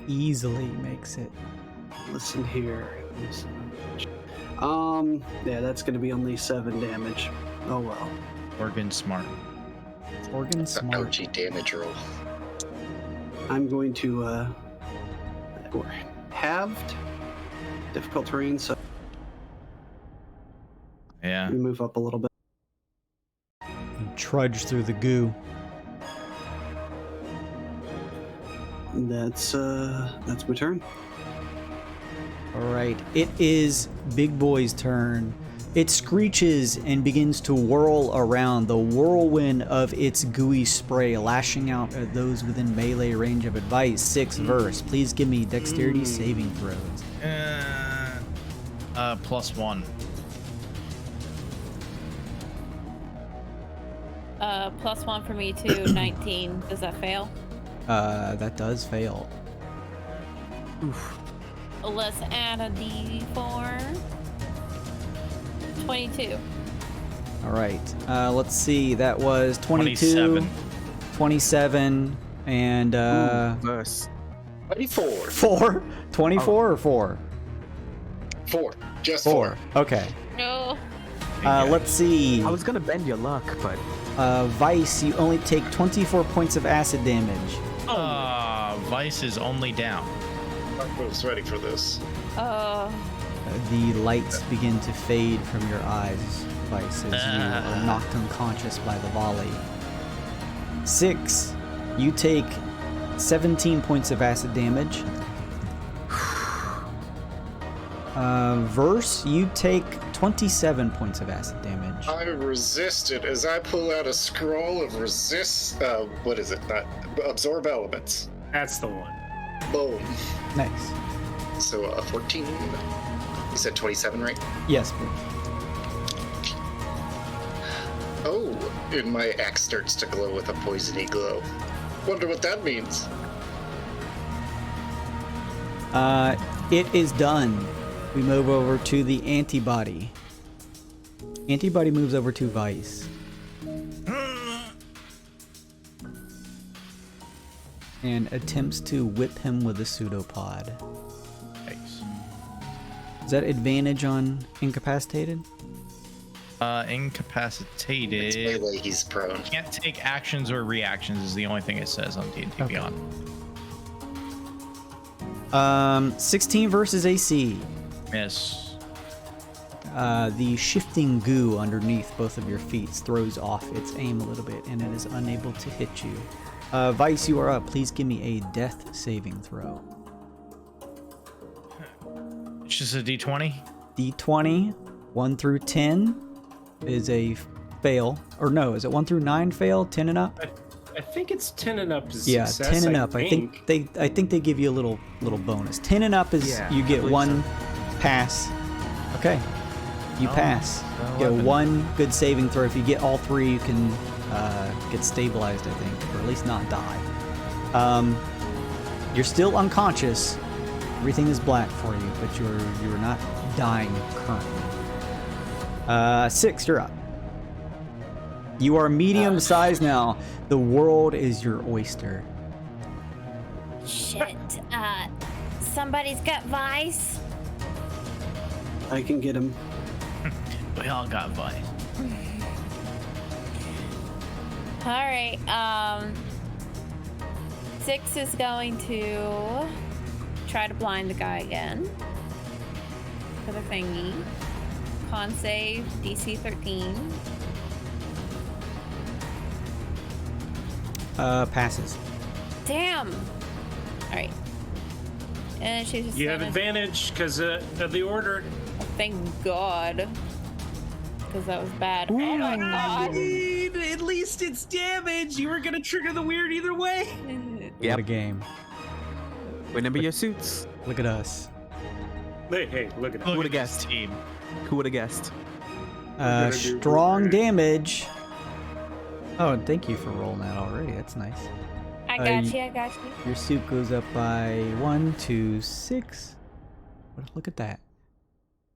Easily makes it. Listen here. Yeah, that's gonna be only 7 damage. Oh well. Organ smart. Organ smart. Ouchie damage roll. I'm going to halved difficult terrain, so Yeah. we move up a little bit. You trudge through the goo. That's my turn. All right, it is Big Boy's turn. It screeches and begins to whirl around, the whirlwind of its gooey spray lashing out at those within melee range of advice. 6 verse. Please give me dexterity saving throws. +1. +1 for me too. 19. Does that fail? That does fail. Let's add a D4. 22. All right, let's see. That was 22, 27. 27, and Verse. 24. 4. 24 or 4? 4. Just 4. Okay. No. Let's see. I was gonna bend your luck, but Vice, you only take 24 points of acid damage. Vice is only down. I was ready for this. The lights begin to fade from your eyes, Vice, as you are knocked unconscious by the volley. 6, you take 17 points of acid damage. Verse, you take 27 points of acid damage. I resisted as I pull out a scroll of resist. What is it? Not absorb elements. That's the one. Boom. Nice. So 14. You said 27, right? Yes. Oh, and my axe starts to glow with a poisony glow. Wonder what that means. It is done. We move over to the antibody. Antibody moves over to Vice. And attempts to whip him with a pseudopod. Nice. Is that advantage on incapacitated? It's Incapacitated. melee, he's prone. Can't take actions or reactions is the only thing it says on D&D Beyond. 16 versus AC. Miss. The shifting goo underneath both of your feet throws off its aim a little bit, and it is unable to hit you. Vice, you are up. Please give me a death saving throw. It's just a D20? D20, 1 through 10 is a fail. Or no, is it 1 through 9 fail? 10 and up? I think it's 10 and up is Yeah, success, 10 and up. I think they give you a little bonus. 10 and up is you get 1 pass. Okay. You pass. You get 1 good saving throw. If you get all 3, you can get stabilized, I think, or at least not die. You're still unconscious. Everything is black for you, but you're not dying currently. 6, you're up. You are medium size now. The world is your oyster. Shit. Somebody's got Vice. I can get him. We all got Vice. All right. Six is going to try to blind the guy again. For the thingy. Con save, DC 13. Passes. Damn! Alright. And she's just You have gonna- advantage because of the order. Thank God. Because that was bad. Oh my God. At least it's damage. You were gonna trigger the weird either way. What a game. Remember your suits. Look at us. Hey, look at Who would have this guessed? team. Who would have guessed? Strong damage. Oh, thank you for rolling that already. That's nice. I got you, I got you. Your suit goes up by 1, 2, 6. Look at that.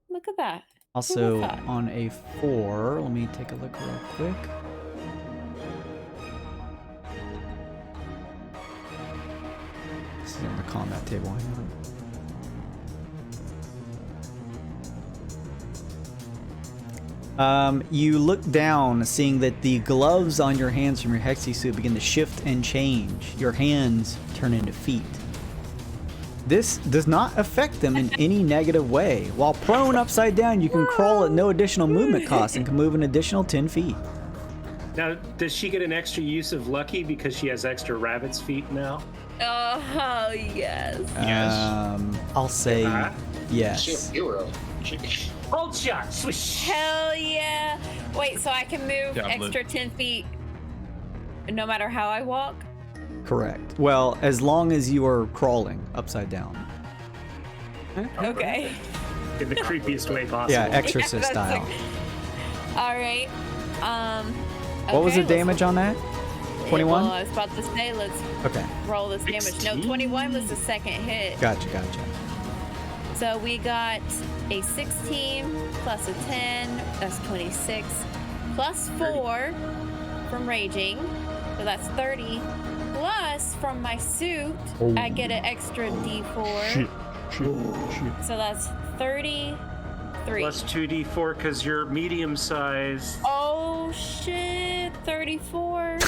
Look at that. Also, Look at that. on a 4, let me take a look real quick. This is in the combat table. Hang on. You look down, seeing that the gloves on your hands from your Hexi suit begin to shift and change. Your hands turn into feet. This does not affect them in any negative way. While prone upside down, you can crawl at no additional movement cost and can move an additional 10 feet. Now, does she get an extra use of lucky because she has extra rabbit's feet now? Oh, yes. I'll say yes. Shit, hero. Hold shot. Swish. Hell yeah. Wait, so I can move Yeah, extra 10 feet no matter how I walk? Correct. Well, as long as you are crawling upside down. Okay. In the creepiest way possible. Yeah, exorcist that's style. All right. What was okay, the damage on that? 21? Well, I was about to say, let's Okay. roll this damage. No, 21 was the second hit. Gotcha. So we got a 16 plus a 10, that's 26, plus 4 from raging, so that's 30. Plus from my suit, I get an extra D4. So that's 33. Plus 2d4 because you're medium sized. Oh shit, 34.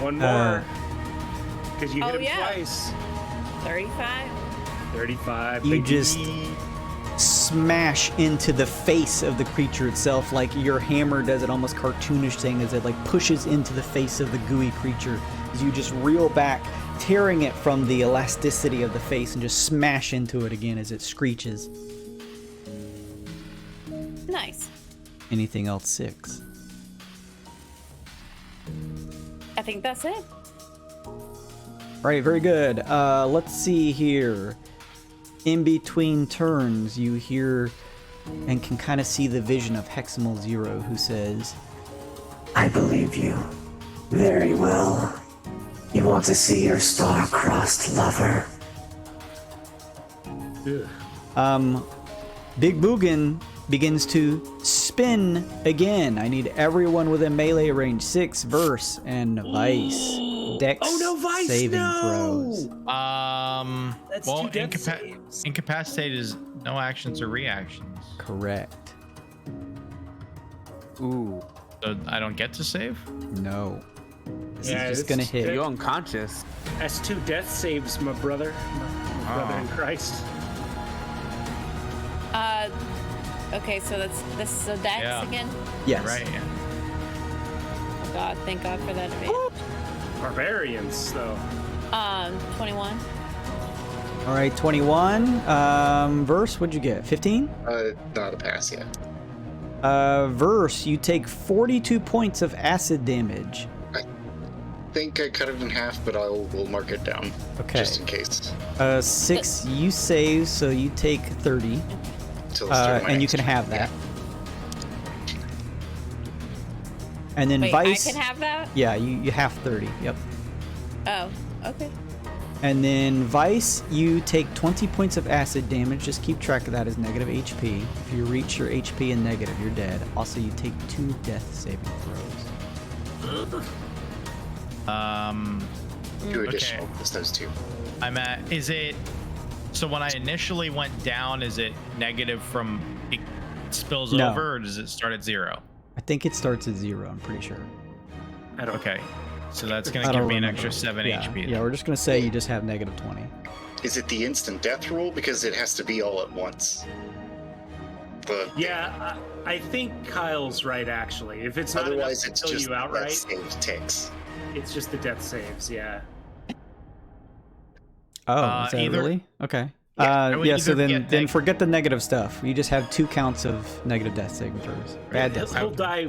One more. Because you hit him yeah. twice. 35. 35. You baby. just smash into the face of the creature itself, like your hammer does it almost cartoonish thing as it like pushes into the face of the gooey creature as you just reel back, tearing it from the elasticity of the face and just smash into it again as it screeches. Nice. Anything else 6? I think that's it. Right, very good. Let's see here. In between turns, you hear and can kind of see the vision of Heximal Zero, who says, I believe you. Very well. You want to see your star-crossed lover? Big Boogan begins to spin again. I need everyone within melee range. 6, Verse, and Vice. Dex Vice, saving no! throws. That's Well, two death saves. incapacitated is no actions or reactions. Correct. Ooh. So I don't get to save? No. This Yeah, is just it's gonna just hit. You're unconscious. That's 2 death saves, my brother. My brother in Christ. Okay, so this is a dex Yeah. again? Yes. Right, yeah. Oh god, thank God for that advantage. Barbarians, though. 21. All right, 21. Verse, what'd you get? 15? Not a pass yet. Verse, you take 42 points of acid damage. I think I cut it in half, but we'll mark it down. Okay. Just in case. 6, you save, so you take 30. Till the start of my And you next can turn. have that. And then Wait, Vice. I can have that? Yeah, you have 30. Yep. Oh, okay. And then Vice, you take 20 points of acid damage. Just keep track of that as negative HP. If you reach your HP in negative, you're dead. Also, you take 2 death saving throws. 2 additional. Just those 2. I'm at, is it, so when I initially went down, is it negative from, it spills No. over, or does it start at 0? I think it starts at 0, I'm pretty sure. I don't. Okay. So that's going I to don't give me an remember. extra 7 yeah. HP. Yeah, we're just gonna say you just have negative 20. Is it the instant death rule? Because it has to be all at once. Yeah, I think Kyle's right, actually. If it's not enough Otherwise, to it's kill just you the outright, death save ticks. it's just the death saves, yeah. Oh, is that either- really? Okay. I would Yeah, so either then get neg- forget the negative stuff. You just have 2 counts of negative death saving throws. Bad death He'll saving. die.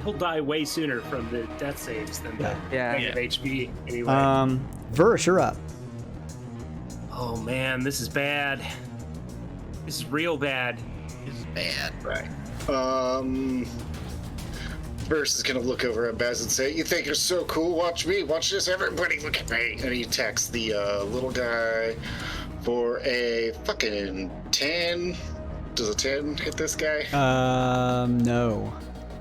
He'll die way sooner from the death saves than the Yeah. negative HP. Anyway. Verse, you're up. Oh man, this is bad. This is real bad. This is bad. Right. Verse is gonna look over at Baz and say, "You think you're so cool? Watch me. Watch this. Everybody, look at me." And he attacks the little guy for a fucking 10. Does a 10 hit this guy? No.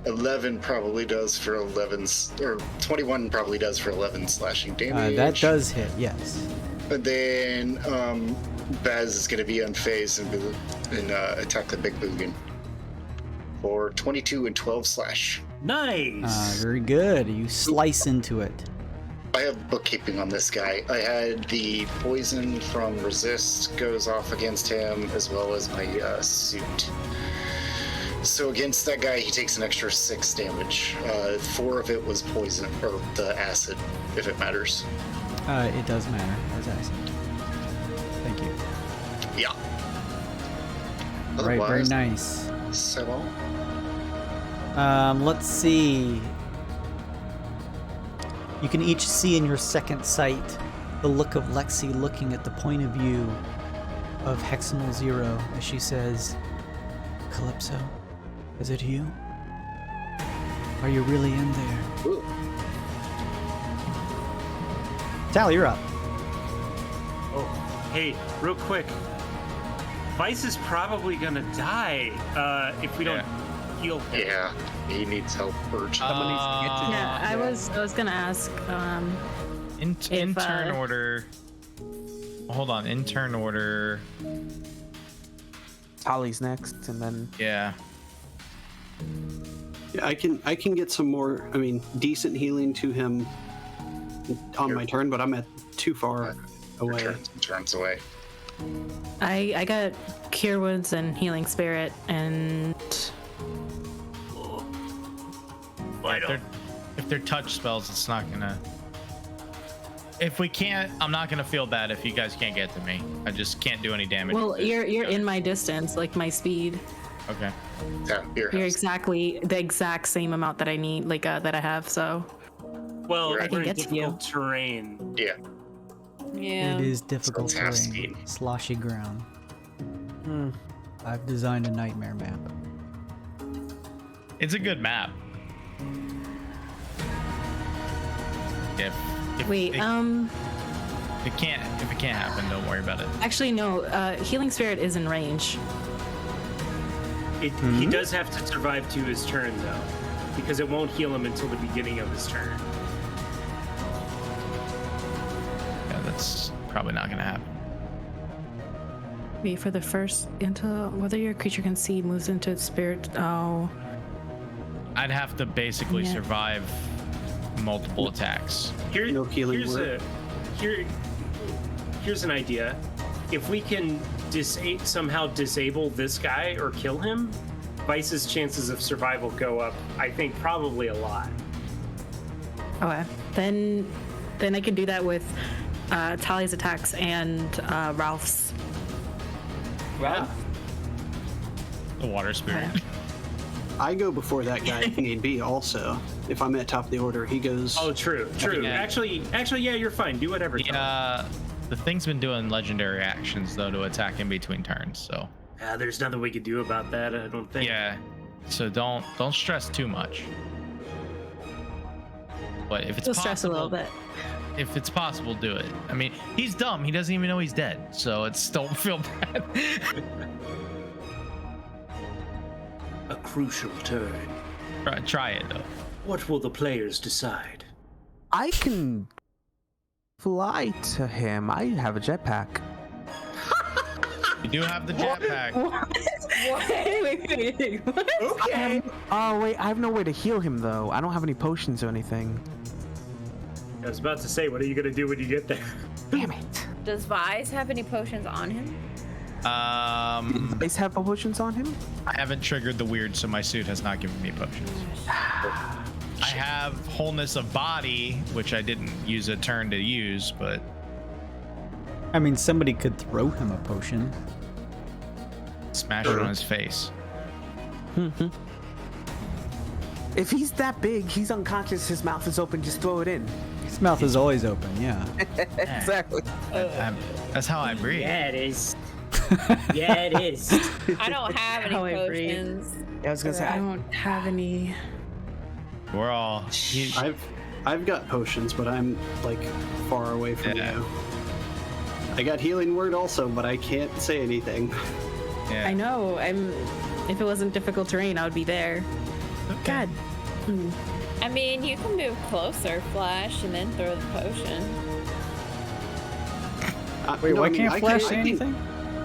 11 probably does for 11, or 21 probably does for 11 slashing damage. That does hit, yes. And then Baz is gonna be unfazed and attack the big boogan for 22 and 12 slash. Nice. Very good. You slice into it. I have bookkeeping on this guy. I had the poison from resist goes off against him, as well as my suit. So against that guy, he takes an extra 6 damage. 4 of it was poison, or the acid, if it matters. It does matter, as I said. Thank you. Yeah. All right, very Otherwise, nice. So, Let's see. You can each see in your second sight the look of Lexi looking at the point of view of Heximal Zero as she says, "Calypso, is it you? Are you really in there?" ooh. Tally, you're up. Oh, hey, real quick. Vice is probably gonna die if we don't heal him. Yeah, he needs help urgently. Yeah, I was gonna ask. In If, turn order. Hold on. In turn order. Tali's next, and then Yeah. Yeah, I can get some more. I mean, decent healing to him on my turn, but I'm at too far away. Turns away. I got Cure Wounds and Healing Spirit, and If they're touch spells, it's not gonna. If we can't, I'm not gonna feel bad if you guys can't get to me. I just can't do any damage. well, with it. you're in my distance, like my speed. Okay. Yeah, You're exactly the exact same amount that I need, like that I have. So Well, I we're can in get to you. difficult terrain. Yeah. Yeah. It is difficult it's half terrain, speed. sloshy ground. I've designed a nightmare map. It's a good map. If wait, it can't happen, don't worry about it. actually no. Healing Spirit is in range. He does have to survive to his turn, though, because it won't heal him until the beginning of his turn. Yeah, that's probably not gonna happen. Wait for the first until whether your creature can see moves into its spirit. Oh, I'd have to basically Yeah. survive multiple attacks. No healing word. Here's an idea. If we can somehow disable this guy or kill him, Vice's chances of survival go up, I think, probably a lot. okay. Then I can do that with Tali's attacks and Ralph's. Yeah. The water spirit. Okay. I go before that guy if need be. Also, if I'm at top of the order, he goes. Oh, true. Yeah. Actually, yeah, you're fine. Do whatever. The thing's been doing legendary actions though to attack in between turns, so There's nothing we can do about that, I don't think. yeah. So don't stress too much. But if it's Still possible, stress a little bit. if it's possible, do it. I mean, he's dumb. He doesn't even know he's dead, so it's don't feel bad. A crucial turn. Try it though. What will the players decide? I can fly to him. I have a jetpack. You do have the jetpack. Wait. What? Okay. Oh wait, I have no way to heal him though. I don't have any potions or anything. I was about to say, what are you gonna do when you get there? Damn it. Does Vise have any potions on him? Does have potions on him? I haven't triggered the weird, so my suit has not given me potions. I have wholeness of body, which I didn't use a turn to use, but I mean, somebody could throw him a potion. smash it on his face. If he's that big, he's unconscious, his mouth is open, just throw it in. His mouth is always open, yeah. Exactly. That's how I breathe. Yeah, it is. Yeah, it is. I don't have any How I breathe. potions. I was gonna say, I don't have any. We're all. I've got potions, but I'm like far away from you. I got healing word also, but I can't say anything. Yeah. I know. If it wasn't difficult terrain, I would be there. God. I mean, you can move closer, Flash, and then throw the potion. Wait, No, why I mean, can't I Flash can- say I can- anything?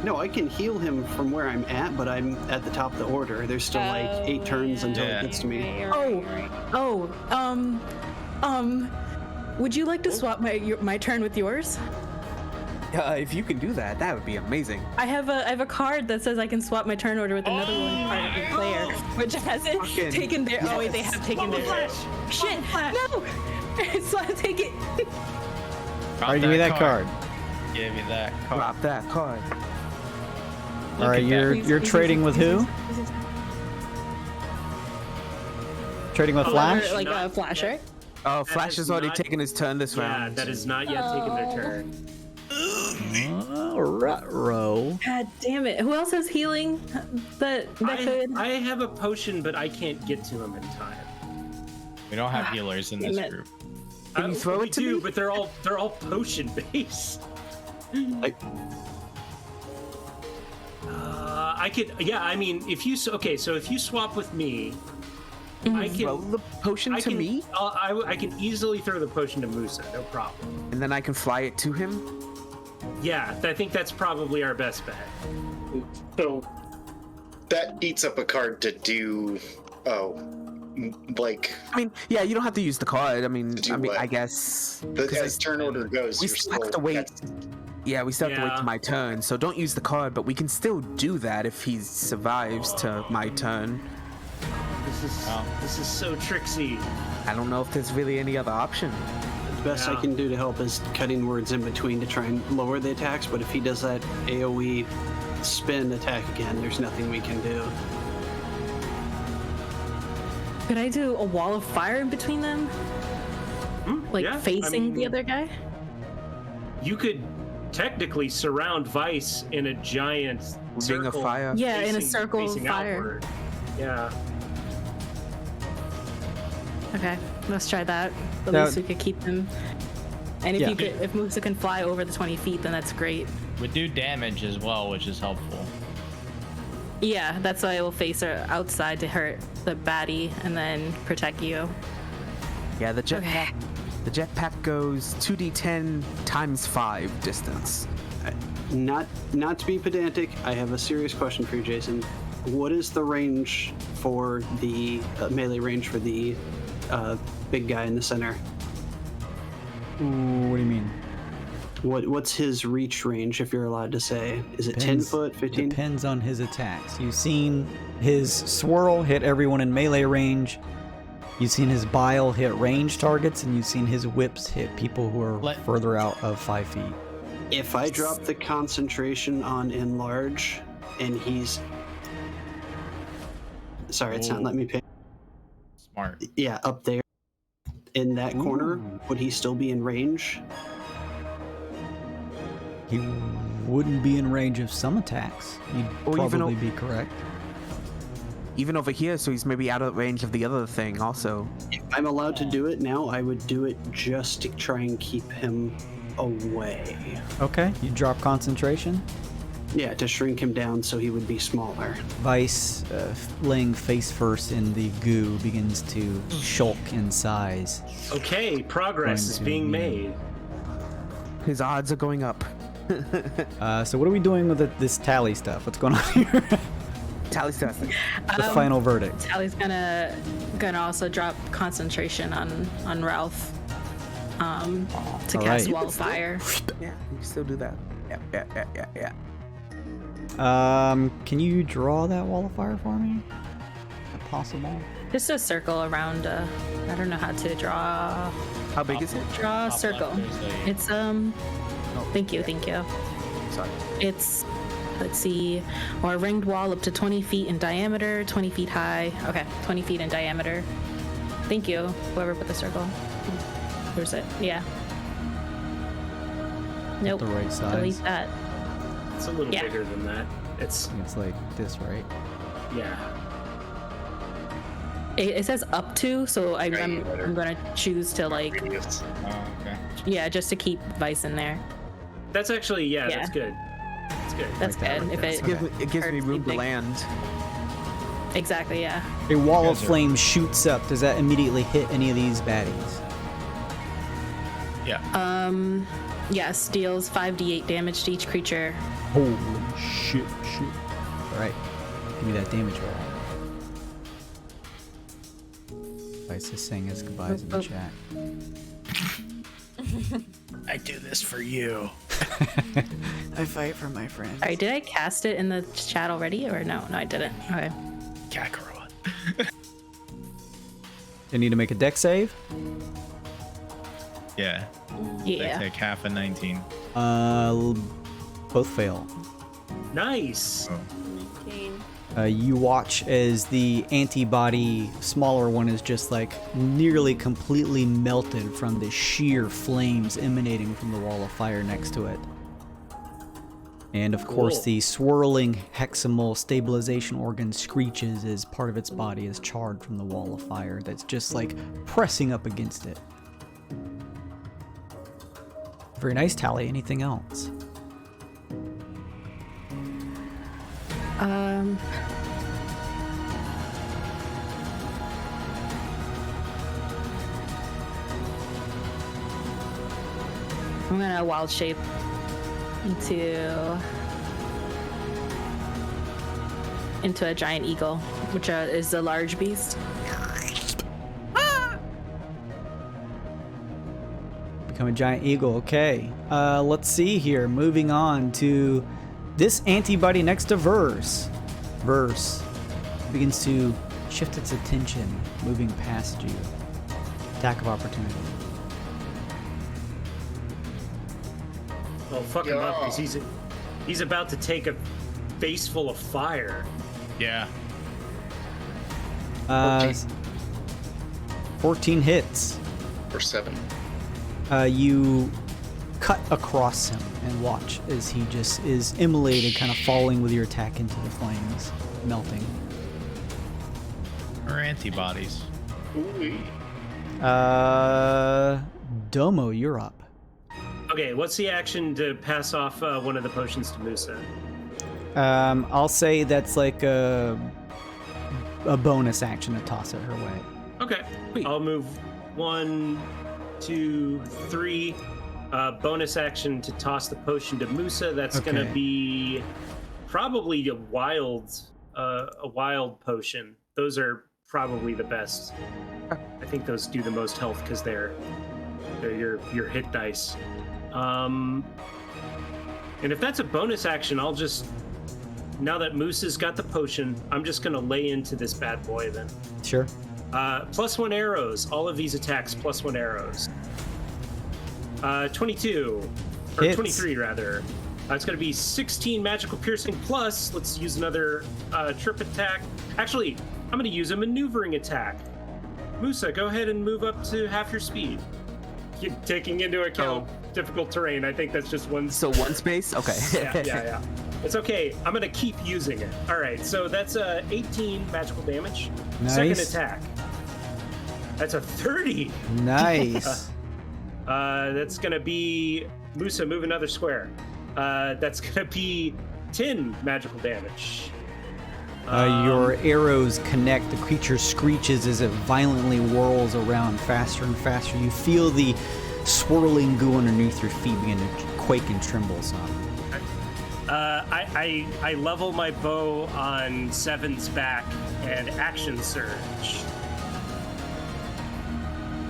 No, I can heal him from where I'm at, but I'm at the top of the order. There's still like 8 turns until Yeah. it gets to me. Would you like to swap my turn with yours? if you can do that, that would be amazing. I have a card that says I can swap my turn order with another one part of the player, which hasn't Fucking taken their. Oh wait, they have taken their. Shit! No! So I take it. All right, give me that card. Give me that card. Drop that card. All right, you're trading with who? Trading with Flash? Like a Flash, right? Oh, Flash is has already not- taken his turn this Yeah, round. that has not yet taken their turn. Ruh-roh. God damn it! Who else has healing? That could. I have a potion, but I can't get to him in time. We don't have healers in this Damn it. group. Can you throw we it to do, me? but they're all potion based. I could, yeah. I mean, if you if you swap with me, I can Throw the potion I to can, me, I can easily throw the potion to Musa, no problem. and then I can fly it to him. Yeah, I think that's probably our best bet. So that eats up a card to do. Like I mean, yeah, you don't have to use the card. I mean, do what? I guess. as turn order goes, We you're still have still to wait. Yeah, we still have to wait Yeah. to my turn, so don't use the card, but we can still do that if he survives to my turn. This is so tricksy. I don't know if there's really any other option. The best I Yeah. can do to help is cutting words in between to try and lower the attacks, but if he does that AoE spin attack again, there's nothing we can do. Could I do a wall of fire in between them? Like yeah, I facing the mean- other guy? You could technically surround Vice in a giant Ring of circle. fire. Yeah, in a facing- circle of facing fire. outward. Yeah. Okay, let's try that. At Now- least we could keep them. And if Yeah. if Musa can fly over the 20 feet, then that's great. We do damage as well, which is helpful. Yeah, that's why I will face her outside to hurt the baddie and then protect you. Yeah, the jetpack. The jetpack goes 2d10 times 5 distance. Not to be pedantic, I have a serious question for you, Jason. What is the range for the melee range for the big guy in the center? Ooh, what do you mean? What's his reach range, if you're allowed to say? Is it 10 Depends- foot, 15? Depends on his attacks. You've seen his swirl hit everyone in melee range. You've seen his bile hit range targets, and you've seen his whips hit people who are further out of 5 feet. If I drop the concentration on enlarge, and he's... Sorry, it's not letting me pick. Smart. Yeah, up there. In that corner, would he still be in range? He wouldn't be in range of some attacks. You'd Or even probably be correct. Even over here, so he's maybe out of range of the other thing also. If I'm allowed to do it now, I would do it just to try and keep him away. Okay, you drop concentration. Yeah, to shrink him down so he would be smaller. Vice, laying face first in the goo, begins to shulk in size. Okay, progress Going is to being be- made. His odds are going up. So what are we doing with this tally stuff? What's going on here? Tally's testing. The final verdict. Tally's gonna also drop concentration on Ralph. To All cast right. Wall of Fire. Yeah, you can still do that. Yeah. Can you draw that wall of fire for me? Is that possible? Just a circle around. I don't know how to draw. How big is it? Draw a circle. It's Thank you. Sorry. It's, let's see, or a ringed wall up to 20 feet in diameter, 20 feet high. Okay, 20 feet in diameter. Thank you, whoever put the circle. Where's it? Yeah. Nope. The right size. Delete that. It's a little Yeah. bigger than that. It's It's like this, right? yeah. It says up to, so I'm gonna choose to like, Radius. Oh, okay. yeah, just to keep Vice in there. That's actually Yeah. that's good. That's good. That's that, good. like If that. It gives me hurts room to anything. land. Exactly, yeah. A wall of guys are- flame shoots up. Does that immediately hit any of these baddies? Yeah. Yes, deals 5d8 damage to each creature. Holy shit. All right. Give me that damage roll. Vice is saying his goodbyes in the chat. I do this for you. I fight for my friends. Alright, did I cast it in the chat already, or no? No, I didn't. Okay. Kakarot. You need to make a deck save. Yeah. Yeah. They take half a 19. Both fail. Nice. You watch as the antibody, smaller one, is just like nearly completely melted from the sheer flames emanating from the wall of fire next to it. And of course, Cool. the swirling Heximal stabilization organ screeches as part of its body is charred from the wall of fire that's just like pressing up against it. Very nice, Tally. Anything else? I'm gonna wild shape into a giant eagle, which is a large beast. Become a giant eagle. Okay. Let's see here. Moving on to this antibody next to Verse. Verse begins to shift its attention, moving past you. Attack of opportunity. Well, fuck him up because he's about to take a face full of fire. Yeah. 14 hits. Or 7. You cut across him and watch as he just is immolated, kind of falling with your attack into the flames, melting. Or antibodies. Ooh. Domo, you're up. Okay, what's the action to pass off one of the potions to Musa? I'll say that's like a bonus action to toss it her way. Okay, I'll move 1, 2, 3. Bonus action to toss the potion to Musa. That's Okay. gonna be probably a wild potion. Those are probably the best. I think those do the most health because they're your hit dice. And if that's a bonus action, I'll just, now that Musa's got the potion, I'm just gonna lay into this bad boy then. Sure. +1 arrows. All of these attacks +1 arrows. 22 or Hits. 23 rather. It's going to be 16 magical piercing plus. Let's use another trip attack. Actually, I'm going to use a maneuvering attack. Musa, go ahead and move up to half your speed. Taking into account difficult terrain, I think that's just one. So one space? Okay. Yeah. It's okay. I'm going to keep using it. All right, so that's 18 magical damage. Nice. Second attack. That's a 30. Nice. That's gonna be Musa, move another square. That's gonna be 10 magical damage. Your arrows connect. The creature screeches as it violently whirls around faster and faster. You feel the swirling goo underneath your feet begin to quake and tremble some. I level my bow on Seven's back and action surge.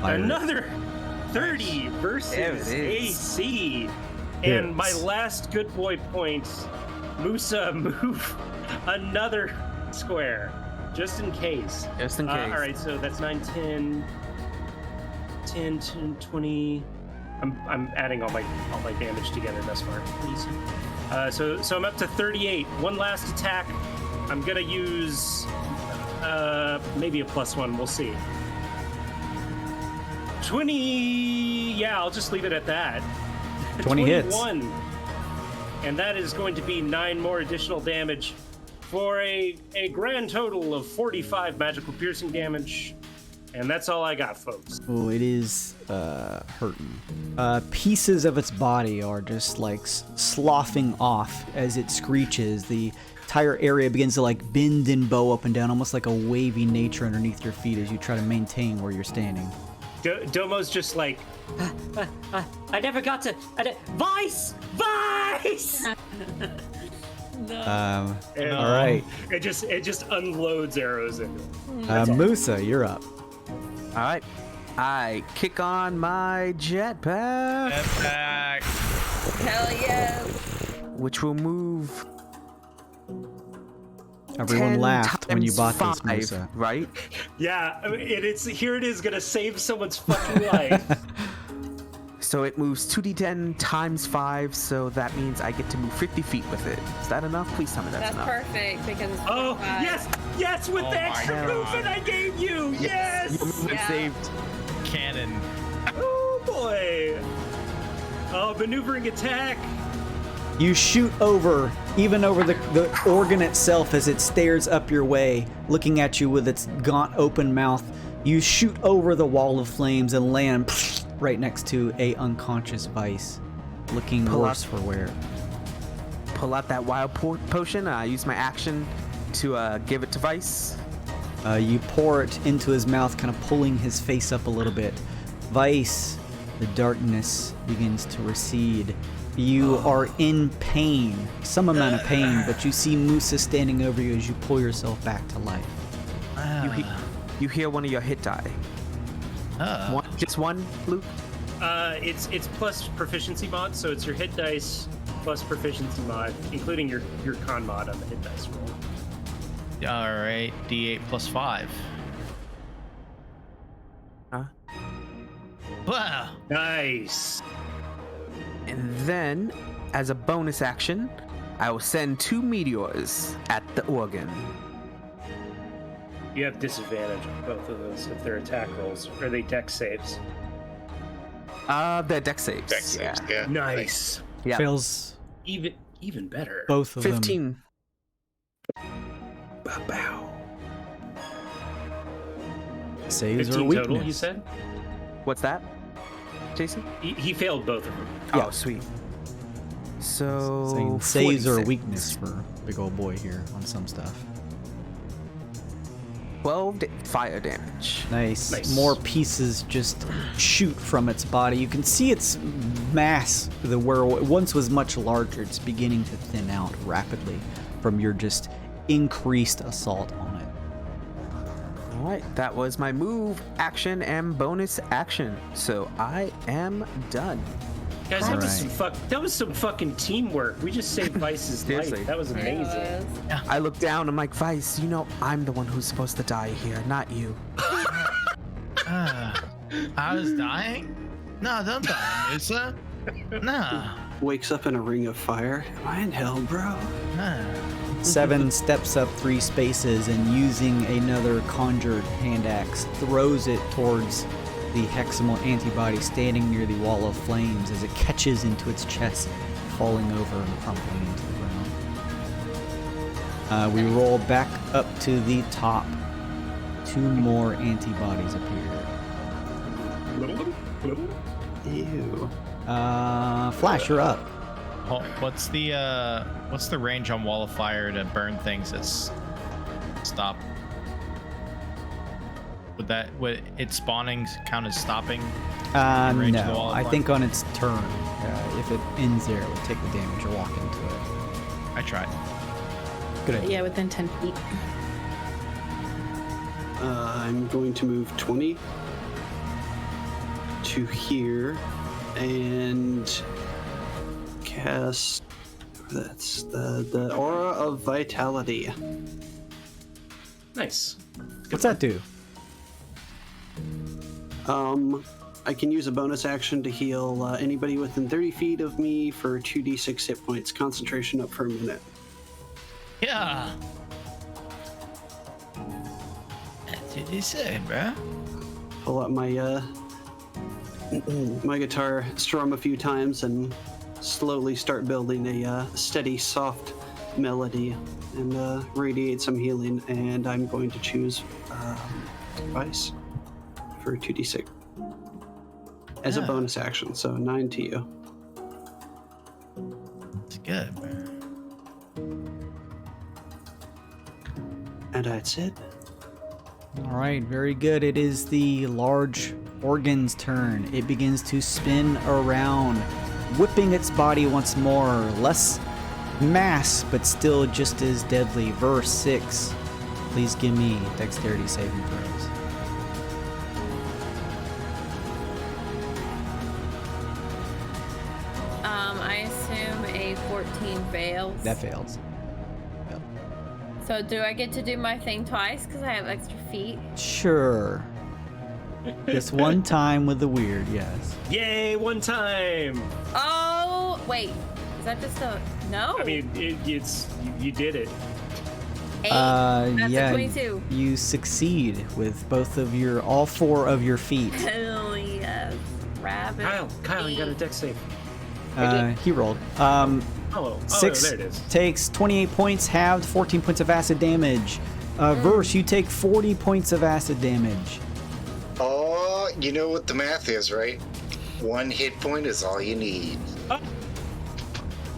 Fire. Another 30 versus AC. And my last good boy point, Musa, move another square, just in case. Just in case. All right, so that's 9, 10, 20. I'm adding all my damage together thus far. So I'm up to 38. One last attack. I'm gonna use maybe a +1. We'll see. 20. Yeah, I'll just leave it at that. 20 hits. 21. And that is going to be 9 more additional damage for a grand total of 45 magical piercing damage. And that's all I got, folks. Oh, it is hurting. Pieces of its body are just like sloughing off as it screeches. The entire area begins to like bend and bow up and down, almost like a wavy nature underneath your feet as you try to maintain where you're standing. Domo's just like, I never got to. Vice! All right. It just unloads arrows into it. Musa, you're up. All right. I kick on my jetpack. Hell yes. Which will move. Everyone 10 laughed when you bought times this, Musa. 5, right? Yeah, I mean, here it is gonna save someone's fucking life. So it moves 2d10 times 5, so that means I get to move 50 feet with it. Is that enough? Please tell me that's enough. Perfect because it's Oh, 5. yes, with the extra movement I gave you. Yes. Your movement saved. Cannon. Oh boy. Oh, maneuvering attack. You shoot over, even over the organ itself as it stares up your way, looking at you with its gaunt open mouth. You shoot over the wall of flames and land right next to a unconscious Vice, looking worse for wear. Pull out that wild potion. I use my action to give it to Vice. You pour it into his mouth, kind of pulling his face up a little bit. Vice, the darkness begins to recede. You are in pain, some amount of pain, but you see Musa standing over you as you pull yourself back to life. You hear one of your hit die. Just one, Luke? It's plus proficiency mod, so it's your hit dice plus proficiency mod, including your con mod on the hit dice roll. All right, D8 plus 5. Wow. Nice. And then, as a bonus action, I will send 2 meteors at the organ. You have disadvantage on both of those if they're attack rolls. Are they dex saves? They're dex saves. Dex saves, yeah. Nice. Yeah. Fails Even better. both of 15. them. Bow. Saves 15 or weakness. total, you said? What's that, Jason? He failed both of them. Oh, sweet. So Saying saves or 46. weakness for big old boy here on some stuff. 12 fire damage. Nice. More pieces just shoot from its body. You can see its mass, where it once was much larger, it's beginning to thin out rapidly from your just increased assault on it. All right, that was my move, action, and bonus action. So I am done. Guys, that was some fucking teamwork. We just saved Vice's Seriously. life. That was amazing. I look down, I'm like, Vice, you know I'm the one who's supposed to die here, not you. I was dying? No, don't die, Musa. No. Wakes up in a ring of fire. Am I in hell, bro? Seven steps up 3 spaces and using another conjured hand axe, throws it towards the Heximal antibody standing near the wall of flames as it catches into its chest, falling over and crumpling into the ground. We roll back up to the top. 2 more antibodies appear. Ew. Flash, you're up. Oh, what's the range on wall of fire to burn things that's stop? Would it spawning count as stopping? No, I think on its turn, if it ends there, it would take the damage or walk into it. I tried. Good idea. Yeah, within 10 feet. I'm going to move 20 to here and cast. That's the Aura of Vitality. Nice. What's that do? I can use a bonus action to heal anybody within 30 feet of me for 2d6 hit points. Concentration up for a minute. Yeah. That's what he said, bro. Pull out my my guitar, strum a few times, and slowly start building a steady, soft melody and radiate some healing. And I'm going to choose Vice for 2d6 as a bonus action. So 9 to you. It's good, bro. And that's it. All right, very good. It is the large organ's turn. It begins to spin around, whipping its body once more. Less mass, but still just as deadly. Verse 6. Please give me dexterity saving throws. I assume a 14 fails. That fails. So do I get to do my thing twice because I have extra feet? Sure. Just one time with the weird, yes. Yay, one time. Oh, wait. Is that just a... No. I mean, it's you did it. 8. That's yeah, a 22. you succeed with all 4 of your feet. Hell yes. Rabbit. Kyle, you got a dex save. He rolled. Oh, 6 there it is. takes 28 points, halved, 14 points of acid damage. Verse, you take 40 points of acid damage. Oh, you know what the math is, right? 1 hit point is all you need.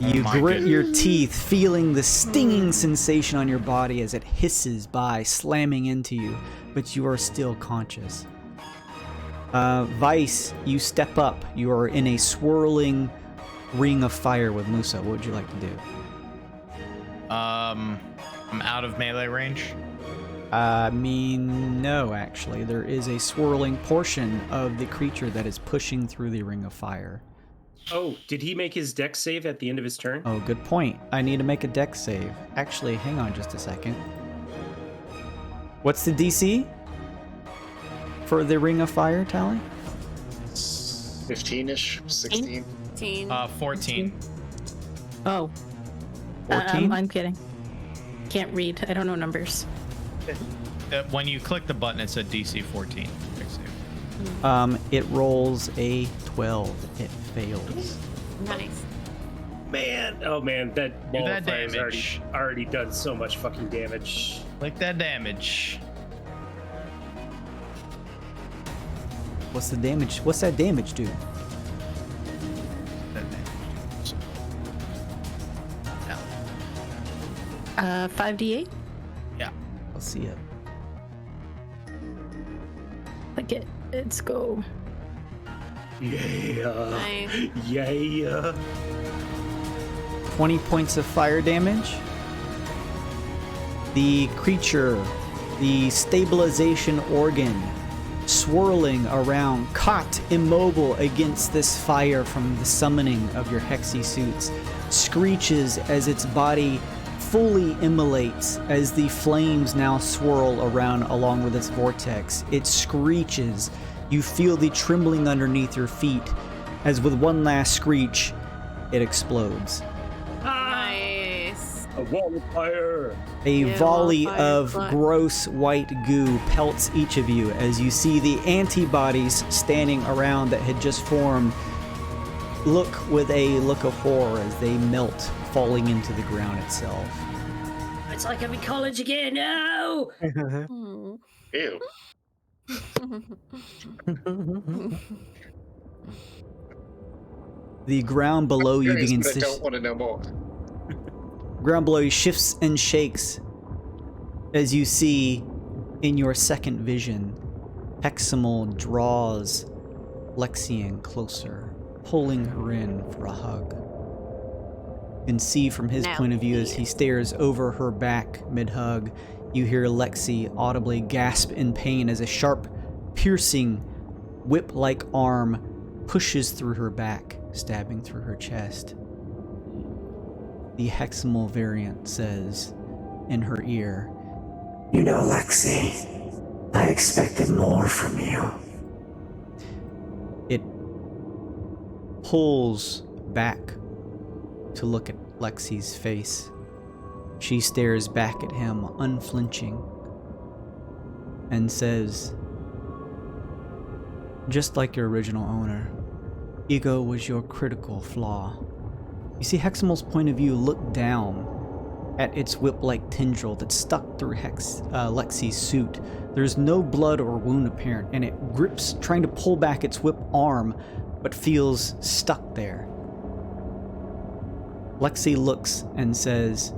You grit your teeth, feeling the stinging sensation on your body as it hisses by, slamming into you, but you are still conscious. Vice, you step up. You are in a swirling ring of fire with Musa. What would you like to do? I'm out of melee range. No, actually. There is a swirling portion of the creature that is pushing through the ring of fire. Oh, did he make his dex save at the end of his turn? Oh, good point. I need to make a dex save. Actually, hang on just a second. What's the DC for the ring of fire, Tally? 15-ish, 16. 14. Oh. 14? I'm kidding. Can't read. I don't know numbers. When you click the button, it said DC 14. It rolls a 12. It fails. Nice. Man, oh man, that ball that of fire damage. already done so much fucking damage. Like that damage. What's the damage? What's that damage do? That damage. 5d8? Yeah. I'll see it. Like it. Let's go. Yeah. Nice. Yeah. 20 points of fire damage. The creature, the stabilization organ, swirling around, caught immobile against this fire from the summoning of your hexy suits, screeches as its body fully immolates as the flames now swirl around along with its vortex. It screeches. You feel the trembling underneath your feet as with one last screech, it explodes. Nice. A wall of fire. A Yeah, volley fire of fly. gross white goo pelts each of you as you see the antibodies standing around that had just formed look with a look of horror as they melt, falling into the ground itself. It's like I'm in college again. No. Hmm. Ew. The ground below you Curious, begins but I to don't want to know more. ground below you shifts and shakes as you see in your second vision Heximal draws Lexian closer, pulling her in for a hug. can see from his Now, point of view as he please. stares over her back mid-hug. You hear Lexi audibly gasp in pain as a sharp, piercing, whip-like arm pushes through her back, stabbing through her chest. The Heximal variant says in her ear, You know, Lexi, I expected more from you. it pulls back to look at Lexi's face. She stares back at him, unflinching, and says, just like your original owner, ego was your critical flaw. You see, Heximal's point of view looked down at its whip-like tendril that's stuck through Lexi's suit. There's no blood or wound apparent, and it grips, trying to pull back its whip arm, but feels stuck there. Lexi looks and says,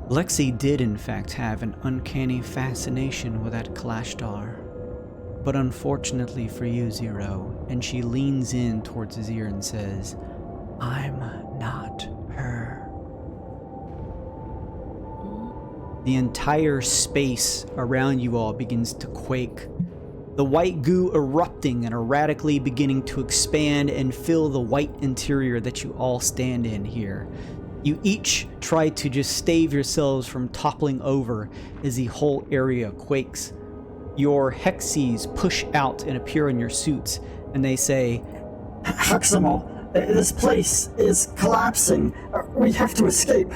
Lexi did in fact have an uncanny fascination with that Kalashtar. But unfortunately for you, Zero, and she leans in towards his ear and says, I'm not her. The entire space around you all begins to quake. The white goo erupting and erratically beginning to expand and fill the white interior that you all stand in here. You each try to just stave yourselves from toppling over as the whole area quakes. Your Hexies push out and appear in your suits, and they say, Heximal, this place is collapsing. We have to escape.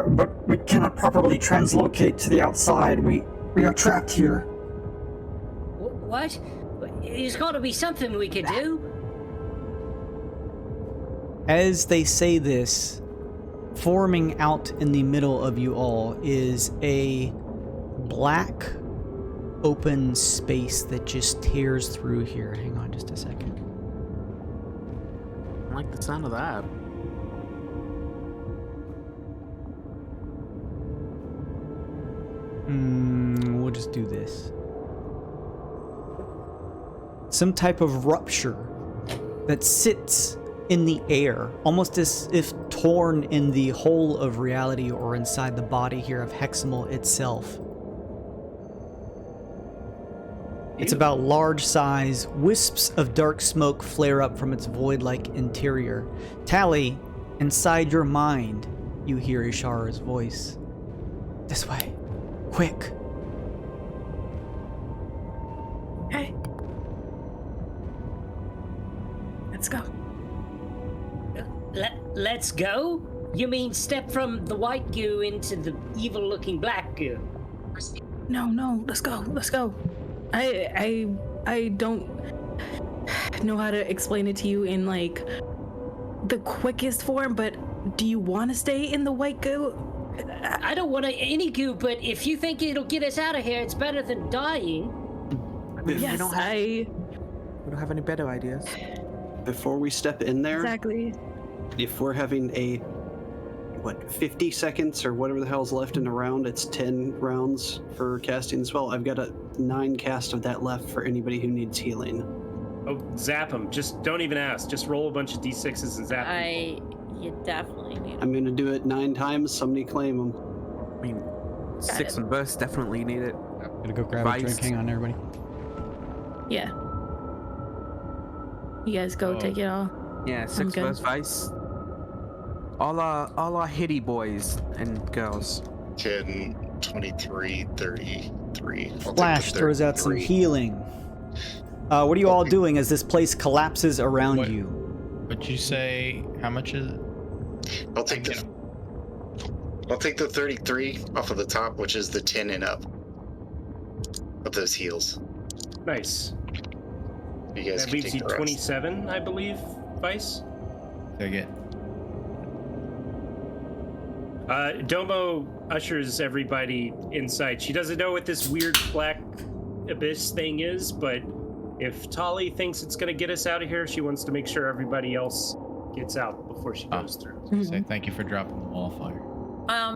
But we cannot properly translocate to the outside. We are trapped here. What? There's got to be something we could do. As they say this, forming out in the middle of you all is a black open space that just tears through here. Hang on just a second. I like the sound of that. We'll just do this. Some type of rupture that sits in the air, almost as if torn in the whole of reality or inside the body here of Heximal itself. It's about large size. Wisps of dark smoke flare up from its void-like interior. Tally, inside your mind, you hear Ishara's voice. This way. Quick. Hey. Let's go. Let's go? You mean step from the white goo into the evil-looking black goo? No, let's go. I don't know how to explain it to you in like the quickest form, but do you want to stay in the white goo? I don't want any goo, but if you think it'll get us out of here, it's better than dying. Yes, we don't have any better ideas. Before we step in there, exactly. If we're having a 50 seconds or whatever the hell's left in the round, it's 10 rounds for casting the spell. I've got a 9 cast of that left for anybody who needs healing. Oh, zap them. Just don't even ask. Just roll a bunch of d6s and zap them. You definitely need I'm gonna do it 9 times. Somebody claim them. I mean, 6 and burst definitely need it. Gonna go grab a drink. Hang on, everybody. Yeah. You guys go take it all. Yeah, 6 good. burst vice. All our hitty boys and girls. 10, 23, 33. I'll Flash take the throws out some 33. healing. What are you all doing as this place collapses around What? you? Would you say how much is it? I'll take the 33 off of the top, which is the 10 and up of those heals. Nice. You guys That can leaves take you the rest. 27, I believe, Vice. Take it. Domo ushers everybody inside. She doesn't know what this weird black abyss thing is, but if Tali thinks it's going to get us out of here, she wants to make sure everybody else gets out before she goes through. Say thank you for dropping the wall of fire.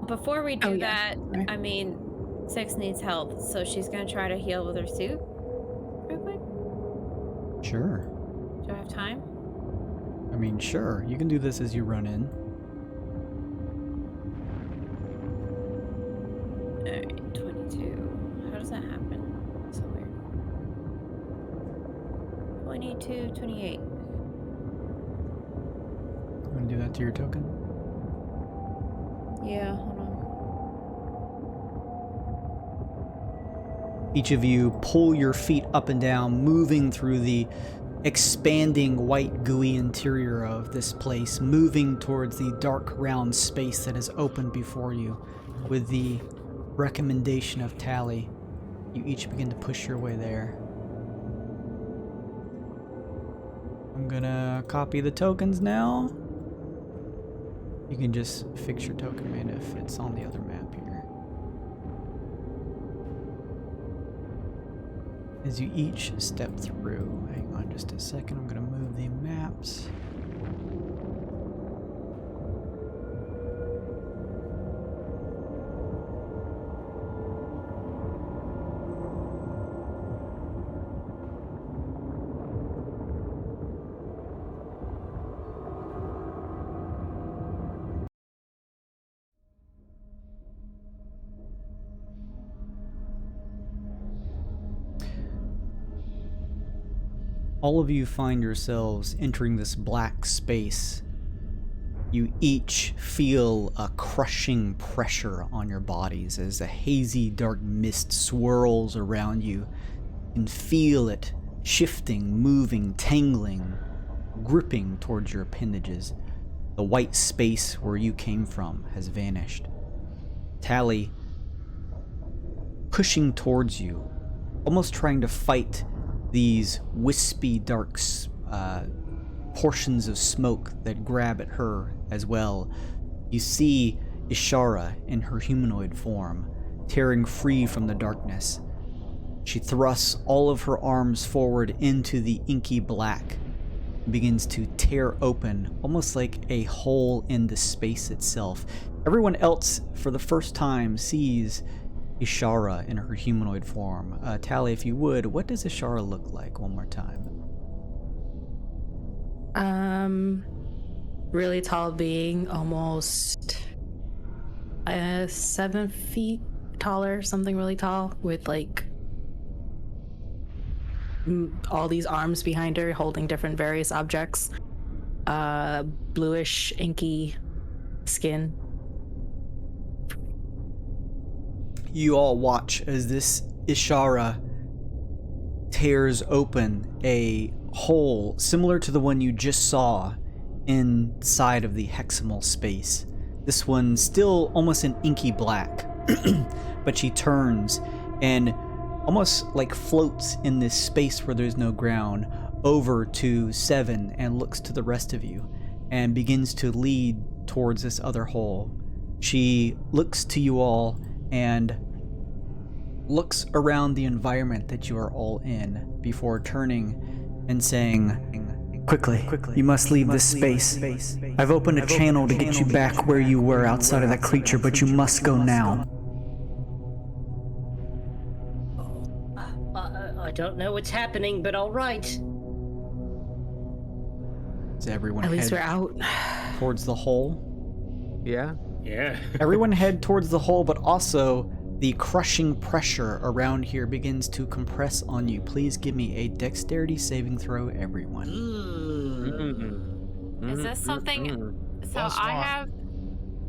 Before we do that, Right. I mean, Six needs help, so she's gonna try to heal with her suit. Real quick. Sure. Do I have time? I mean, sure. You can do this as you run in. Alright, 22. How does that happen? So weird. 22, 28. You want to do that to your token? Yeah, hold on. Each of you pull your feet up and down, moving through the expanding white gooey interior of this place, moving towards the dark round space that is open before you. With the recommendation of Tally, you each begin to push your way there. I'm gonna copy the tokens now. You can just fix your token man if it's on the other map here. As you each step through, hang on just a second, I'm gonna move the maps. All of you find yourselves entering this black space. You each feel a crushing pressure on your bodies as a hazy dark mist swirls around you. You can feel it shifting, moving, tangling, gripping towards your appendages. The white space where you came from has vanished. Tally, pushing towards you, almost trying to fight these wispy, dark portions of smoke that grab at her as well. You see Ishara in her humanoid form, tearing free from the darkness. She thrusts all of her arms forward into the inky black, and begins to tear open, almost like a hole in the space itself. Everyone else, for the first time, sees Ishara in her humanoid form. Tally, if you would, what does Ishara look like one more time? Really tall being, almost 7 feet taller, something really tall, with like all these arms behind her holding different various objects. Bluish, inky skin. You all watch as this Ishara tears open a hole similar to the one you just saw inside of the Heximal space. This one still almost an inky black, but she turns and almost like floats in this space where there's no ground over to Seven and looks to the rest of you and begins to lead towards this other hole. She looks to you all and looks around the environment that you are all in before turning and saying, Quickly, you must leave this space. I've opened a channel to get you back where you were outside of that creature, but you must go now. I don't know what's happening, but all right. Does everyone At least head we're out. towards the hole? Yeah. Yeah. Everyone head towards the hole, but also the crushing pressure around here begins to compress on you. Please give me a dexterity saving throw, everyone. Is this something? So I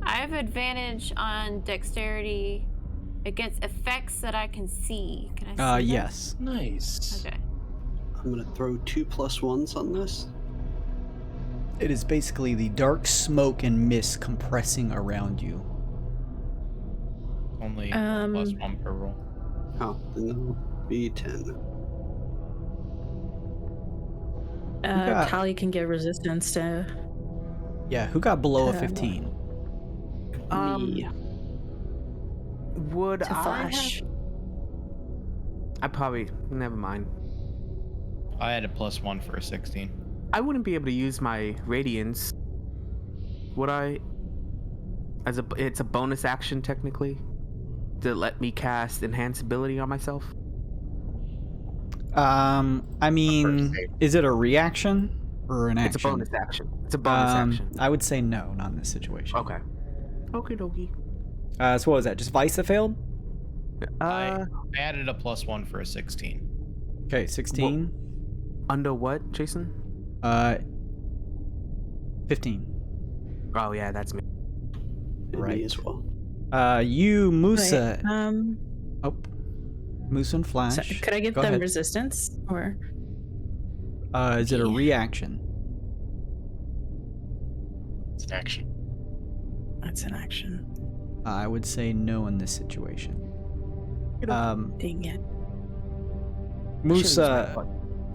have advantage on dexterity against effects that I can see. Can I see that? Yes. Nice. Okay. I'm gonna throw 2 +1s on this. It is basically the dark smoke and mist compressing around you. Only +1 per roll. Oh, then that'll be 10. Tally can get resistance to. Yeah, who got below a 15? Me. Would To I flash. have... I probably... Never mind. I had a +1 for a 16. I wouldn't be able to use my radiance. Would I? It's a bonus action technically to let me cast enhance ability on myself. I mean, is it a reaction or an action? It's a bonus action. It's a bonus action. I would say no, not in this situation. Okay. Okie dokie. So what was that? Just Vice that failed? I added a +1 for a 16. Okay, 16. Under what, Jason? 15. Oh yeah, that's me. Right. Me as well. You, Musa. Wait, Oh, Musa and Flash. so could I give Go them ahead. resistance or? Is it a reaction? It's an action. That's an action. I would say no in this situation. Dang it. Musa,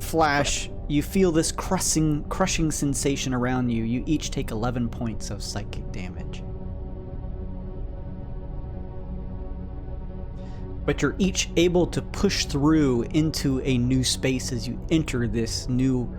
Flash, you feel this crushing sensation around you. You each take 11 points of psychic damage. But you're each able to push through into a new space as you enter this new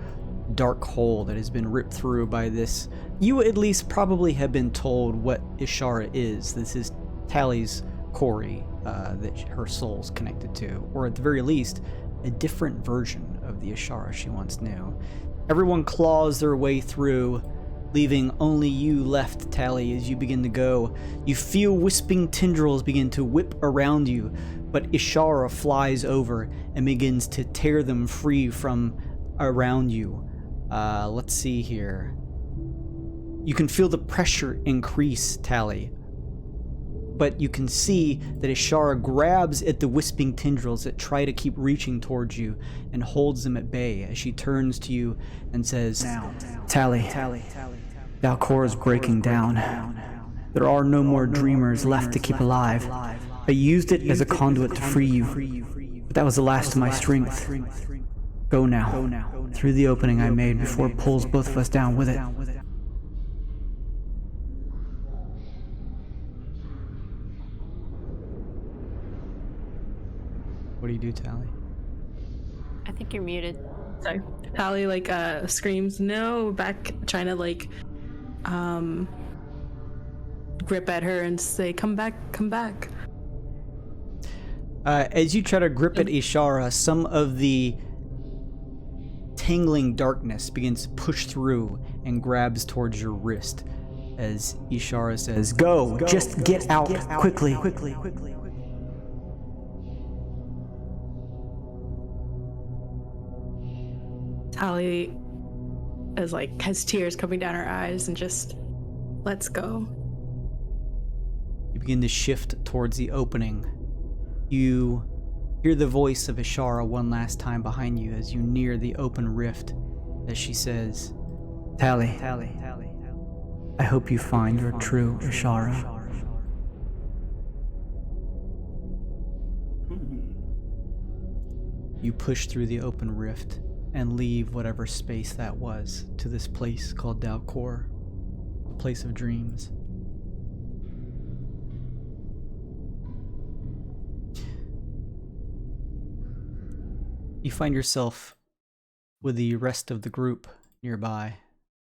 dark hole that has been ripped through by this. You at least probably have been told what Ishara is. This is Tally's quarry that her soul's connected to, or at the very least, a different version of the Ishara she once knew. Everyone claws their way through, leaving only you left, Tally, as you begin to go. You feel wisping tendrils begin to whip around you, but Ishara flies over and begins to tear them free from around you. Let's see here. You can feel the pressure increase, Tally, but you can see that Ishara grabs at the wisping tendrils that try to keep reaching towards you and holds them at bay as she turns to you and says, Tally, Dalcor is breaking down. There are no more dreamers left to keep alive. I used it as a conduit to free you, but that was the last of my strength. Go now, through the opening I made before it pulls both of us down with it. what do you do, Tally? I think you're muted. Sorry. Tally screams no back, trying to grip at her and say, come back, come back. As you try to grip at Ishara, some of the tangling darkness begins to push through and grabs towards your wrist as Ishara says, Go, just get out quickly. Tally is has tears coming down her eyes and just lets go. You begin to shift towards the opening. You hear the voice of Ishara one last time behind you as you near the open rift as she says, Tally, I hope you find your true Ishara. You push through the open rift and leave whatever space that was to this place called Dalcor, the place of dreams. You find yourself with the rest of the group nearby.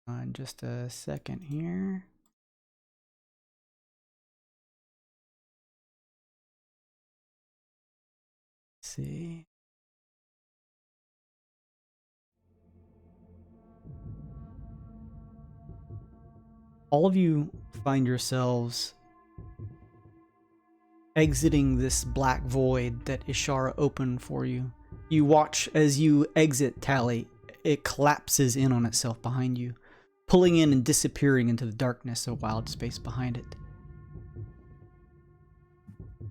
In just a second here. Let's see. All of you find yourselves exiting this black void that Ishara opened for you. You watch as you exit Tally. It collapses in on itself behind you, pulling in and disappearing into the darkness of wild space behind it.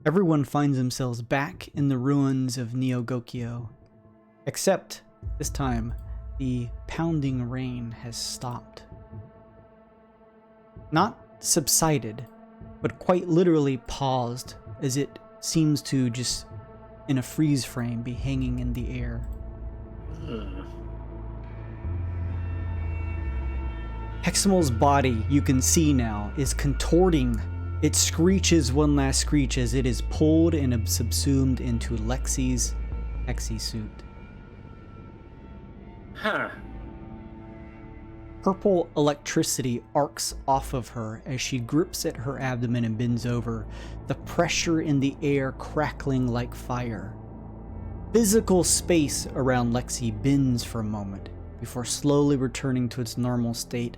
Everyone finds themselves back in the ruins of Neogokyo, except this time the pounding rain has stopped. Not subsided, but quite literally paused, as it seems to just, in a freeze frame, be hanging in the air. Heximal's body, you can see now, is contorting. It screeches one last screech as it is pulled and subsumed into Lexi's Hexi suit. Huh. Purple electricity arcs off of her as she grips at her abdomen and bends over, the pressure in the air crackling like fire. Physical space around Lexi bends for a moment before slowly returning to its normal state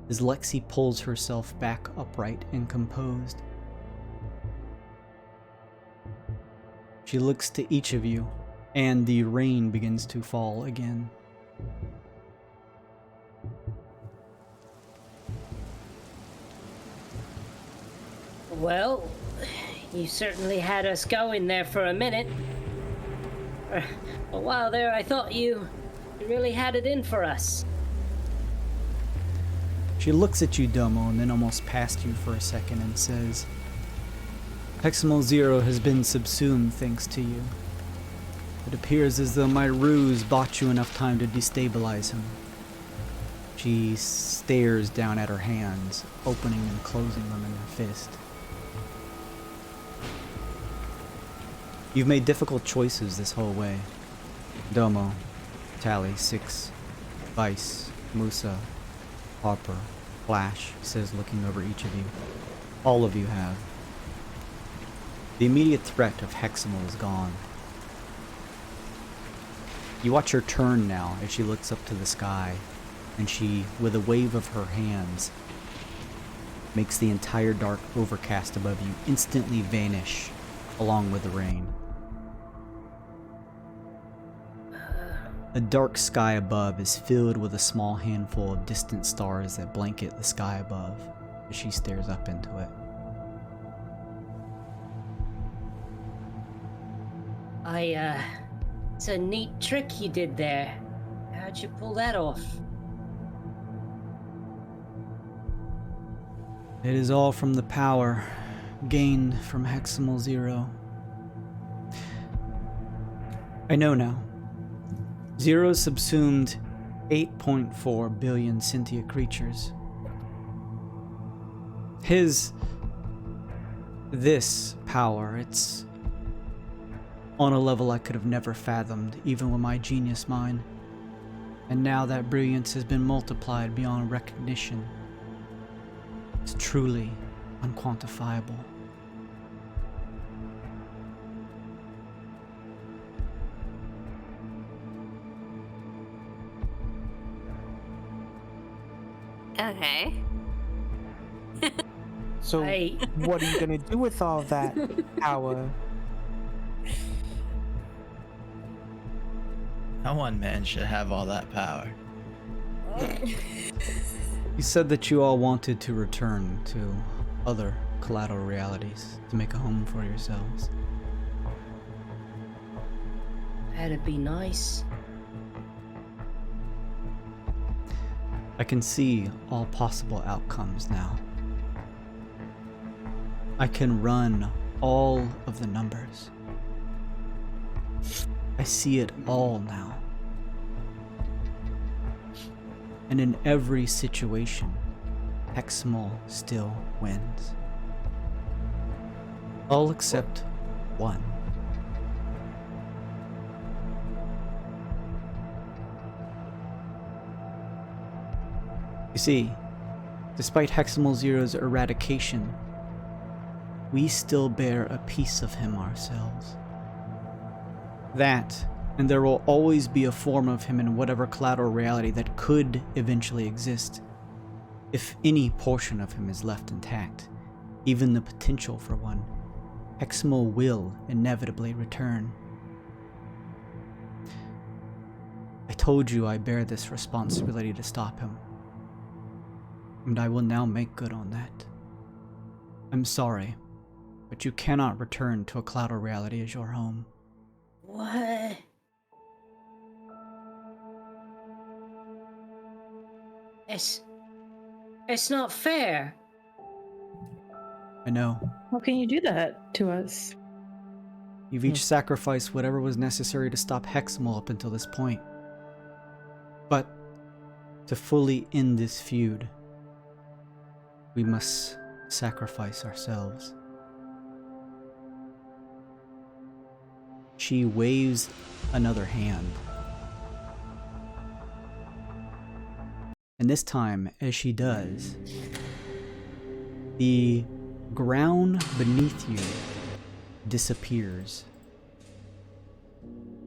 as Lexi pulls herself back upright and composed. She looks to each of you, and the rain begins to fall again. Well, you certainly had us going there for a minute. For a while there, I thought you really had it in for us. She looks at you, Domo, and then almost past you for a second and says, Heximal Zero has been subsumed thanks to you. It appears as though my ruse bought you enough time to destabilize him. She stares down at her hands, opening and closing them in her fist. You've made difficult choices this whole way. Domo, Tally, Six, Vice, Musa, Harper, Flash, says looking over each of you. All of you have. The immediate threat of Heximal is gone. You watch her turn now as she looks up to the sky, and she, with a wave of her hands, makes the entire dark overcast above you instantly vanish along with the rain. The dark sky above is filled with a small handful of distant stars that blanket the sky above as she stares up into it. It's a neat trick you did there. How'd you pull that off? It is all from the power gained from Heximal Zero. I know now. Zero subsumed 8.4 billion sentient creatures. This power, it's on a level I could have never fathomed, even with my genius mind. And now that brilliance has been multiplied beyond recognition. It's truly unquantifiable. Okay. So, what are you gonna do with all that power? No one man should have all that power. You said that you all wanted to return to other collateral realities to make a home for yourselves. That'd be nice. I can see all possible outcomes now. I can run all of the numbers. I see it all now. And in every situation, Heximal still wins. All except one. You see, despite Heximal Zero's eradication, we still bear a piece of him ourselves. That, and there will always be a form of him in whatever collateral reality that could eventually exist. If any portion of him is left intact, even the potential for one, Heximal will inevitably return. I told you I bear this responsibility to stop him. And I will now make good on that. I'm sorry, but you cannot return to a collateral reality as your home. What? It's not fair. I know. How can you do that to us? You've each sacrificed whatever was necessary to stop Heximal up until this point. But to fully end this feud, we must sacrifice ourselves. She waves another hand. And this time, as she does, the ground beneath you disappears.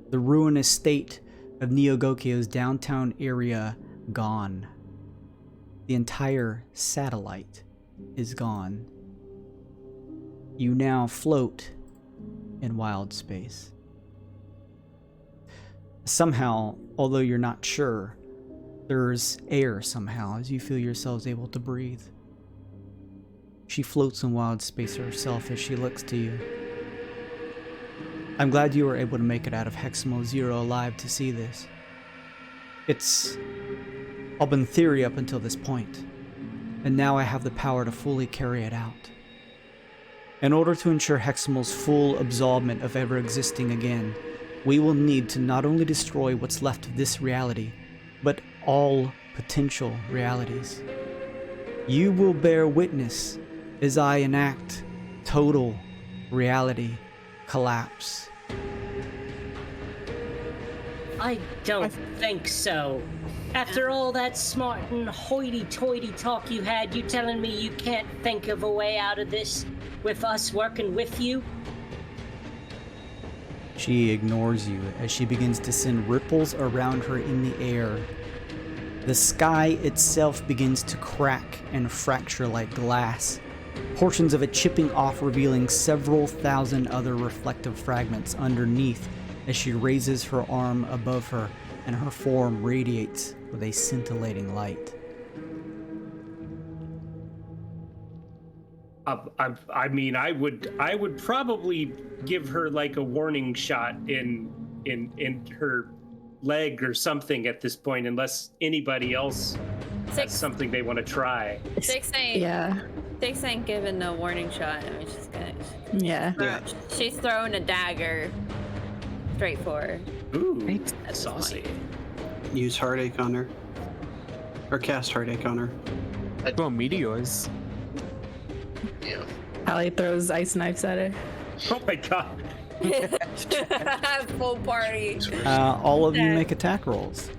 The ruinous state of Neogokyo's downtown area gone. The entire satellite is gone. You now float in wild space. Somehow, although you're not sure, there's air somehow as you feel yourselves able to breathe. She floats in wild space herself as she looks to you. I'm glad you were able to make it out of Heximal Zero alive to see this. It's all been theory up until this point, and now I have the power to fully carry it out. In order to ensure Heximal's full absolvement of ever existing again, we will need to not only destroy what's left of this reality, but all potential realities. You will bear witness as I enact total reality collapse. I don't think so. After all that smart and hoity-toity talk you had, you telling me you can't think of a way out of this with us working with you? She ignores you as she begins to send ripples around her in the air. The sky itself begins to crack and fracture like glass, portions of it chipping off, revealing several thousand other reflective fragments underneath as she raises her arm above her and her form radiates with a scintillating light. I mean, I would probably give her like a warning shot in her leg or something at this point, unless anybody else has something they want to try. Twixt ain't giving no warning shot. I mean, she's gonna. She's throwing a dagger straight for her. Ooh, saucy. Use heartache on her. Or cast heartache on her. Well, meteors. Yeah. Allie throws ice knives at her. Oh my god. Full party. All of you make attack rolls.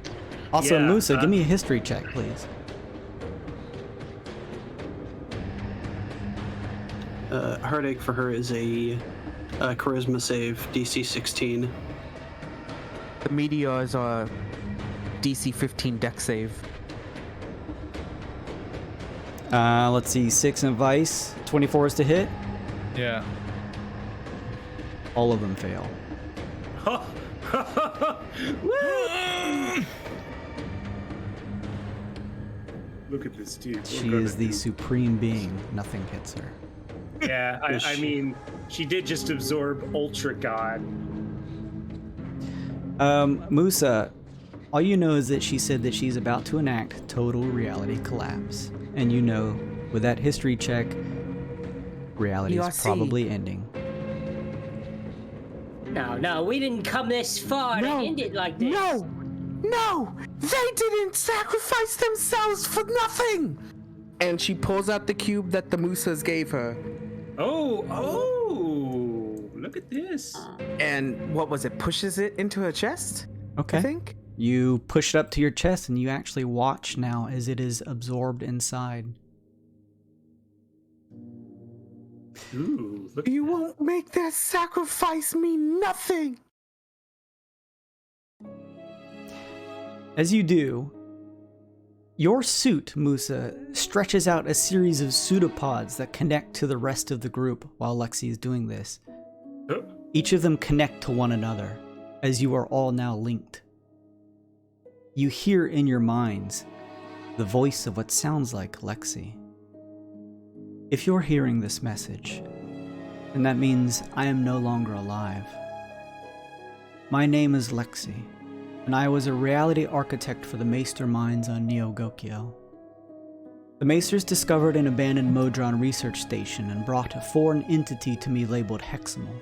Also, Yeah, Musa, give me a history check, please. Heartache for her is a charisma save, DC 16. The meteors are DC 15 deck save. Let's see, 6 in Vice, 24 is to hit. Yeah. All of them fail. Look at this dude. She is the supreme being. Nothing hits her. Yeah, I mean, she did just absorb Ultra God. Musa, all you know is that she said that she's about to enact total reality collapse. And you know, with that history check, reality is probably ending. No, we didn't come this far to end it like this. No! They didn't sacrifice themselves for nothing! And she pulls out the cube that the Musas gave her. Oh, look at this. And what was it? Pushes it into her chest? Okay. I think? You push it up to your chest and you actually watch now as it is absorbed inside. Ooh, look. You won't make that sacrifice mean nothing! As you do, your suit, Musa, stretches out a series of pseudopods that connect to the rest of the group while Lexi is doing this. Each of them connect to one another, as you are all now linked. You hear in your minds the voice of what sounds like Lexi. If you're hearing this message, then that means I am no longer alive. My name is Lexi, and I was a reality architect for the Maester mines on Neogokyo. The Maesters discovered an abandoned Modron research station and brought a foreign entity to me labeled Heximal.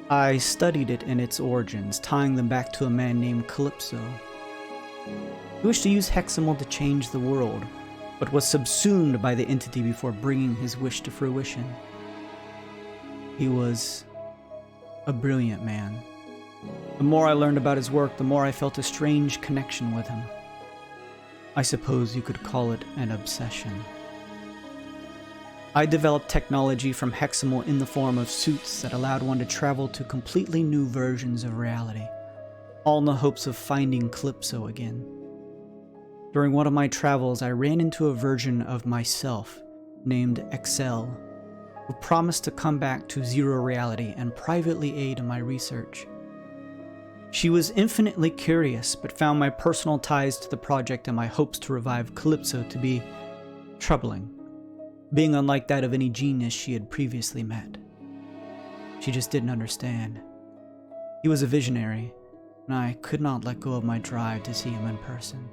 I studied it and its origins, tying them back to a man named Calypso. He wished to use Heximal to change the world, but was subsumed by the entity before bringing his wish to fruition. He was a brilliant man. The more I learned about his work, the more I felt a strange connection with him. I suppose you could call it an obsession. I developed technology from Heximal in the form of suits that allowed one to travel to completely new versions of reality, all in the hopes of finding Calypso again. During one of my travels, I ran into a version of myself named Excel. who promised to come back to Zero Reality and privately aid in my research. She was infinitely curious, but found my personal ties to the project and my hopes to revive Calypso to be troubling, being unlike that of any genius she had previously met. She just didn't understand. He was a visionary, and I could not let go of my drive to see him in person.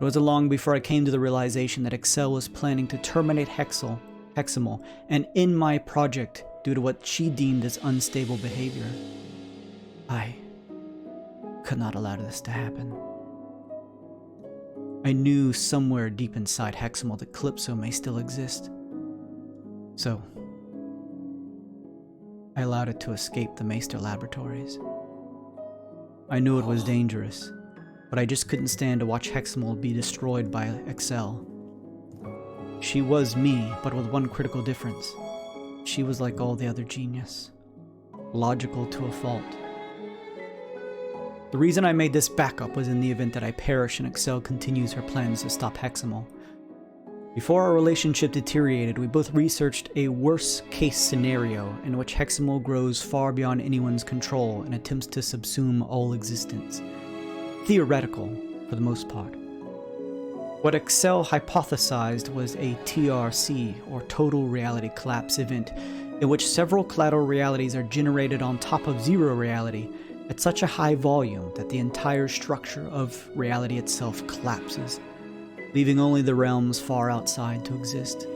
It wasn't long before I came to the realization that Excel was planning to terminate Heximal and end my project due to what she deemed as unstable behavior. I could not allow this to happen. I knew somewhere deep inside Heximal that Calypso may still exist. So, I allowed it to escape the Maester Laboratories. I knew it was dangerous, but I just couldn't stand to watch Heximal be destroyed by Excel. She was me, but with one critical difference. She was like all the other genius. Logical to a fault. The reason I made this backup was in the event that I perish and Excel continues her plans to stop Heximal. Before our relationship deteriorated, we both researched a worst-case scenario in which Heximal grows far beyond anyone's control and attempts to subsume all existence. Theoretical, for the most part. What Excel hypothesized was a TRC, or Total Reality Collapse event, in which several collateral realities are generated on top of Zero Reality at such a high volume that the entire structure of reality itself collapses, leaving only the realms far outside to exist.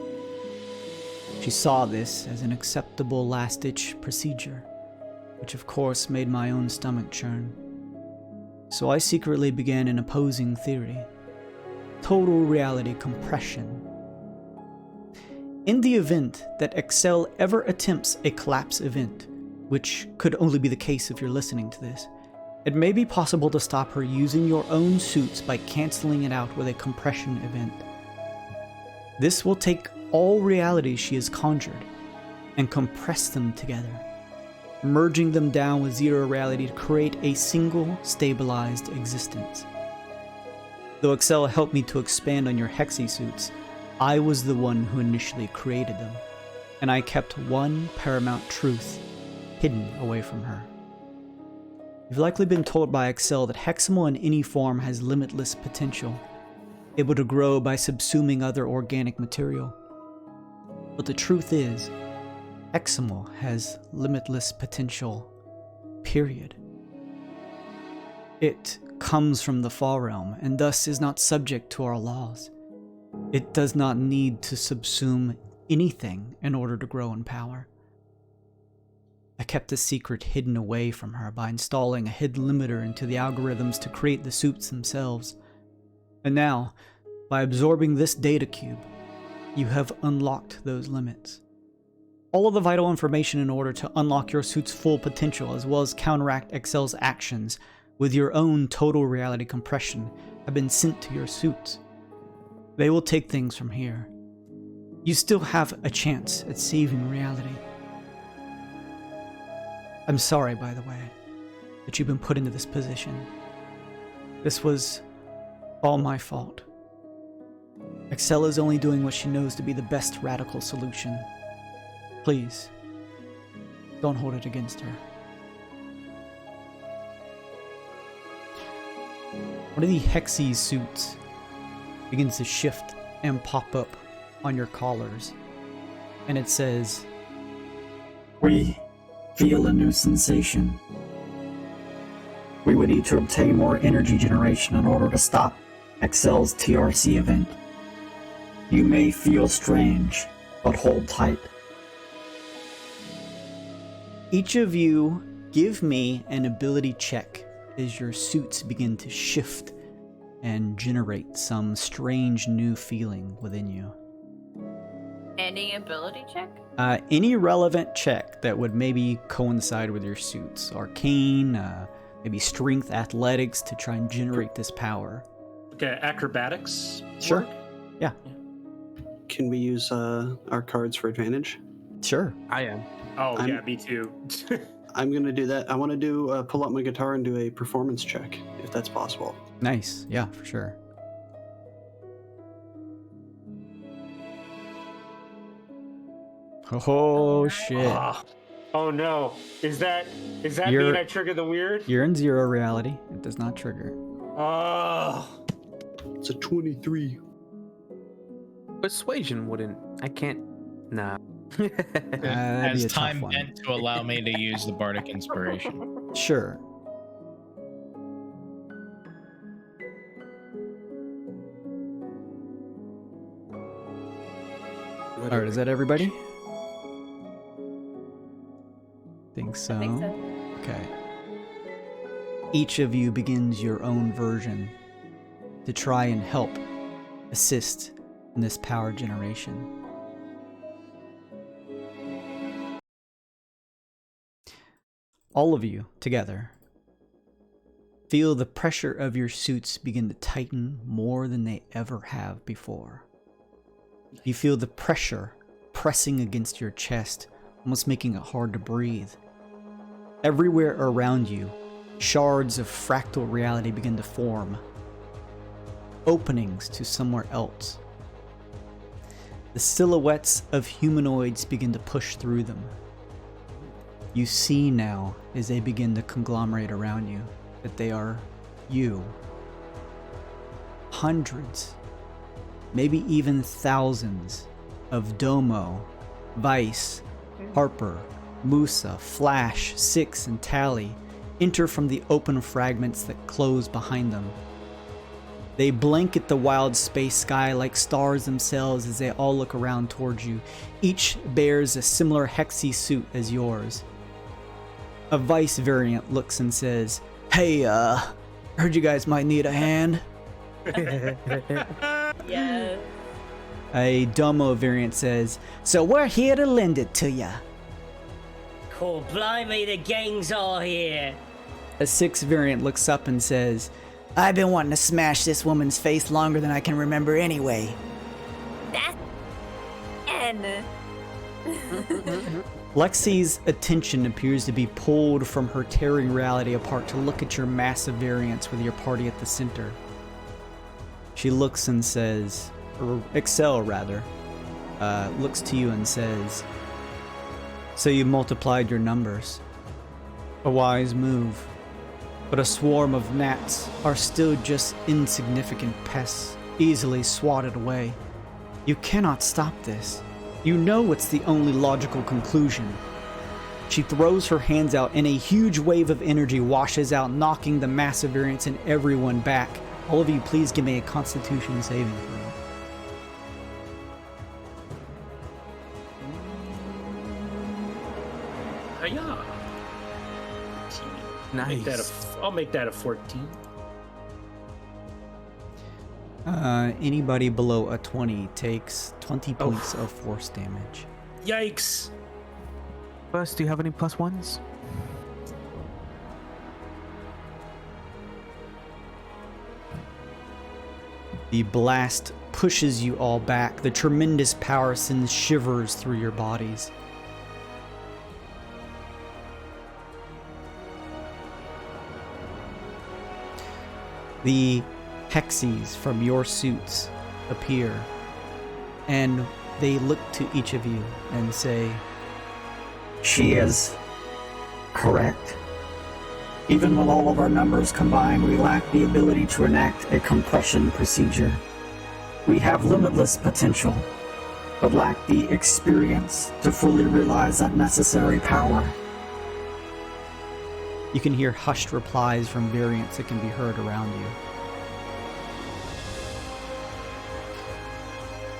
She saw this as an acceptable last-ditch procedure, which of course made my own stomach churn. So I secretly began an opposing theory: total reality compression. In the event that Excel ever attempts a collapse event, which could only be the case if you're listening to this, it may be possible to stop her using your own suits by canceling it out with a compression event. This will take all realities she has conjured and compress them together, merging them down with Zero Reality to create a single stabilized existence. Though Excel helped me to expand on your Hexi suits, I was the one who initially created them, and I kept one paramount truth hidden away from her. You've likely been told by Excel that Heximal in any form has limitless potential, able to grow by subsuming other organic material. But the truth is, Heximal has limitless potential, period. It comes from the Far Realm, and thus is not subject to our laws. It does not need to subsume anything in order to grow in power. I kept the secret hidden away from her by installing a hidden limiter into the algorithms to create the suits themselves. And now, by absorbing this data cube, you have unlocked those limits. All of the vital information in order to unlock your suit's full potential, as well as counteract Excel's actions with your own total reality compression, have been sent to your suits. They will take things from here. You still have a chance at saving reality. I'm sorry, by the way, that you've been put into this position. This was all my fault. Excel is only doing what she knows to be the best radical solution. Please, don't hold it against her. One of the Hexi suits begins to shift and pop up on your collars, and it says, "We feel a new sensation. We would need to obtain more energy generation in order to stop Excel's TRC event. You may feel strange, but hold tight." Each of you give me an ability check as your suits begin to shift and generate some strange new feeling within you. Any ability check? Any relevant check that would maybe coincide with your suits. Arcane, maybe strength, athletics, to try and generate this power. Okay, acrobatics? Sure. Work? Yeah. Can we use our cards for advantage? Sure. I am. Oh, yeah, me too. I'm going to do that. I want to do pull out my guitar and do a performance check, if that's possible. Nice. Yeah, for sure. Oh shit. Oh no. Does that mean I trigger the weird? You're in 0 reality. It does not trigger. Oh. It's a 23. Persuasion wouldn't. I can't. Nah. That'd be a tough time one. bent to allow me to use the bardic inspiration. Sure. All right, is that everybody? Think so. I think so. Okay. Each of you begins your own version to try and help assist in this power generation. All of you together feel the pressure of your suits begin to tighten more than they ever have before. You feel the pressure pressing against your chest, almost making it hard to breathe. Everywhere around you, shards of fractal reality begin to form, openings to somewhere else. The silhouettes of humanoids begin to push through them. You see now, as they begin to conglomerate around you, that they are you. Hundreds, maybe even thousands of Domo, Vice, Harper, Musa, Flash, Six, and Tally enter from the open fragments that close behind them. They blanket the wild space sky like stars themselves as they all look around towards you. Each bears a similar hexy suit as yours. A Vice variant looks and says, "Hey, heard you guys might need a hand." Yes. A Domo variant says, "So we're here to lend it to ya." Cool, blimey, the gang's all here. A Six variant looks up and says, "I've been wanting to smash this woman's face longer than I can remember anyway." That's N. Lexi's attention appears to be pulled from her tearing reality apart to look at your massive variance with your party at the center. She looks and says, or Excel rather, looks to you and says, "So you multiplied your numbers. A wise move. But a swarm of gnats are still just insignificant pests, easily swatted away. You cannot stop this. You know it's the only logical conclusion." She throws her hands out and a huge wave of energy washes out, knocking the massive variance and everyone back. All of you, please give me a Constitution saving throw. Yeah. Nice. I'll make that a 14. Anybody below a 20 takes 20 points of force damage. Yikes. First, do you have any plus ones? The blast pushes you all back. The tremendous power sends shivers through your bodies. The Hexies from your suits appear, and they look to each of you and say, She is correct. Even with all of our numbers combined, we lack the ability to enact a compression procedure. We have limitless potential, but lack the experience to fully realize that necessary power. You can hear hushed replies from variants that can be heard around you.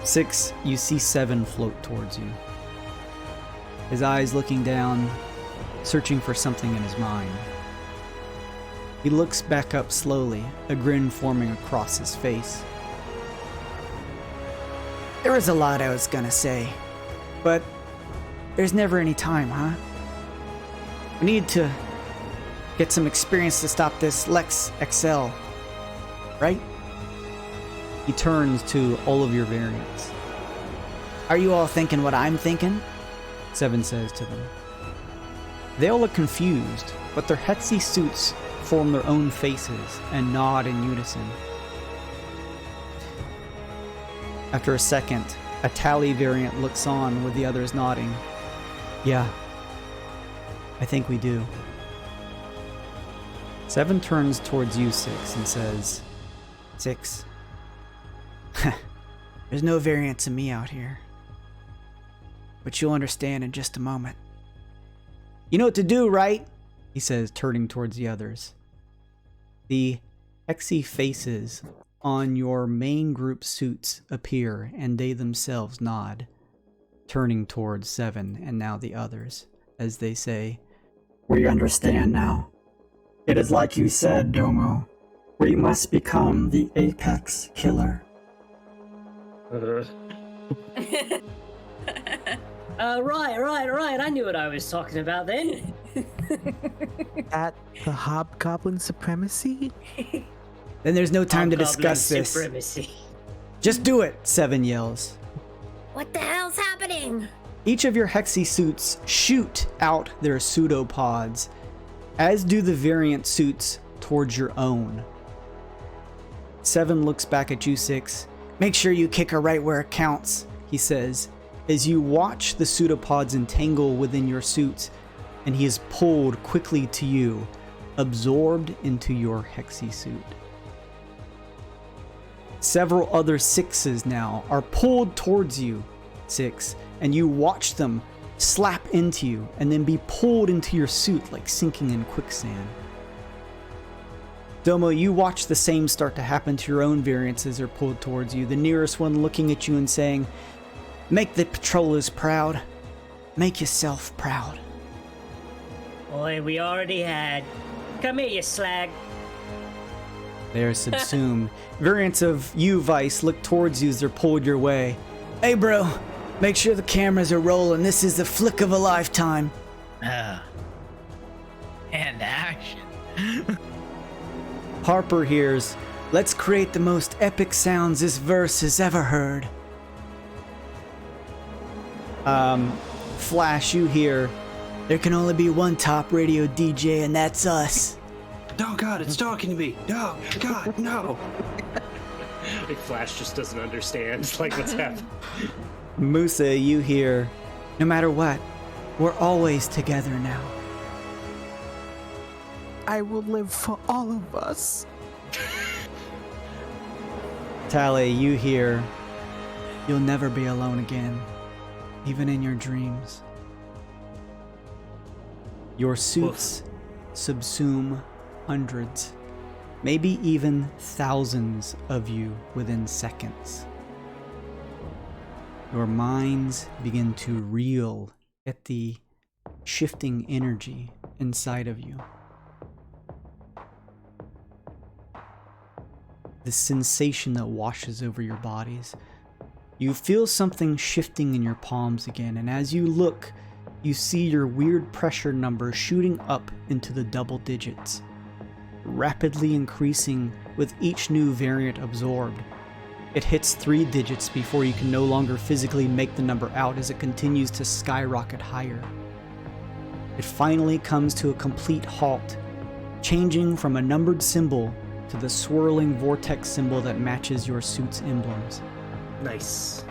Six, you see Seven float towards you. His eyes looking down, searching for something in his mind. He looks back up slowly, a grin forming across his face. There was a lot I was gonna say, but there's never any time, huh? We need to get some experience to stop this Lex XL, right? He turns to all of your variants. Are you all thinking what I'm thinking? Seven says to them. They all look confused, but their Hexy suits form their own faces and nod in unison. After a second, A Tally variant looks on with the others nodding. Yeah, I think we do. 7 turns towards you, 6, and says, 6. There's no variants of me out here. But you'll understand in just a moment. You know what to do, right? He says, turning towards the others. The Hexy faces on your main group suits appear, and they themselves nod, turning towards 7 and now the others, as they say, We understand now. It is like you said, Domo. We must become the apex killer. Right. I knew what I was talking about then. At the hobgoblin supremacy? Then there's no time to Hobgoblin discuss this. supremacy. Just do it, 7 yells. What the hell's happening? Each of your Hexy suits shoot out their pseudopods, as do the variant suits towards your own. 7 looks back at you, 6. Make sure you kick her right where it counts, he says, as you watch the pseudopods entangle within your suits, and he is pulled quickly to you, absorbed into your Hexy suit. Several other 6s now are pulled towards you, 6, and you watch them slap into you and then be pulled into your suit like sinking in quicksand. Domo, you watch the same start to happen to your own variants as they're pulled towards you, the nearest one looking at you and saying, Make the patrollers proud. Make yourself proud. Boy, we already had. Come here, you slag. They are subsumed. Variants of you, Vice, look towards you as they're pulled your way. Hey, bro, make sure the cameras are rolling. This is the flick of a lifetime. And action. Harper hears, let's create the most epic sounds this verse has ever heard. Flash, you hear, there can only be one top radio DJ, and that's us. No, God, it's talking to me. No, God, no. Like Flash just doesn't understand like what's happening. Musa, you hear, no matter what, we're always together now. I will live for all of us. Tally, you hear, you'll never be alone again, even in your dreams. Your suits subsume hundreds, maybe even thousands of you within seconds. Your minds begin to reel at the shifting energy inside of you. The sensation that washes over your bodies. You feel something shifting in your palms again, and as you look, you see your weird pressure number shooting up into the double digits, rapidly increasing with each new variant absorbed. It hits 3 digits before you can no longer physically make the number out as it continues to skyrocket higher. It finally comes to a complete halt, changing from a numbered symbol to the swirling vortex symbol that matches your suit's emblems. Nice.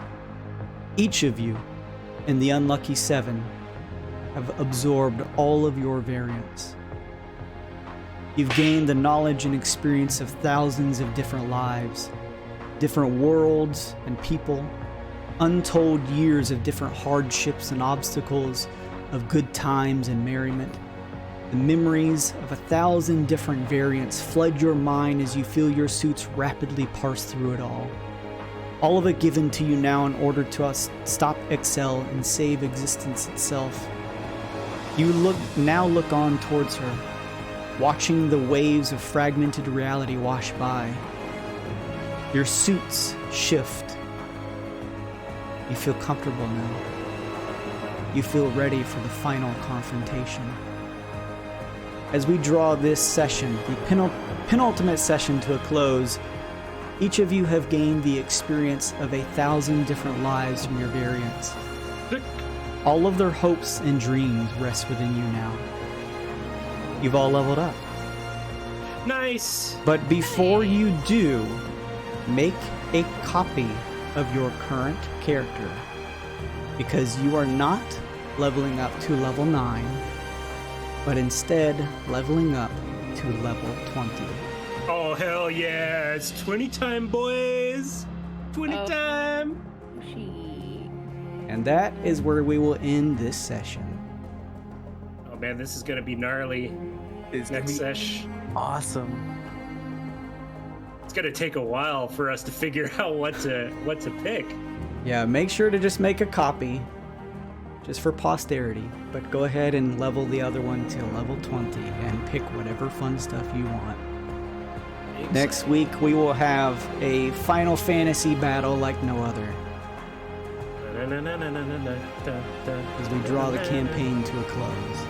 Each of you, and the unlucky 7, have absorbed all of your variants. You've gained the knowledge and experience of thousands of different lives, different worlds and people, untold years of different hardships and obstacles, of good times and merriment. The memories of 1,000 different variants flood your mind as you feel your suits rapidly parse through it all. All of it given to you now in order to stop Excel and save existence itself. You now look on towards her, watching the waves of fragmented reality wash by. Your suits shift. You feel comfortable now. You feel ready for the final confrontation. As we draw this session, the penultimate session, to a close, each of you have gained the experience of 1,000 different lives from your variants. All of their hopes and dreams rest within you now. You've all leveled up. Nice. But before you do, make a copy of your current character, because you are not leveling up to level 9, but instead leveling up to level 20. Oh, hell yeah. It's 20 time, boys. 20 time. And that is where we will end this session. Oh, man, this is going to be gnarly. Next sesh. Awesome. It's going to take a while for us to figure out what to pick. Yeah, make sure to just make a copy, just for posterity. But go ahead and level the other one to level 20 and pick whatever fun stuff you want. Next week, we will have a Final Fantasy battle like no other, as we draw the campaign to a close.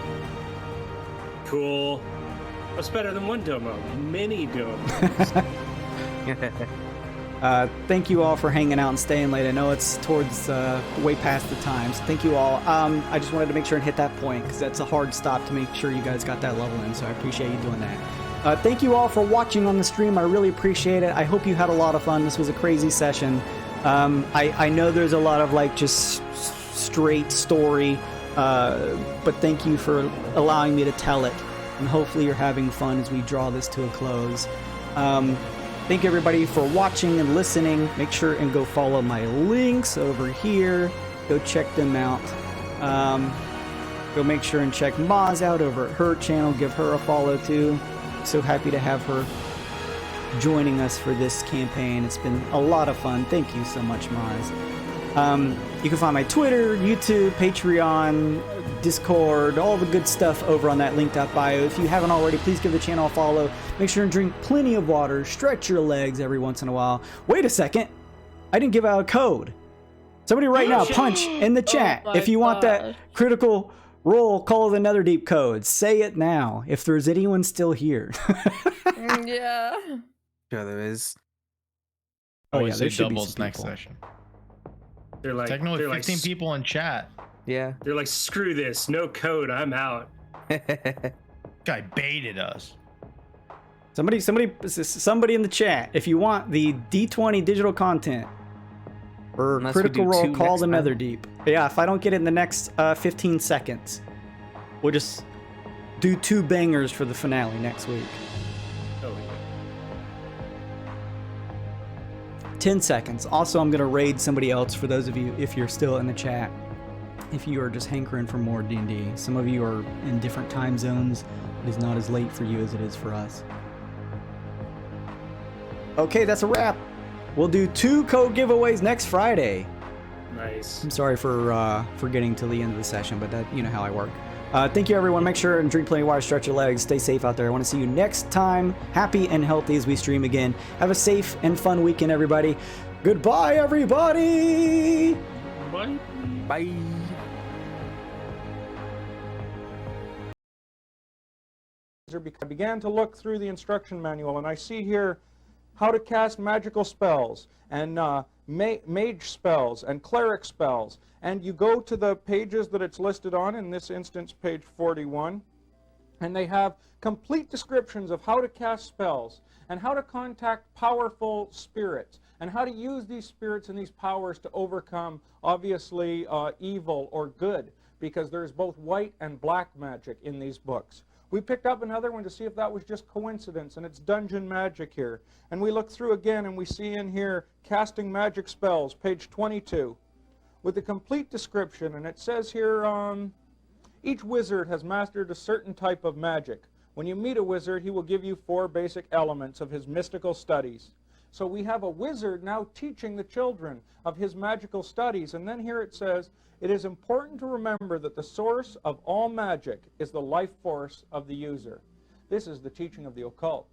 Cool. What's better than one domo? Many domos. Thank you all for hanging out and staying late. I know it's towards way past the time, so thank you all. I just wanted to make sure and hit that point, because that's a hard stop to make sure you guys got that level in, so I appreciate you doing that. Thank you all for watching on the stream. I really appreciate it. I hope you had a lot of fun. This was a crazy session. I know there's a lot of like just straight story, but thank you for allowing me to tell it, and hopefully you're having fun as we draw this to a close. Thank you everybody for watching and listening. Make sure and go follow my links over here. Go check them out. Go make sure and check Maz out over at her channel. Give her a follow too. So happy to have her joining us for this campaign. It's been a lot of fun. Thank you so much, Maz. You can find my Twitter, YouTube, Patreon, Discord, all the good stuff over on that linked out bio. If you haven't already, please give the channel a follow. Make sure and drink plenty of water. Stretch your legs every once in a while. Wait a second. I didn't give out a code. Somebody right now punch in the chat if you want that critical roll Call of the Netherdeep code. Say it now if there's anyone still here. Yeah. Yeah, there is. Oh yeah, there should be doubles some next people. session. They're like, Technically they're 15 like, people in chat. Yeah. They're like, screw this, no code, I'm out. Guy baited us. Somebody in the chat, if you want the D20 digital content or Unless we critical do roll two Call the next time. Netherdeep. Yeah, if I don't get it in the next 15 seconds, we'll just do 2 bangers for the finale next week. Oh, yeah. 10 seconds. Also, I'm going to raid somebody else for those of you, if you're still in the chat, if you are just hankering for more D&D. Some of you are in different time zones. It is not as late for you as it is for us. Okay, that's a wrap. We'll do 2 code giveaways next Friday. Nice. I'm sorry for getting to the end of the session, but that, you know how I work. Thank you, everyone. Make sure and drink plenty of water, stretch your legs, stay safe out there. I want to see you next time, happy and healthy as we stream again. Have a safe and fun weekend, everybody. Goodbye, everybody. Bye. Bye. I began to look through the instruction manual, and I see here how to cast magical spells and mage spells and cleric spells. And you go to the pages that it's listed on, in this instance page 41, and they have complete descriptions of how to cast spells and how to contact powerful spirits and how to use these spirits and these powers to overcome, obviously, evil or good, because there's both white and black magic in these books. We picked up another one to see if that was just coincidence, and it's dungeon magic here. And we look through again, and we see in here casting magic spells, page 22, with a complete description. And it says here, each wizard has mastered a certain type of magic. When you meet a wizard, he will give you 4 basic elements of his mystical studies. So we have a wizard now teaching the children of his magical studies. And then here it says, it is important to remember that the source of all magic is the life force of the user. This is the teaching of the occult.